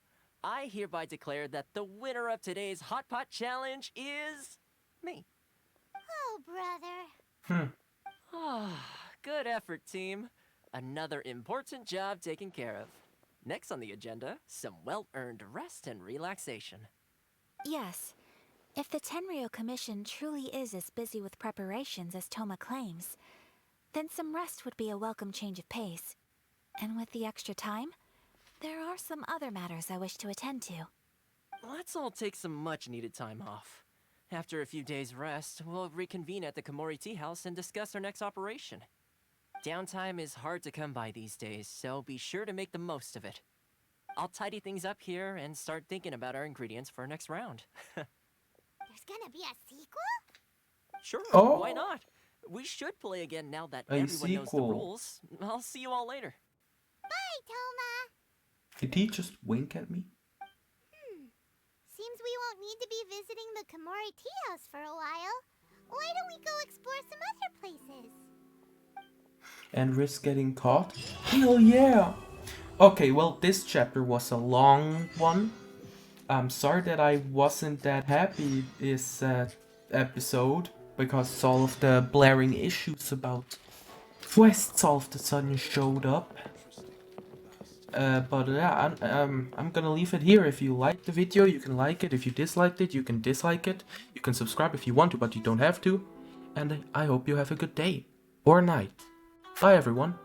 I hereby declare that the winner of today's Hot Pot Challenge is me. Oh, brother. Good effort, team. Another important job taken care of. Next on the agenda, some well-earned rest and relaxation. Yes, if the Tenryou Commission truly is as busy with preparations as Toma claims, then some rest would be a welcome change of pace. And with the extra time, there are some other matters I wish to attend to. Let's all take some much-needed time off. After a few days' rest, we'll reconvene at the Komori Tea House and discuss our next operation. Downtime is hard to come by these days, so be sure to make the most of it. I'll tidy things up here and start thinking about our ingredients for our next round. There's gonna be a sequel? Sure, Oh. Why not? We should play again now that A everyone knows the sequel. rules. I'll see you all later. Bye, Toma. Did he just wink at me? Seems we won't need to be visiting the Komori Tea House for a while. Why don't we go explore some other places? And risk getting caught? Hell yeah! Okay, well, this chapter was a long one. I'm sorry that I wasn't that happy this episode, because all of the blaring issues about quests all of a sudden showed up. But yeah, I'm gonna leave it here. If you liked the video, you can like it. If you disliked it, you can dislike it. You can subscribe if you want to, but you don't have to. And I hope you have a good day or night. Bye everyone.